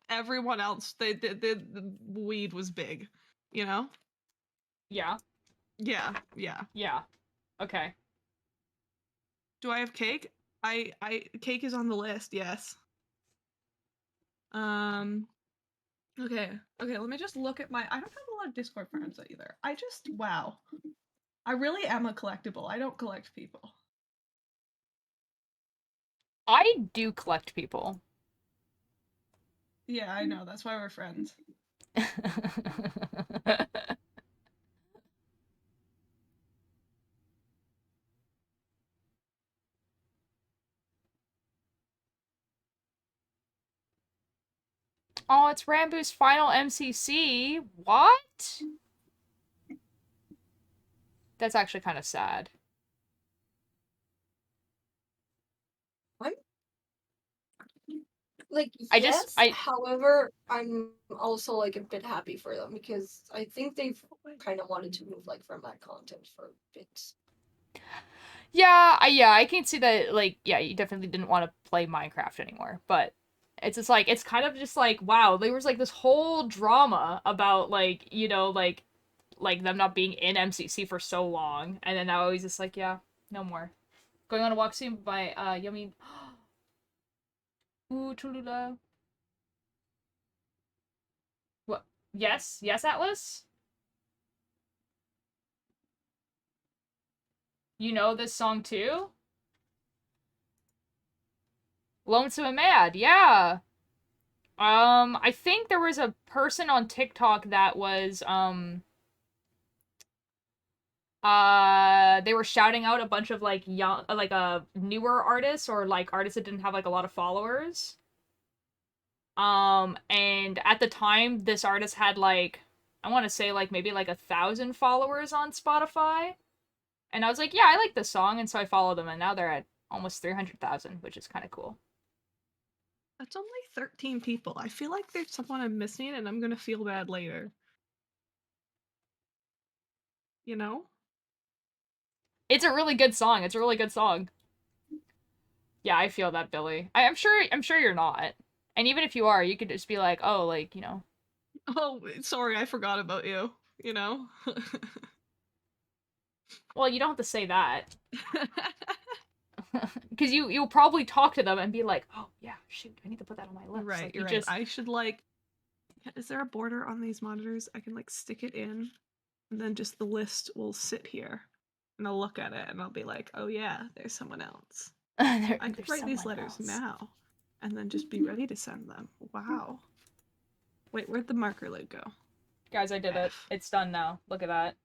everyone else, the weed was big, you know. Yeah. Yeah. Yeah. Okay. Do I have cake? I cake is on the list. Yes. Okay, let me just look at my. I don't have a lot of Discord friends either. Wow. I really am a collectible. I don't collect people. I do collect people. Yeah, I know. That's why we're friends. Oh, it's Rambu's final MCC. What? That's actually kind of sad. Like, yes, however, I'm also like a bit happy for them because I think they've kind of wanted to move like from that content for a bit. Yeah, I can see that, like, yeah, you definitely didn't want to play Minecraft anymore, but it's just like, it's kind of just like, wow, there was like this whole drama about, like, you know, like them not being in MCC for so long, and then now he's just like, yeah, no more. Going on a walk soon by, Yummy. Ooh, Tulula. What? Yes, yes, Atlas. You know this song too? Lonesome and Mad, yeah. I think there was a person on TikTok that was they were shouting out a bunch of like young like newer artists or like artists that didn't have like a lot of followers. And at the time this artist had like I want to say like maybe like 1,000 followers on Spotify. And I was like, yeah, I like this song, and so I followed them, and now they're at almost 300,000, which is kind of cool. That's only 13 people. I feel like there's someone I'm missing and I'm gonna feel bad later. You know? It's a really good song. It's a really good song. Yeah, I feel that, Billy. I'm sure you're not. And even if you are, you could just be like, "Oh, like, you know." Oh, sorry, I forgot about you. You know? Well, you don't have to say that. Cuz you'll probably talk to them and be like, "Oh, yeah, shoot, I need to put that on my lips." Right, Like you're you right. just I should like is there a border on these monitors? I can like stick it in and then just the list will sit here. And I'll look at it and I'll be like, oh yeah, there's someone else. I could there's write these someone letters else. now and then just be ready to send them. Wow. Wait, where'd the marker lid go? Guys, I did it. F. It's done now. Look at that.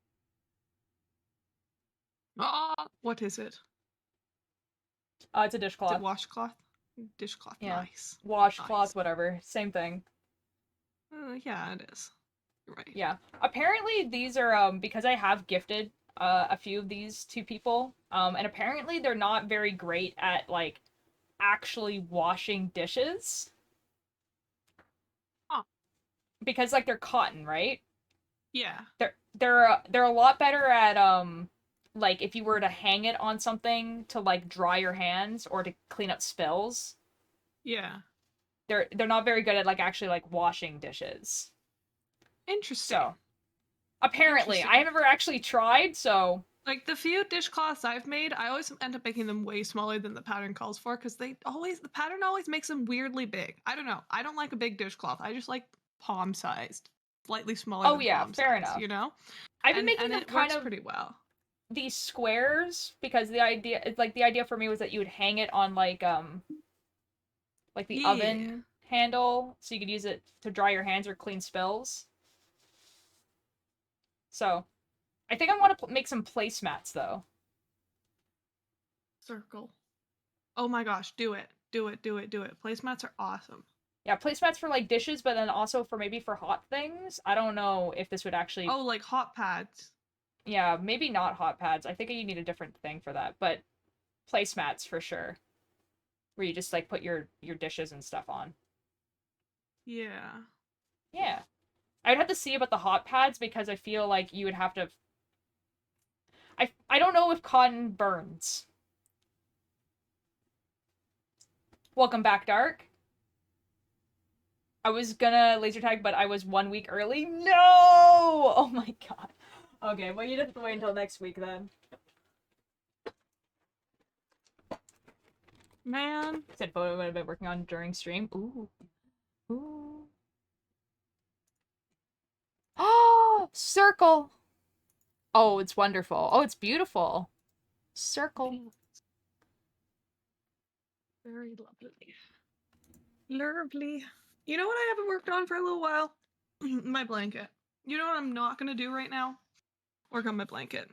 Ah, what is it? It's a Is it dishcloth. washcloth? Dishcloth, Yeah. nice. Washcloth, Nice. whatever. Same thing. Yeah, it is. You're right. Yeah. Apparently these are because I have gifted a few of these to people. And apparently they're not very great at like actually washing dishes Huh. because like they're cotton, right? Yeah. They're a lot better at like if you were to hang it on something to like dry your hands or to clean up spills. Yeah. They're not very good at like actually like washing dishes. Interesting. So, apparently, I Interesting. have never actually tried, so Like the few dishcloths I've made, I always end up making them way smaller than the pattern calls for because the pattern always makes them weirdly big. I don't know. I don't like a big dishcloth. I just like palm sized, slightly smaller oh than yeah, palm fair size, enough. you know? I've been And making them it kind works of pretty well. these squares because the idea for me was that you would hang it on like the Yeah. oven handle so you could use it to dry your hands or clean spills. So, I think I want to make some placemats though. Circle. Oh my gosh, do it. Do it, do it, do it. Placemats are awesome. Yeah, placemats for like dishes, but then also for maybe for hot things. I don't know if this would actually. Oh, like hot pads. Yeah, maybe not hot pads. I think you need a different thing for that, but placemats for sure, where you just like put your dishes and stuff on. Yeah. Yeah, I'd have to see about the hot pads because I feel like you would have to. I don't know if cotton burns. Welcome back, Dark. I was gonna laser tag, but I was 1 week early. No! Oh my god. Okay, well you'd have to wait until next week then. Man. Said photo would have been working on during stream. Ooh. Ooh. Oh, circle. Oh, it's wonderful. Oh, it's beautiful. Circle. Very lovely. Lovely. You know what I haven't worked on for a little while? My blanket. You know what I'm not gonna do right now? Work on my blanket.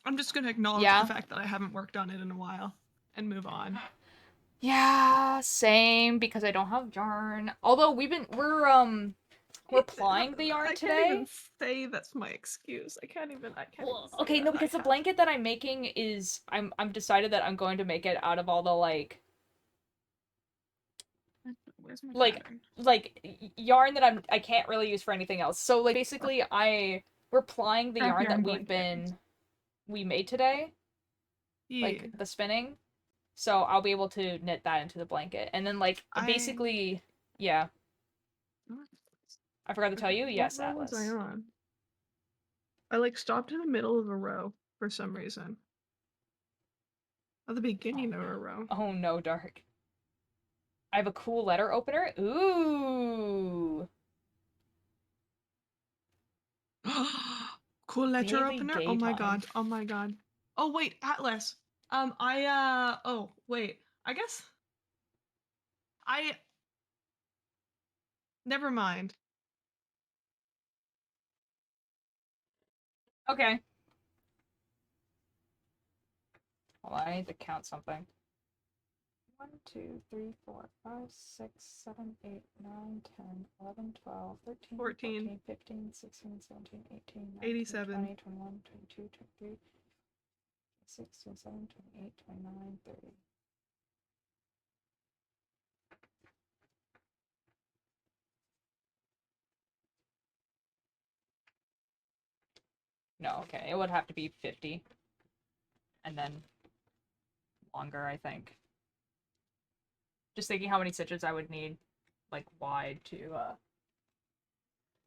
I'm just gonna acknowledge the Yeah. fact that I haven't worked on it in a while and move on. Yeah, same because I don't have yarn. Although we're plying the yarn I today. can't even say that's my excuse. I can't even Well, say okay, that. no, because the blanket that I'm making is I'm decided that I'm going to make it out of all the Where's my like pattern? yarn that I can't really use for anything else. So like basically we're plying the yarn that we made today, Yeah. like the spinning. So I'll be able to knit that into the blanket. And then like I- basically yeah. I forgot to tell you. Yes, What row was I Atlas. on? I like stopped in the middle of a row for some reason. At the beginning of a row. Oh no, Dark. I have a cool letter opener. Ooh. Cool letter Daily opener. Oh my daytime. god. Oh my god. Oh wait, Atlas. Oh wait. I guess I. Never mind. Okay. Hold on, I need to count something. 1, 2, 3, 4, 5, 6, 7, 8, 9, 10, 11, 12, 13, 14. 14, 15, 16, 17, 18, 19, 87. 20, 21, 22, 23, 26, 27, 28, 29, 30. No, okay. It would have to be 50. And then longer, I think. Just thinking how many stitches I would need, like, wide to,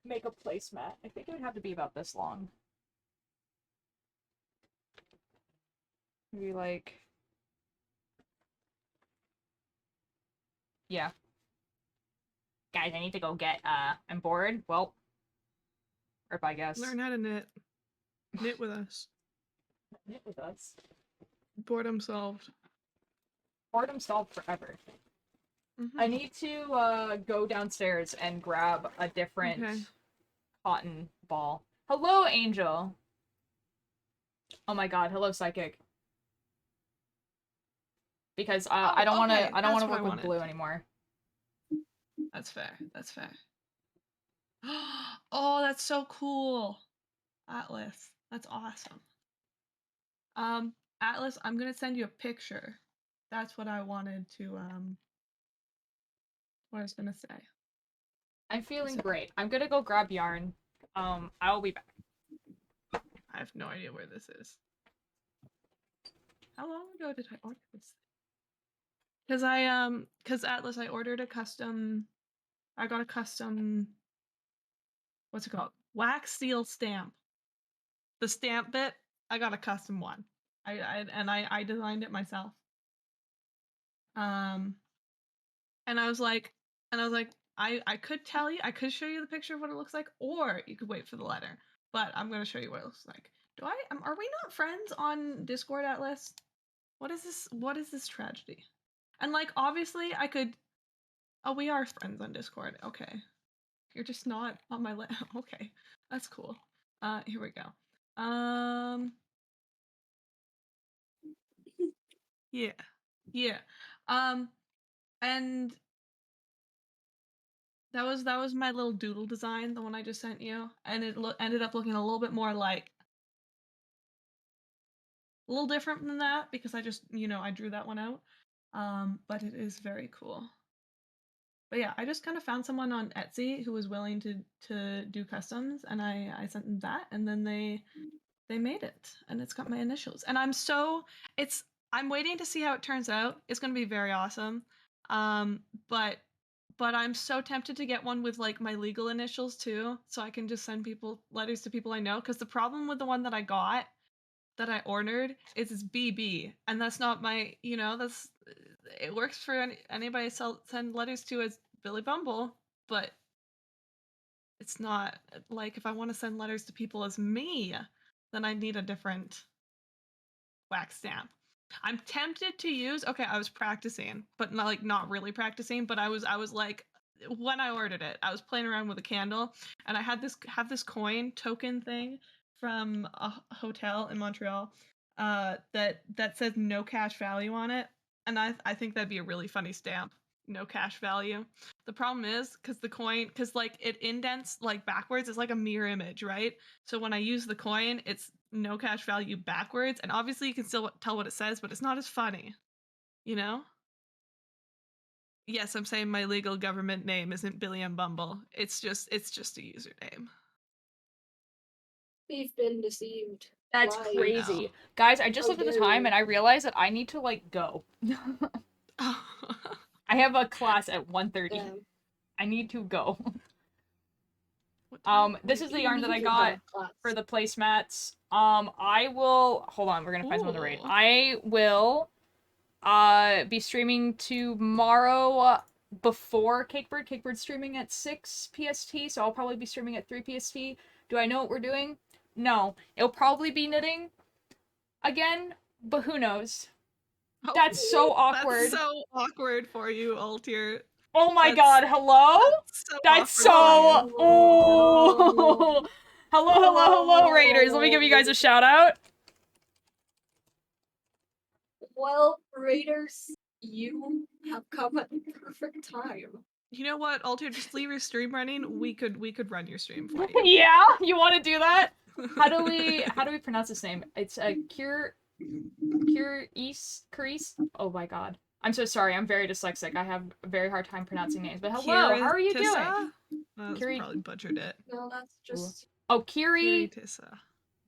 make a placemat. I think it would have to be about this long. Maybe, like... Yeah. Guys, I need to go get, I'm bored. Well, rip, I guess. Learn how to knit. Knit with us. Knit with us. Boredom solved. Boredom solved forever. Mm-hmm. I need to, go downstairs and grab a different cotton ball. Hello, Angel! Oh my god, hello, Psychic. Because, I don't okay, I don't that's wanna what I work with wanted. blue anymore. That's fair. That's fair. Oh, that's so cool. Atlas. That's awesome. Atlas, I'm gonna send you a picture. That's what I wanted to what I was gonna say. I'm feeling great. I'm gonna go grab yarn. I'll be back. I have no idea where this is. How long ago did I order this? Cause Atlas, I ordered a custom. I got a custom. What's it called? Wax seal stamp. The stamp bit, I got a custom one. I designed it myself. Um, and I was like, I could tell you, I could show you the picture of what it looks like, or you could wait for the letter. But I'm gonna show you what it looks like. Are we not friends on Discord, Atlas? What is this? What is this tragedy? And like, obviously, I could. Oh, we are friends on Discord. Okay, you're just not on my list. Okay, that's cool. Here we go. Yeah, yeah. And that was my little doodle design, the one I just sent you, and it ended up looking a little bit more like a little different than that because I just I drew that one out. But it is very cool. But yeah, I just kind of found someone on Etsy who was willing to do customs, and I sent them that, and then they made it, and it's got my initials, and I'm waiting to see how it turns out. It's gonna be very awesome. But I'm so tempted to get one with like my legal initials too, so I can just send people letters to people I know. Because the problem with the one that I ordered is it's BB, and that's not my, that's it works for anybody send letters to as Billy Bumble, but it's not like if I want to send letters to people as me, then I need a different wax stamp. I'm tempted to use. Okay, I was practicing, but not really practicing. But I was like, when I ordered it, I was playing around with a candle, and I had this coin token thing from a hotel in Montreal, that says no cash value on it, and I think that'd be a really funny stamp. No cash value. The problem is because like it indents like backwards. It's like a mirror image, right? So when I use the coin, it's no cash value backwards, and obviously you can still tell what it says, but it's not as funny, you know? Yes, I'm saying my legal government name isn't Billy and Bumble. It's just a username. We've been deceived. That's Lies. crazy. Guys, I just How looked at the dare time you. and I realized that I need to, like, go. I have a class at 1:30. Damn. I need to go. What time? This Wait, is the You yarn that need I to got have class. for the placemats. I will... Hold on, we're gonna find someone to raid. Ooh. I will, be streaming tomorrow before Cakebird. Cakebird's streaming at 6 PST, so I'll probably be streaming at 3 PST. Do I know what we're doing? No. It'll probably be knitting again, but who knows? Oh, That's so awkward. That's so awkward for you, Altier. Oh my That's- god, hello? So That's awkward for so... you. Oh. Hello, Raiders. Let me give you guys a shout out. Well, Raiders, you have come at the perfect time. You know what, Altier? Just leave your stream running. We could run your stream for you. Yeah, you want to do that? How do we pronounce this name? It's a Curice. Oh my god. I'm so sorry. I'm very dyslexic. I have a very hard time pronouncing names. But hello, how are you doing? That's Kiri- probably butchered it. No, that's just Oh, Kiri Tissa.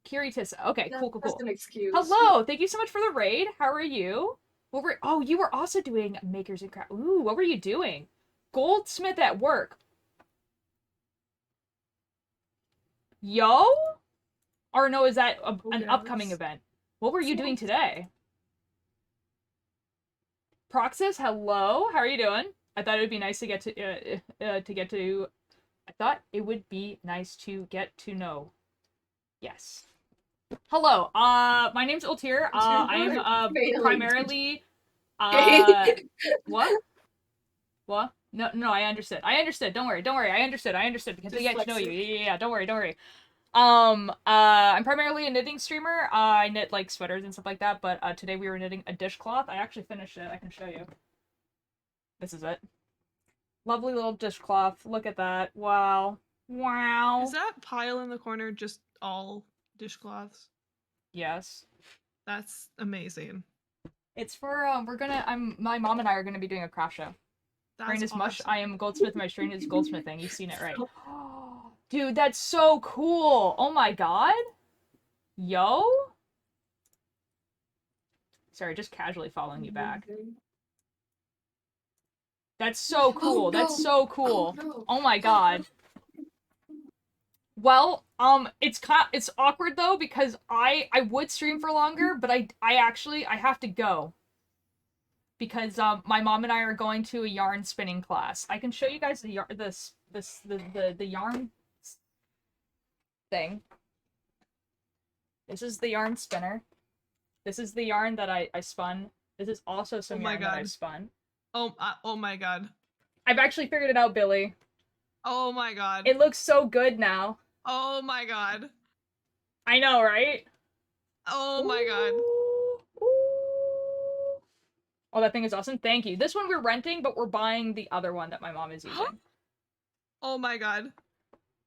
Tissa. Okay, that's cool. just an excuse. Hello, thank you so much for the raid. How are you? Oh, you were also doing Makers and Craft. Ooh, what were you doing? Goldsmith at work. Yo? Or no, is that an upcoming event? What were you doing today? Proxus, hello. How are you doing? I thought it would be nice to get to I thought it would be nice to get to know. Yes. Hello. My name's Ultir. I am primarily what? What? No, I understood. Don't worry. I understood because we get to know you. Yeah, don't worry. I'm primarily a knitting streamer. I knit like sweaters and stuff like that, but today we were knitting a dishcloth. I actually finished it. I can show you. This is it. Lovely little dishcloth. Look at that. Wow. Is that pile in the corner just all dishcloths? Yes. That's amazing. It's for my mom and I are gonna be doing a craft show. That's Strain is awesome. mush. I am goldsmith. My strain is goldsmithing. You've seen it, right? Dude, that's so cool. Oh my god. Yo. Sorry, just casually following you back. That's so cool. Oh, no. That's so cool. Oh, no. Oh my god. Well, it's awkward though because I would stream for longer, but I actually have to go. Because my mom and I are going to a yarn spinning class. I can show you guys the yarn thing. This is the yarn spinner. This is the yarn that I spun. This is also some yarn that I spun. Oh my god. I've actually figured it out, Billy. Oh my god. It looks so good now. Oh my god. I know, right? Oh my god. Oh, that thing is awesome. Thank you. This one we're renting, but we're buying the other one that my mom is using. Oh my god.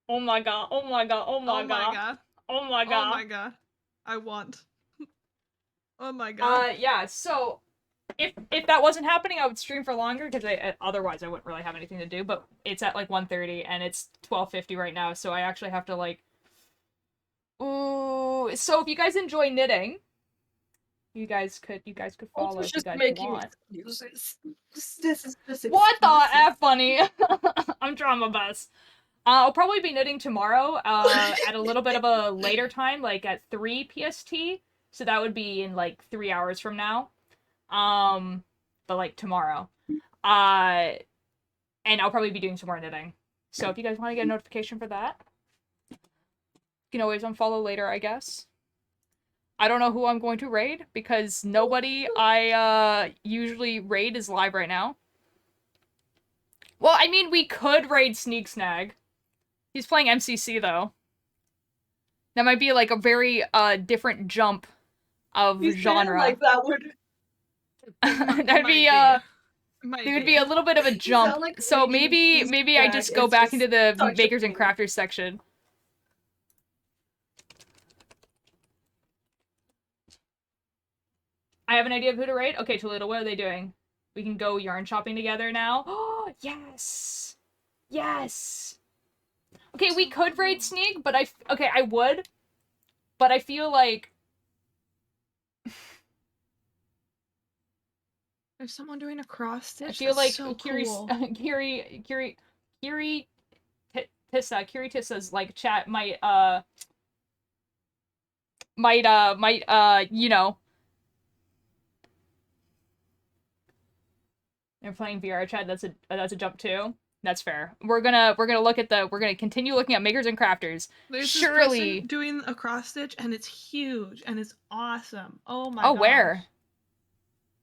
Oh my god. Oh my god. Oh my god. Oh my god. Oh my god. I want. Oh my god. Yeah, so if that wasn't happening, I would stream for longer because otherwise I wouldn't really have anything to do, but it's at like 1:30 and it's 12:50 right now, so I actually have to like Ooh, so if you guys enjoy knitting, you guys could follow if you guys want. Excuses. This is just What the excuses. F, bunny? I'm drama bus. I'll probably be knitting tomorrow at a little bit of a later time, like at 3 PST. So that would be in like 3 hours from now. But like tomorrow. And I'll probably be doing some more knitting. So if you guys want to get a notification for that, you can always unfollow later, I guess. I don't know who I'm going to raid because nobody I usually raid is live right now. Well, I mean, we could raid Sneak Snag. He's playing MCC though. That might be like a very different jump of genre. Like that would. That'd be it would be a little bit of a jump. Like so raiding maybe I just go back into the makers and crafters section. I have an idea of who to raid. Okay, Toledo, what are they doing? We can go yarn shopping together now. Oh, yes! Yes! Okay, we could raid Sneak, but I would. But I feel like... There's someone doing a cross stitch. I feel like so Kiri cool. Tissa's like chat might you know, They're playing VR chat. That's a jump too. That's fair. We're gonna continue looking at makers and crafters. There's Surely. this person doing a cross stitch, and it's huge and it's awesome. Oh my Oh, gosh. where?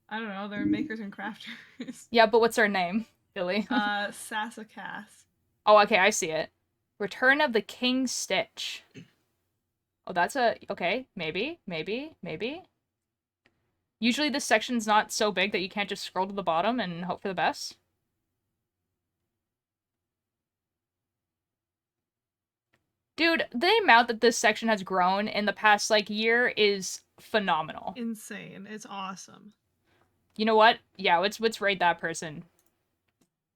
I don't know. They're makers and crafters. Yeah, but what's her name, Billy? Sassacas. Oh, okay, I see it. Return of the King Stitch. Oh, that's okay. Maybe. Usually this section's not so big that you can't just scroll to the bottom and hope for the best. Dude, the amount that this section has grown in the past, like, year is phenomenal. Insane. It's awesome. You know what? Yeah, let's raid that person.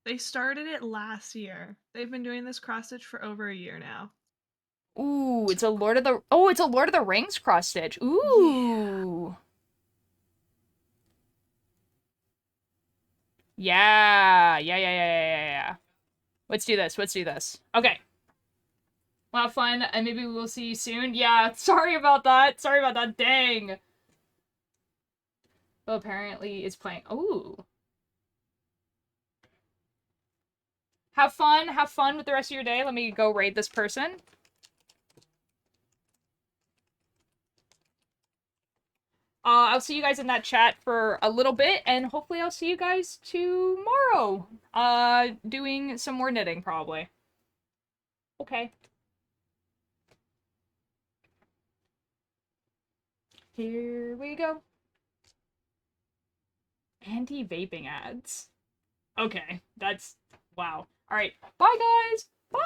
They started it last year. They've been doing this cross stitch for over a year now. Ooh, it's a Lord of the Rings cross stitch. Ooh. Yeah. Let's do this. Okay. Well, have fun, and maybe we'll see you soon. Yeah, sorry about that. Dang. Well, apparently it's playing. Ooh. Have fun with the rest of your day. Let me go raid this person. I'll see you guys in that chat for a little bit, and hopefully I'll see you guys tomorrow. Doing some more knitting, probably. Okay. Here we go. Anti-vaping ads. Okay, that's... wow. Alright, bye guys! Bye!